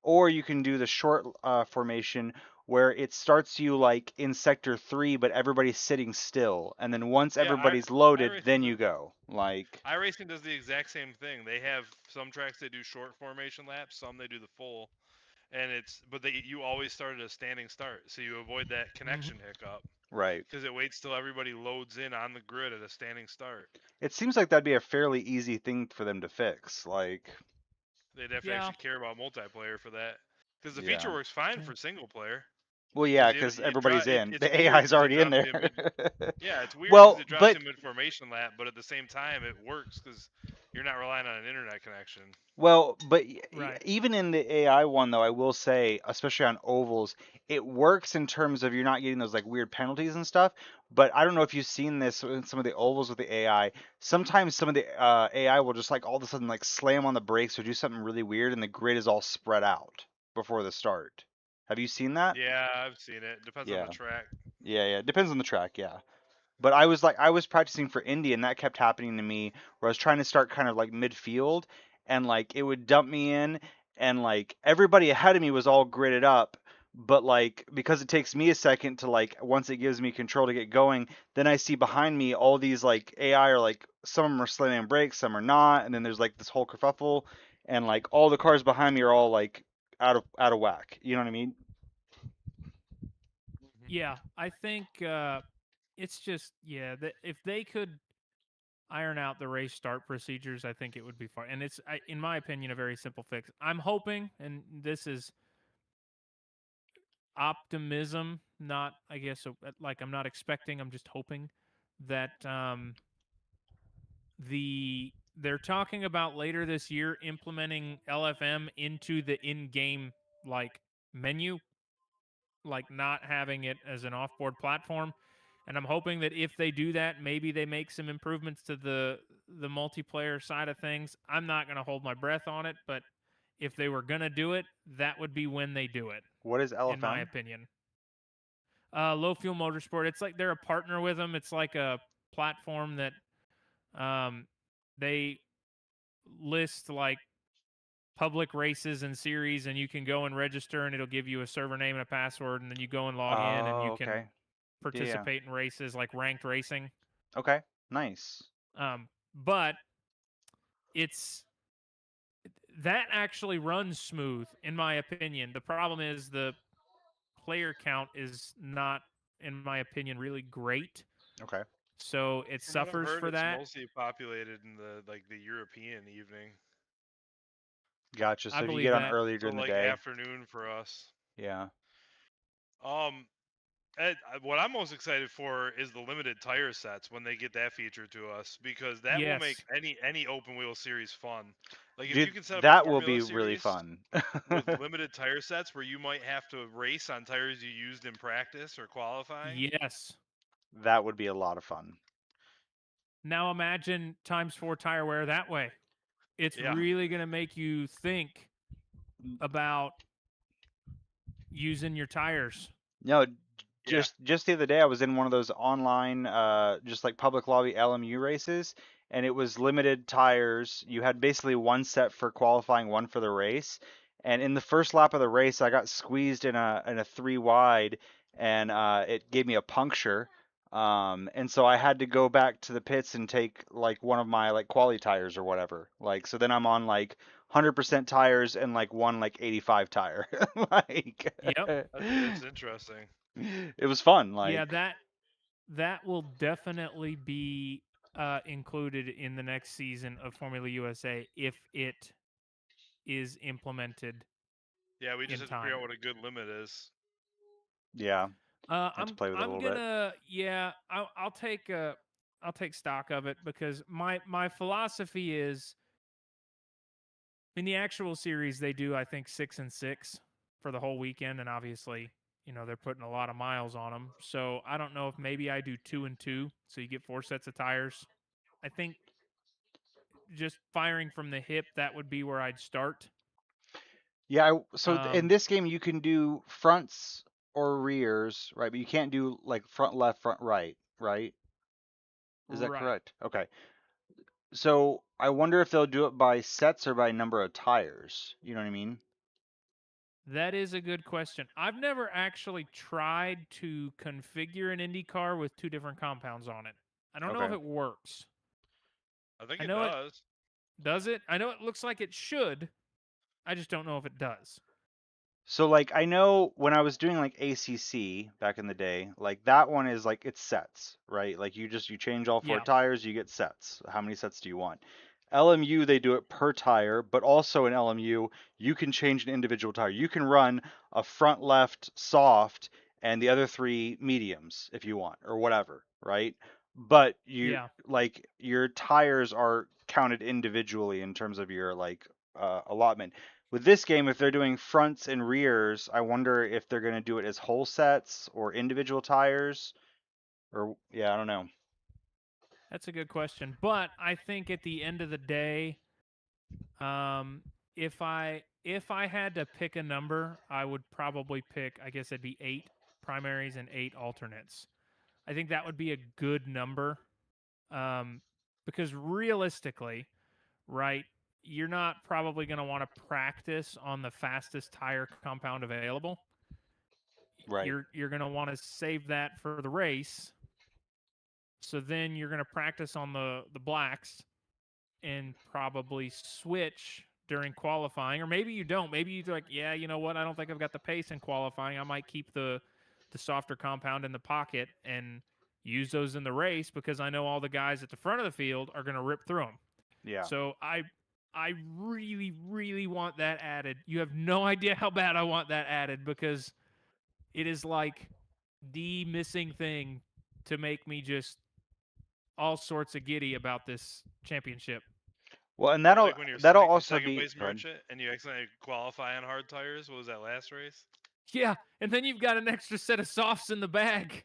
or you can do the short formation where it starts you like in sector 3, but everybody's sitting still, and then once Yeah, everybody's loaded, then iRacing you go. Like, iRacing does the exact same thing. They have some tracks they do short formation laps, some they do the full, and but you always start at a standing start, so you avoid that connection hiccup right. because it waits till everybody loads in on the grid at a standing start. It seems like that'd be a fairly easy thing for them to fix. Like, They'd have to Yeah. actually care about multiplayer for that because the yeah. feature works fine Yeah. for single player. Well, yeah, Because because everybody's in. it's The weird AI's 'cause it already in drops there. you in yeah, it's weird because Well, it drops but you in mid formation lap, but at the same time it works because you're not relying on an internet connection. Right. even in the AI one though, I will say, especially on ovals, it works in terms of you're not getting those like weird penalties and stuff. But I don't know if you've seen this in some of the ovals with the AI. Sometimes some of the AI will just like all of a sudden like slam on the brakes or do something really weird, and the grid is all spread out before the start. Have you seen that? Yeah, I've seen it. Depends on the Yeah. track. Yeah. Depends on the track. Yeah. But I was practicing for Indy, and that kept happening to me where I was trying to start kind of like midfield, and like it would dump me in, and like everybody ahead of me was all gridded up, but like because it takes me a second to like once it gives me control to get going, then I see behind me all these like AI are like some of them are slamming brakes, some are not, and then there's like this whole kerfuffle, and like all the cars behind me are all like out of whack. You know what I mean? Yeah, I think it's just if they could iron out the race start procedures, I think it would be fine. And it's, in my opinion, a very simple fix. I'm hoping, and this is optimism, not, I guess, like, I'm not expecting, I'm just hoping that they're talking about later this year implementing LFM into the in-game like menu, like not having it as an off-board platform. And I'm hoping that if they do that, maybe they make some improvements to the multiplayer side of things. I'm not going to hold my breath on it, but if they were going to do it, that would be when they do it, What is LFM? in my opinion. Low Fuel Motorsport. It's like they're a partner with them. It's like a platform that they list like public races and series, and you can go and register, and it'll give you a server name and a password, and then you go and log in, and you Oh, can okay. participate in races like ranked racing. Okay. Nice. but it's that actually runs smooth in my opinion. The problem is the player count is not, in my opinion, really great. Okay. So it From what I've suffers heard, for it's that. mostly populated in the European evening. Gotcha. I So if you believe get on that. earlier So during the like day, afternoon for us. yeah. Ed, what I'm most excited for is the limited tire sets when they get that feature to us, because that will make Yes. any open wheel series fun. Like if Dude, you can set up a that will Formula be really series fun. with limited tire sets where you might have to race on tires you used in practice or qualifying. Yes. That would be a lot of fun. Now imagine *4 tire wear that way. It's Yeah. really going to make you think about using your tires. No, Yeah. just the other day I was in one of those online just like public lobby LMU races, and it was limited tires. You had basically one set for qualifying, one for the race. And in the first lap of the race, I got squeezed in a 3 wide, and it gave me a puncture. And so I had to go back to the pits and take like one of my like quali tires or whatever. Like so then I'm on like 100% tires and like one like 85 tire. Like Yep. It's interesting. it was fun. Yeah, Like that will definitely be included in the next season of Formula USA if it is implemented Yeah, we just in have to figure out time. what a good limit is. yeah, had to I'm play with it a I'm little bit. gonna I'll take stock of it because my philosophy is in the actual series they do I think 6 and 6 for the whole weekend, and obviously they're putting a lot of miles on them. So I don't know if maybe I do 2 and 2, so you get 4 sets of tires. I think just firing from the hip, that would be where I'd start. Yeah, so in Um, this game you can do fronts or rears, right? But you can't do like front left, front right, right? Is that right. correct? Okay. So I wonder if they'll do it by sets or by number of tires. You know what I mean? That is a good question. I've never actually tried to configure an Indy car with 2 different compounds on it. I don't know if Okay. it works. I think I it know it does. does it. I know it looks like it should. I just don't know if it does. So like I know when I was doing like ACC back in the day, like that one is like it's sets, right? Like you change all 4 Yeah. tires, you get sets. How many sets do you want? LMU they do it per tire, but also in LMU you can change an individual tire. You can run a front left soft and the other 3 mediums if you want or whatever, right? But you Yeah. like your tires are counted individually in terms of your like allotment. With this game, if they're doing fronts and rears, I wonder if they're going to do it as whole sets or individual tires. Or, yeah, I don't know. That's a good question. But I think at the end of the day, if I had to pick a number, I would probably pick, I guess it'd be 8 primaries and 8 alternates. I think that would be a good number. Because realistically, right, you're not probably going to want to practice on the fastest tire compound available. Right. You're going to want to save that for the race. So then you're going to practice on the blacks and probably switch during qualifying, or maybe you don't. Maybe you're like, yeah, you know what? I don't think I've got the pace in qualifying. I might keep the softer compound in the pocket and use those in the race because I know all the guys at the front of the field are going to rip through them. Yeah. So I really, really want that added. You have no idea how bad I want that added because it is like the missing thing to make me just all sorts of giddy about this championship. Well, and Like when you're that'll also second be place merchant and you accidentally qualify on hard tires. What was that last race? Yeah, and then you've got an extra set of softs in the bag.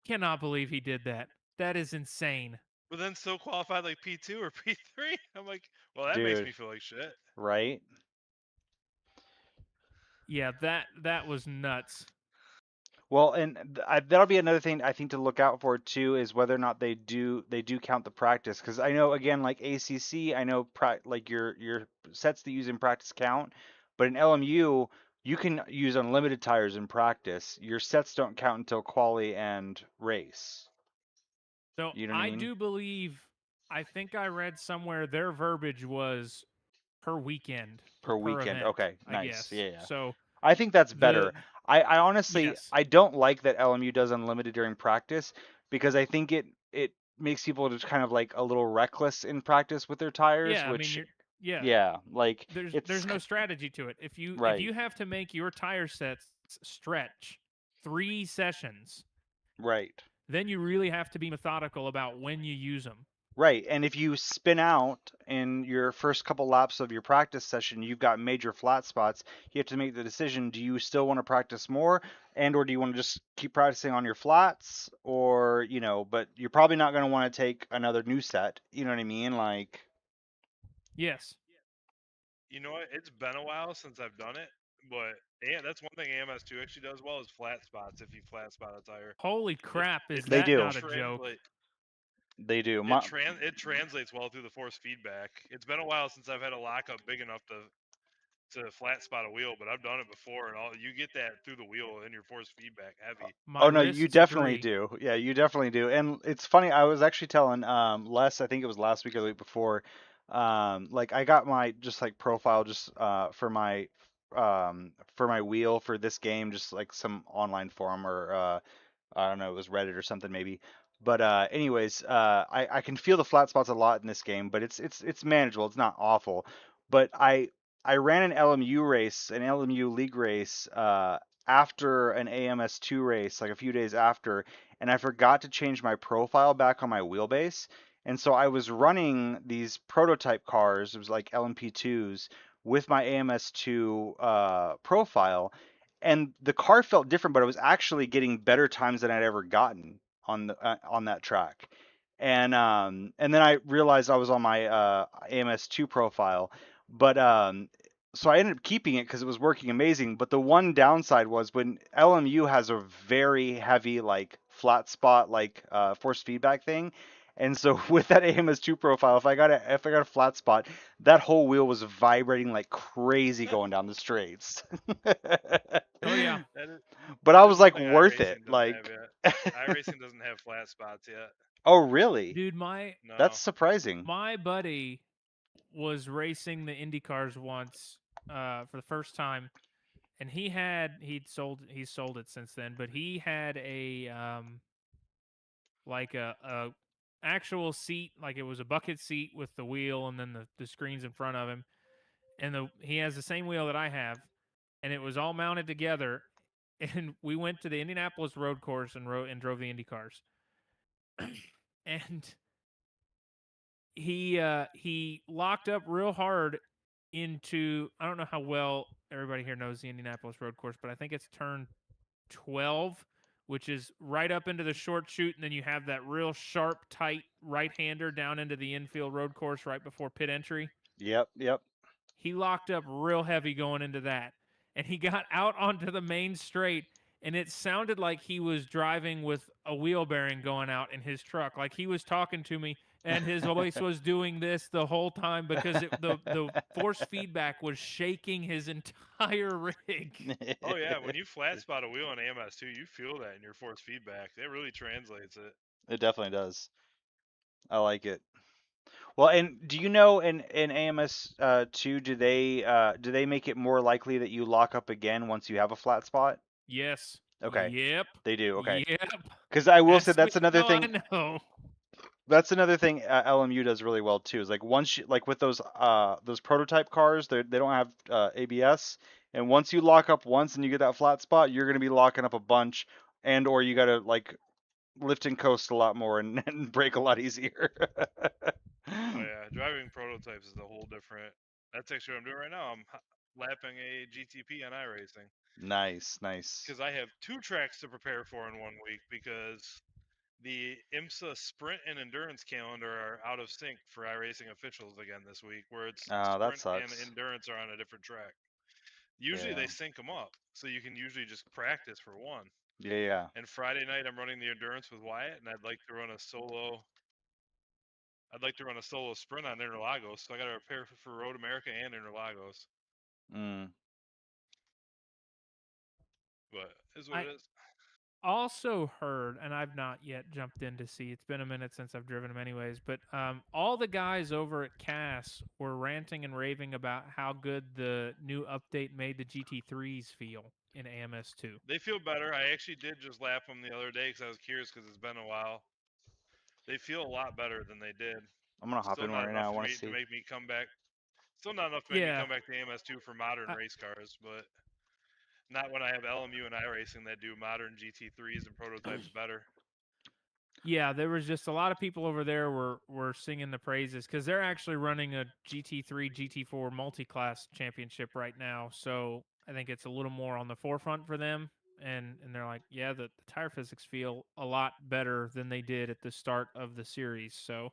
Cannot believe he did that. That is insane. But then still qualified like P2 or P3. I'm like, well, that makes Dude, me feel like shit. right? Yeah, that was nuts. Well, and that'll be another thing I think to look out for too is whether or not they do count the practice because I know again like ACC I know like your sets that you use in practice count, but in LMU you can use unlimited tires in practice. Your sets don't count until quali and race. So You know what I I mean? do believe, I think I read somewhere their verbiage was per weekend Per or per weekend. event, Okay, I nice. guess. Yeah, yeah. So I think that's the better. I honestly yes, I don't like that LMU does unlimited during practice because I think it makes people just kind of like a little reckless in practice with their tires, yeah. I mean, which yeah. yeah, like There's no strategy to it. If right, you have to make your tire sets stretch 3 sessions, right. then you really have to be methodical about when you use them. Right. And if you spin out in your first couple laps of your practice session, you've got major flat spots. You have to make the decision, do you still want to practice more and or do you want to just keep practicing on your flats or, but you're probably not going to want to take another new set. You know what I mean? Like Yes. You know what? It's been a while since I've done it, but that's one thing AMS2 actually does well is flat spots. If you flat spot a tire, Holy crap! Is They that do. not a joke? They do. It translates well through the force feedback. It's been a while since I've had a lockup big enough to flat spot a wheel, but I've done it before, and you get that through the wheel in your force feedback heavy. My Oh no, you wrists definitely agree. do. Yeah, you definitely do. And it's funny, I was actually telling Les, I think it was last week or the week before, like I got my just like profile just for my wheel for this game, just like some online forum or I don't know, it was Reddit or something maybe. But anyways, I can feel the flat spots a lot in this game, but it's manageable. It's not awful. But I ran an LMU race, an LMU league race, after an AMS2 race, like a few days after, and I forgot to change my profile back on my wheelbase. And so I was running these prototype cars, it was like LMP2s, with my AMS2 profile, and the car felt different, but I was actually getting better times than I'd ever gotten on that track. And then I realized I was on my AMS2 profile, but so I ended up keeping it because it was working amazing. But the one downside was when LMU has a very heavy like flat spot like force feedback thing. And so with that AMS2 profile, if I got a flat spot, that whole wheel was vibrating like crazy going down the straights. Oh yeah. But I That was is one like thing worth it. iRacing doesn't have Like yet. iRacing doesn't have flat spots yet. oh really? Dude, my No. That's surprising. my buddy was racing the Indy cars once for the first time, and he's sold it since then, but he had a like a actual seat, like it was a bucket seat with the wheel and then the screens in front of him, and he has the same wheel that I have, and it was all mounted together. And we went to the Indianapolis road course and drove the Indy cars, and he locked up real hard into, I don't know how well everybody here knows the Indianapolis road course, but I think it's turn 12, which is right up into the short chute, and then you have that real sharp, tight right-hander down into the infield road course right before pit entry. Yep. He locked up real heavy going into that, and he got out onto the main straight, and it sounded like he was driving with a wheel bearing going out in his truck. Like he was talking to me, and his voice was doing this the whole time because the force feedback was shaking his entire rig. Oh yeah, when you flat spot a wheel on AMS2, you feel that in your force feedback. It really translates it. It definitely does. I like it. Well, and do you know in AMS 2 do they make it more likely that you lock up again once you have a flat spot? Yes. Okay. Yep. They do. Okay. Yep. Because I will say Ask me that's another how I thing. know. That's another thing LMU does really well too. Is like once you like with those prototype cars, they don't have ABS, and once you lock up once and you get that flat spot, you're gonna be locking up a bunch, and or you gotta like lift and coast a lot more and, and brake a lot easier. Oh yeah, driving prototypes is a whole different. That's actually what I'm doing right now. I'm lapping a GTP on iRacing Nice. because I have 2 tracks to prepare for in 1 week because the IMSA sprint and endurance calendar are out of sync for iRacing officials again this week, where it's Oh, that sprint and sucks. endurance are on a different track. Usually Yeah. they sync them up, so you can usually just practice for one. Yeah. And Friday night I'm running the endurance with Wyatt, and I'd like to run a solo. I'd like to run a solo sprint on Interlagos, so I got to prepare for Road America and Interlagos. Mm. But is what it is. also heard, and I've not yet jumped in to see. It's been a minute since I've driven them, anyways. But all the guys over at CAS were ranting and raving about how good the new update made the GT3s feel in AMS2. They feel better. I actually did just lap them the other day because I was curious because it's been a while. They feel a lot better than they did. I'm gonna hop Still in not right enough now. I for want me to see. to make me come back. Still not enough to make me Yeah. come back to AMS2 for modern race cars, but not when I have LMU and iRacing that do modern GT3s and prototypes better. Yeah, there was just a lot of people over there were singing the praises because they're actually running a GT3, GT4 multi-class championship right now. So I think it's a little more on the forefront for them. And they're like, yeah, the tire physics feel a lot better than they did at the start of the series. So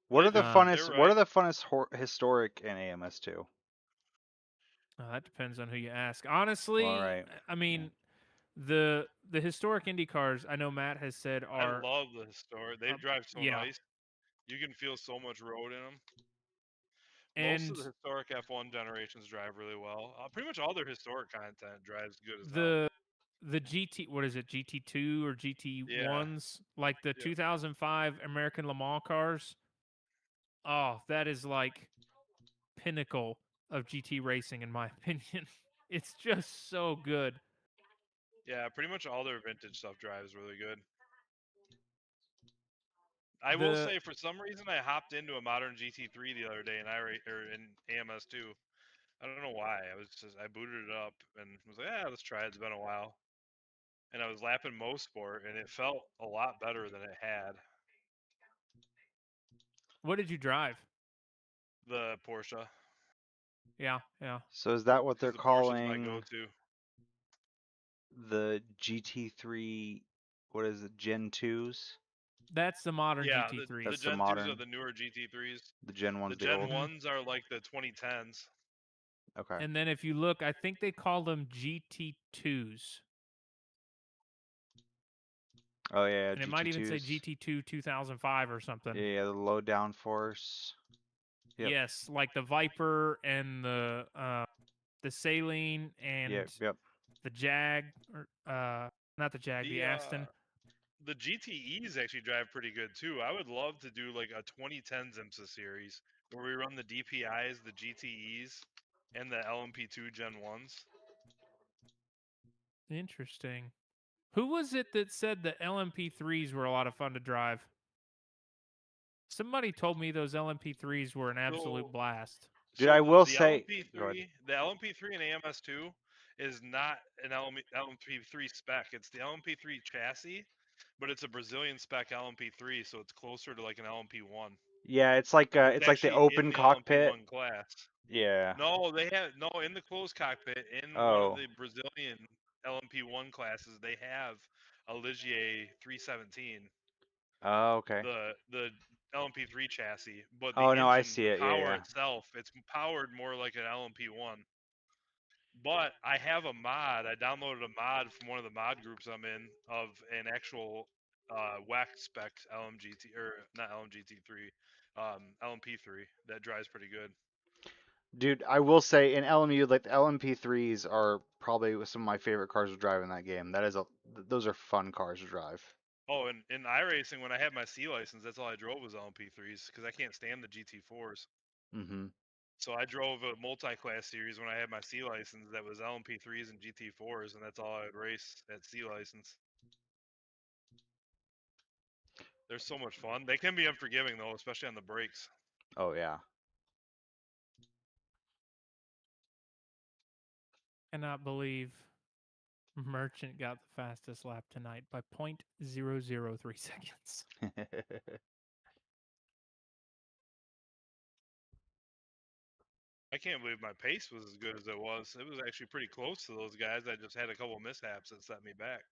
What are the They're funnest? What right. are the funnest historic in AMS2? that depends on who you ask. Honestly, All right. I mean, the historic Indy cars, I know Matt has said I are love the historic. They drive so yeah. nice. You can feel so much road in them. And Most of the historic F1 generations drive really well. Pretty much all their historic content drives good as hell. the GT, what is it, GT2 or GT1s, like the Yeah. 2005 American Le Mans cars. Oh, that is like pinnacle of GT racing in my opinion. It's just so good. Yeah, pretty much all their vintage stuff drives really good. I will say, for some reason, I hopped into a modern GT3 the other day in in AMS2. I don't know why. I booted it up and was like, let's try it. It's been a while. And I was lapping Mosport, and it felt a lot better than it had. What did you drive? The Porsche. Yeah. So is that what they're The Porsche's my calling go-to. the GT3? What is it? Gen 2s? That's the modern Yeah, GT3s. the That's the Gen 2s modern. are the newer GT3s. The Gen 1s, The the Gen old. 1s are like the 2010s. Okay. And then if you look, I think they call them GT2s. Oh yeah, And it GT2s. might even say GT2 2005 or something. Yeah, the low downforce. Yep. Yes, like the Viper and the Saline and Yep. the Jag, or not the Jag, the Aston. The GTEs actually drive pretty good too. I would love to do like a 2010s IMSA series where we run the DPIs, the GTEs, and the LMP2 Gen 1s. Interesting. Who was it that said the LMP3s were a lot of fun to drive? Somebody told me those LMP3s were an absolute blast. Dude, I will say, LMP3, the LMP3 in AMS2 is not an LMP3 spec. It's the LMP3 chassis, but it's a Brazilian spec LMP3, so it's closer to like an LMP1. yeah, it's like the open in the cockpit. LMP1 class. Yeah. No, they have in the closed cockpit in one of the Brazilian LMP1 classes. They have a Ligier 317. Oh, okay. The LMP3 chassis, but the Oh no, I engine, see the it. power Yeah. itself, it's powered more like an LMP1. But I have a mod. I downloaded a mod from one of the mod groups I'm in of an actual WAC spec LMGT, or not LMGT3, LMP3 that drives pretty good. Dude, I will say in LMU, like the LMP3s are probably some of my favorite cars to drive in that game. Those are fun cars to drive. Oh, and in iRacing, when I had my C license, that's all I drove was LMP3s because I can't stand the GT4s. Mm-hmm. So I drove a multi-class series when I had my C license that was LMP3s and GT4s, and that's all I would race at C license. They're so much fun. They can be unforgiving though, especially on the brakes. Oh yeah. Cannot believe Merchant got the fastest lap tonight by 0.003 seconds. I can't believe my pace was as good as it was. It was actually pretty close to those guys. I just had a couple mishaps that set me back.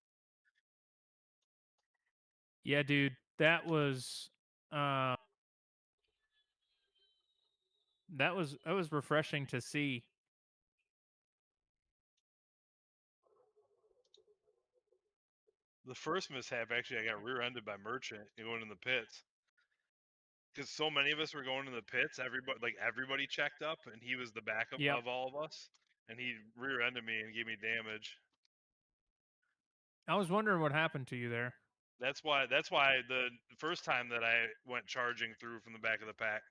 Yeah, dude, that was refreshing to see. The first mishap, actually, I got rear-ended by Merchant going in the pits. Because so many of us were going to the pits, everybody checked up, and he was the backup of all of us, and he rear-ended me and gave me damage. I was wondering what happened to you there. That's why the first time that I went charging through from the back of the pack,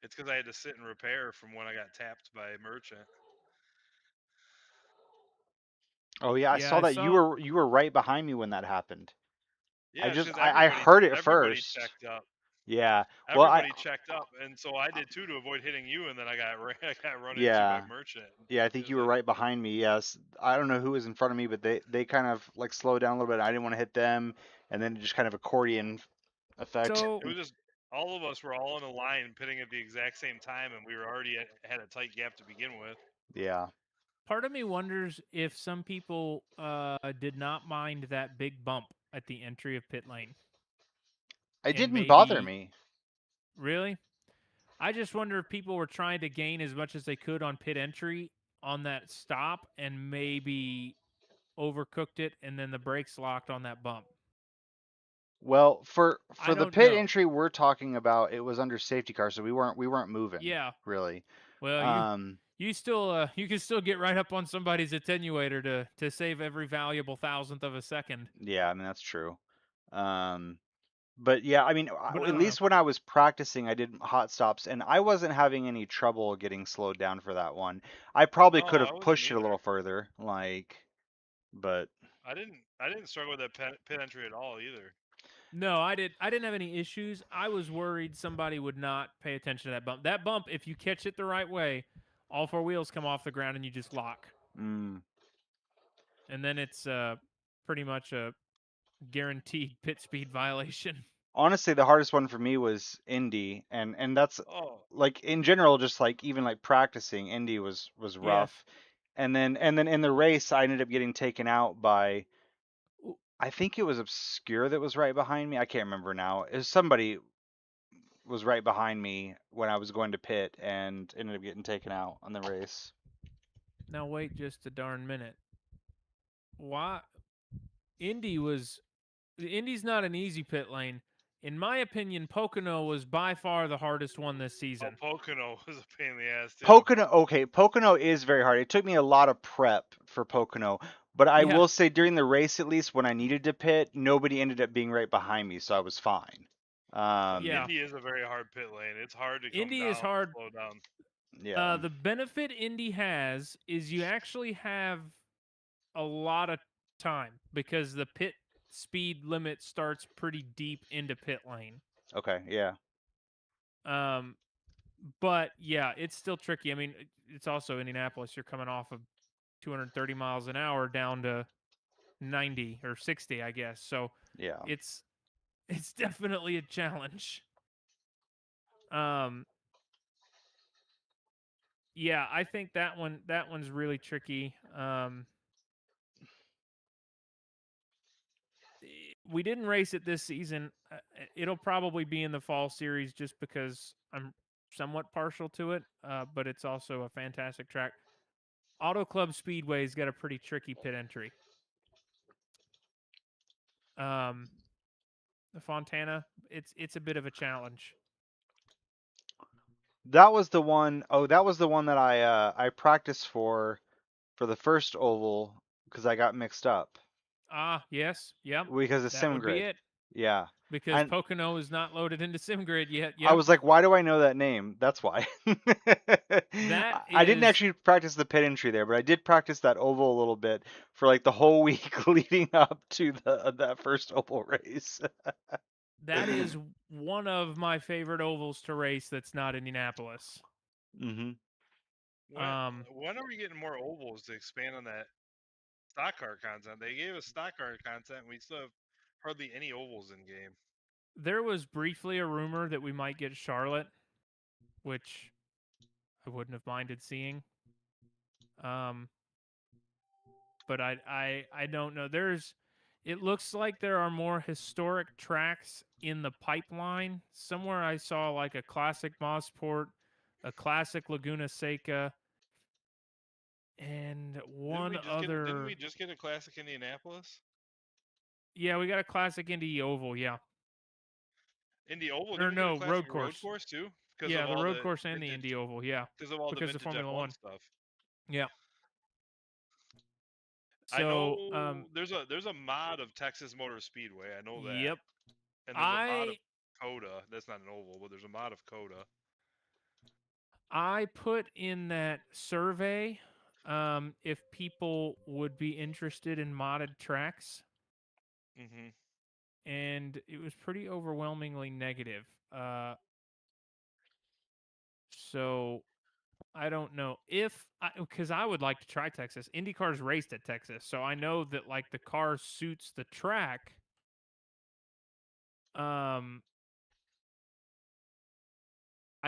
it's because I had to sit and repair from when I got tapped by Merchant. Oh yeah, I Yeah, saw I that saw. you were right behind me when that happened. Yeah, it's because I heard it everybody first. checked up. Yeah. Well, Everybody checked up, and so I did too to avoid hitting you, and then I got I got run into by yeah. Merchant. Yeah, I It think was you were like, right behind me. Yes. I don't know who was in front of me, but they kind of like slowed down a little bit. I didn't want to hit them, and then just kind of accordion effect. So it was just all of us were all in a line pitting at the exact same time, and we were already had a tight gap to begin with. Yeah. part of me wonders if some people did not mind that big bump at the entry of pit lane. It And didn't bother maybe me. really, I just wonder if people were trying to gain as much as they could on pit entry on that stop, and maybe overcooked it, and then the brakes locked on that bump. Well, for I the don't pit know. entry we're talking about, it was under safety car, so we weren't moving. Yeah. Really. Well, you still you can still get right up on somebody's attenuator to save every valuable thousandth of a second. Yeah, I mean that's true. But yeah, I mean, But I at don't know. least when I was practicing, I did hot stops, and I wasn't having any trouble getting slowed down for that one. I probably No, could I have wasn't pushed it a either. little further, like, but I didn't struggle with that pit entry at all either. No, I didn't have any issues. I was worried somebody would not pay attention to that bump. That bump, if you catch it the right way, all four wheels come off the ground and you just lock. mm. And then it's pretty much a guaranteed pit speed violation. Honestly, the hardest one for me was Indy, and that's Oh, like in general, just like even like practicing, Indy was Yes. rough, and then in the race, I ended up getting taken out by, I think it was Obscure that was right behind me. I can't remember now. It was somebody was right behind me when I was going to pit and ended up getting taken out on the race. Now wait just a darn minute. Why? Indy's not an easy pit lane. In my opinion, Pocono was by far the hardest one this season. Oh, Pocono was a pain in the ass too. Pocono is very hard. It took me a lot of prep for Pocono, but I Yeah. will say during the race, at least when I needed to pit, nobody ended up being right behind me, so I was fine. Yeah. Indy is a very hard pit lane. It's hard to come Indy down, is hard. slow down. Yeah. The benefit Indy has is you actually have a lot of time because the pit speed limit starts pretty deep into pit lane. Okay. Yeah. But yeah, it's still tricky. I mean, it's also Indianapolis. You're coming off of 230 miles an hour down to 90 or 60, I guess. So Yeah. it's definitely a challenge. Yeah, I think that one's really tricky. We didn't race it this season. It'll probably be in the fall series just because I'm somewhat partial to it. But it's also a fantastic track. Auto Club Speedway's got a pretty tricky pit entry. The Fontana, it's a bit of a challenge. That was the one oh that was the one that I practiced for the first oval because I got mixed up Ah, yes, yep. because of That would be SimGrid. it. Yeah. Because And Pocono is not loaded into SimGrid yet. I Yep. was like, why do I know that name? That's why. I didn't is- actually practice the pit entry there, but I did practice that oval a little bit for like the whole week leading up to that first oval race. That is one of my favorite ovals to race that's not Indianapolis. Mm-hmm. When are we getting more ovals to expand on that stock car content? They gave us stock car content, and we still have hardly any ovals in game. There was briefly a rumor that we might get Charlotte, which I wouldn't have minded seeing. But I don't know. It looks like there are more historic tracks in the pipeline. Somewhere I saw like a classic Mosport, a classic Laguna Seca, and one other. Didn't we just get a classic Indianapolis? Yeah, we got a classic Indy Oval. Yeah. Indy Oval. Or Didn't we no, get a road classic course. too. Yeah, the road course and the Indy Oval. Yeah, because of all the because vintage of Formula F1 One stuff. Yeah. I So, know there's a mod of Texas Motor Speedway. I know that. yep. And there's a mod of Coda. That's not an oval, but there's a mod of Coda. I put in that survey if people would be interested in modded tracks, Mm-hmm. and it was pretty overwhelmingly negative. So I don't know if because I would like to try Texas. IndyCar's raced at Texas, so I know that like the car suits the track. I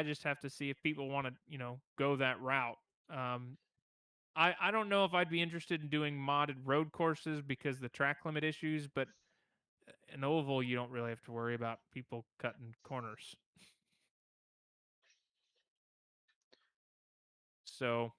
just have to see if people want to, go that route. I don't know if I'd be interested in doing modded road courses because the track limit issues, but an oval you don't really have to worry about people cutting corners. So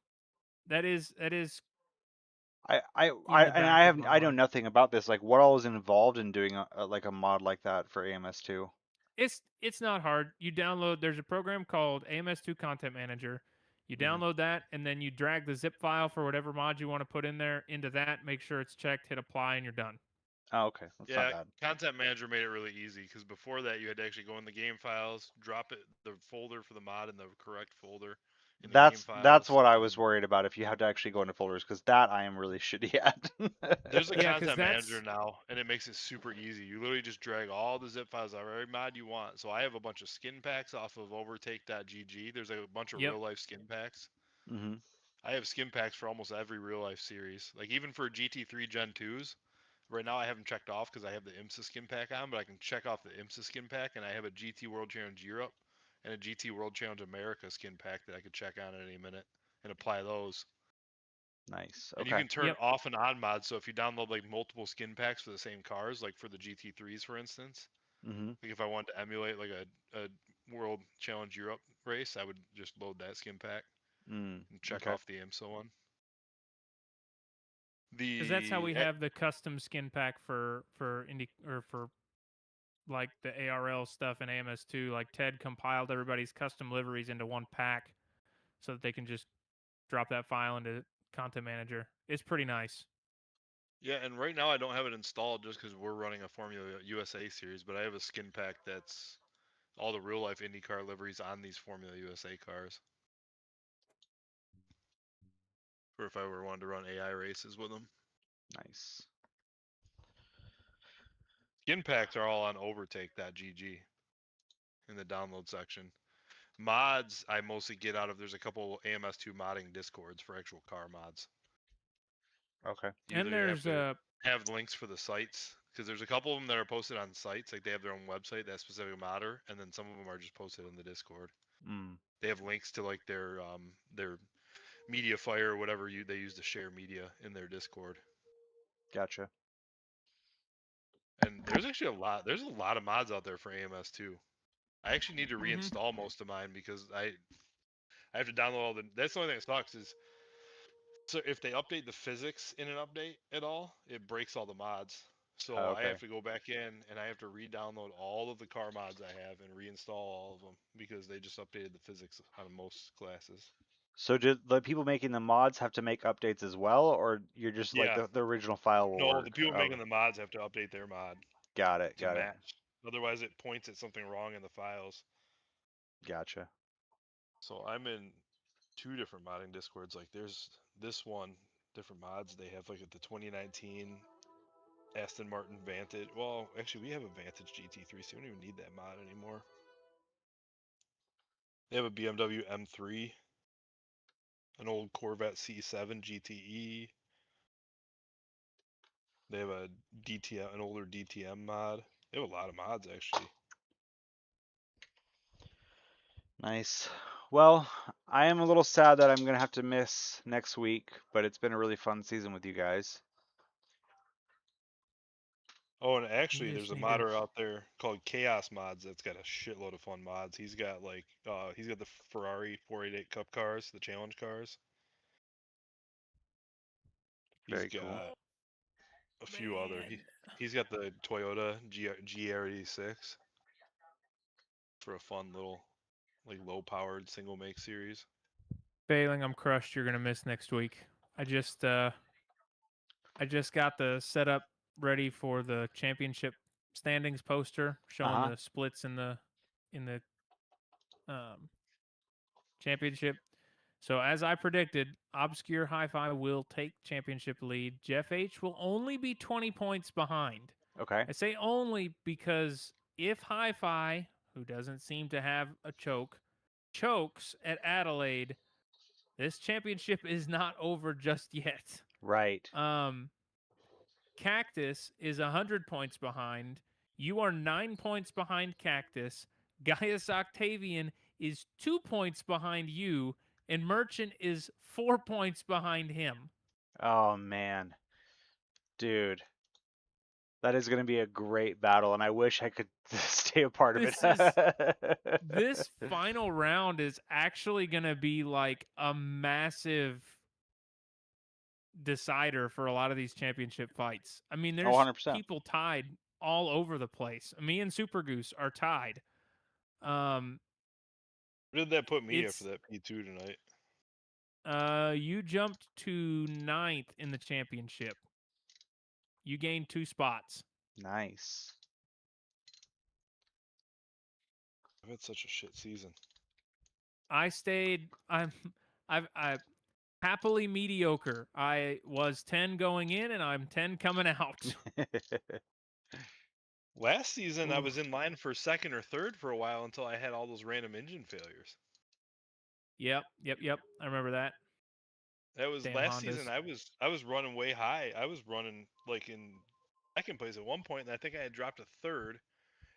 that is I in the back of my I know mind. nothing about this. Like, what all is involved in doing like a mod like that for AMS2? It's not hard. You download. There's a program called AMS2 Content Manager. You download that, and then you drag the zip file for whatever mod you want to put in there into that. Make sure it's checked. Hit apply, and you're done. Oh, okay. That's not bad. Content Manager made it really easy because before that you had to actually go in the game files, drop the folder for the mod in the correct folder in the game files. That's what I was worried about. If you have to actually go into folders, because that I am really shitty at. There's a Content Manager now, and it makes it super easy. You literally just drag all the zip files out of every mod you want. So I have a bunch of skin packs off of overtake.gg. There's a bunch of real life skin packs. Mm-hmm. I have skin packs for almost every real life series. Like even for GT3 Gen 2s, right now I haven't checked off because I have the IMSA skin pack on, but I can check off the IMSA skin pack, and I have a GT World Challenge Europe and a GT World Challenge America skin pack that I could check on at any minute and apply those. Nice. And you can turn off and on mods. So if you download like multiple skin packs for the same cars, like for the GT3s, for instance, like if I wanted to emulate like a World Challenge Europe race, I would just load that skin pack and check off the IMSA one. Because that's how we have the custom skin pack for Indy or for like the ARL stuff in AMS2. Like Ted compiled everybody's custom liveries into one pack so that they can just drop that file into Content Manager. It's pretty nice. Yeah, and right now I don't have it installed just because we're running a Formula USA series, but I have a skin pack that's all the real life IndyCar liveries on these Formula USA cars. For if I were wanted to run AI races with them. Nice. Skin packs are all on overtake.gg in the download section. Mods I mostly get out of, there's a couple AMS2 modding discords for actual car mods. Okay. And there's have links for the sites because there's a couple of them that are posted on sites, like they have their own website, that specific modder, and then some of them are just posted in the Discord. They have links to like their media fire or whatever they use to share media in their Discord. Gotcha. And there's actually a lot of mods out there for AMS too. I actually need to reinstall most of mine because I have to download all the. That's the only thing that sucks is. So if they update the physics in an update at all, it breaks all the mods. So I have to go back in and I have to re-download all of the car mods I have and reinstall all of them because they just updated the physics on most classes. So do the people making the mods have to make updates as well, or you're just like the original file will work? No, the people making the mods have to update their mod. Got it. To match. Otherwise, it points at something wrong in the files. Gotcha. So I'm in 2 different modding discords. Like there's this one, different mods. They have like the 2019 Aston Martin Vantage. Well, actually, we have a Vantage GT3, so we don't even need that mod anymore. They have a BMW M3, an old Corvette C7 GTE. They have a DTM, an older DTM mod. They have a lot of mods actually. Nice. Well, I am a little sad that I'm gonna have to miss next week, but it's been a really fun season with you guys. Oh, and actually, there's a modder out there called Chaos Mods that's got a shitload of fun mods. He's got like, he's got the Ferrari 488 Cup cars, the challenge cars. Very cool. A few other. He's got the Toyota GR86 for a fun little, like low-powered single make series. Failing, I'm crushed. You're gonna miss next week. I just I just got the setup ready for the championship standings poster showing Uh-huh. the splits in the um, championship. So as I predicted, Obscure Hi-Fi will take championship lead. Jeff H will only be 20 points behind. Okay. I say only because if Hi-Fi, who doesn't seem to have a choke, chokes at Adelaide, this championship is not over just yet. Right. Cactus is 100 points behind. You are 9 points behind Cactus. Gaius Octavian is 2 points behind you, and Merchant is 4 points behind him. Oh man. Dude. That is going to be a great battle, and I wish I could stay a part of it. This final round is actually going to be like a massive decider for a lot of these championship fights. I mean, there's 100%. people tied all over the place. Me and Super Goose are tied. Where did that put me after that P2 tonight? You jumped to 9th in the championship. You gained 2 spots. Nice. I've had such a shit season. I stayed. I've happily mediocre. I was 10 going in, and I'm 10 coming out. Last season, I was in line for second or third for a while until I had all those random engine failures. Yep. I remember that. That was Damn last Hondas. season. I was running way high. I was running like in second place at one point, and I think I had dropped to third.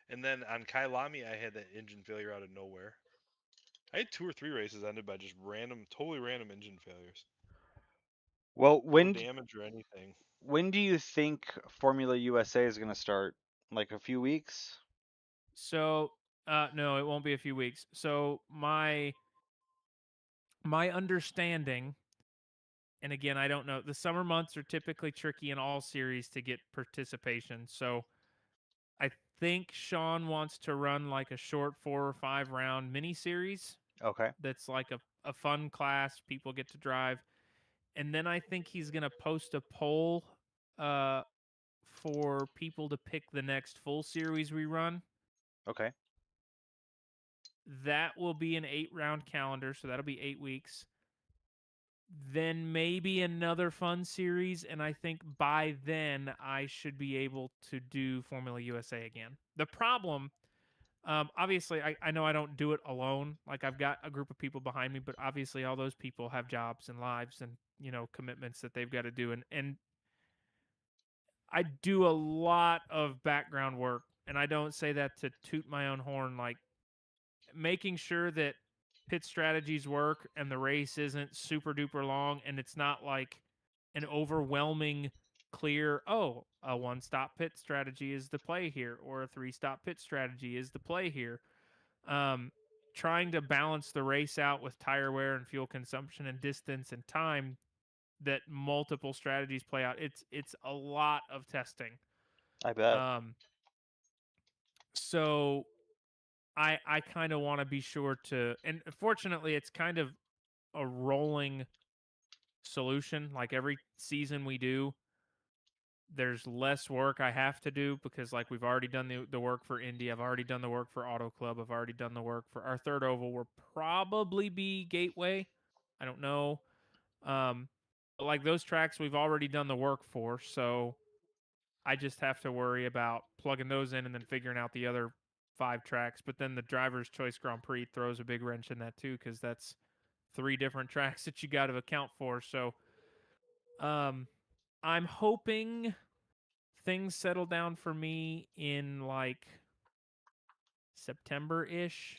And then on Kailami, I had that engine failure out of nowhere. I had 2 or 3 races ended by just totally random engine failures. Well, No damage or anything. When do you think Formula USA is going to start? Like a few weeks? So, no, it won't be a few weeks. So my understanding, and again, I don't know. The summer months are typically tricky in all series to get participation. So I think Sean wants to run like a short 4 or 5 round mini series. Okay. That's like a fun class. People get to drive. And then I think he's going to post a poll for people to pick the next full series we run. Okay. That will be an 8-round calendar, so that'll be 8 weeks. Then maybe another fun series, and I think by then I should be able to do Formula USA again. The problem, obviously, I know I don't do it alone. Like, I've got a group of people behind me, but obviously all those people have jobs and lives and, commitments that they've got to do. And I do a lot of background work, and I don't say that to toot my own horn. Like, making sure that pit strategies work and the race isn't super duper long and it's not like an overwhelming clear, oh, a 1-stop pit strategy is the play here, or a 3-stop pit strategy is the play here. Trying to balance the race out with tire wear and fuel consumption and distance and time that multiple strategies play out. It's a lot of testing. I bet. So I kind of want to be sure to, and fortunately, it's kind of a rolling solution. Like every season we do, there's less work I have to do because, like, we've already done the work for Indy. I've already done the work for Auto Club. I've already done the work for our third oval. Will probably be Gateway. I don't know. But like those tracks, we've already done the work for, so I just have to worry about plugging those in and then figuring out the other 5 tracks. But then the Driver's Choice Grand Prix throws a big wrench in that too, because that's 3 different tracks that you got to account for. So I'm hoping things settle down for me in like September-ish,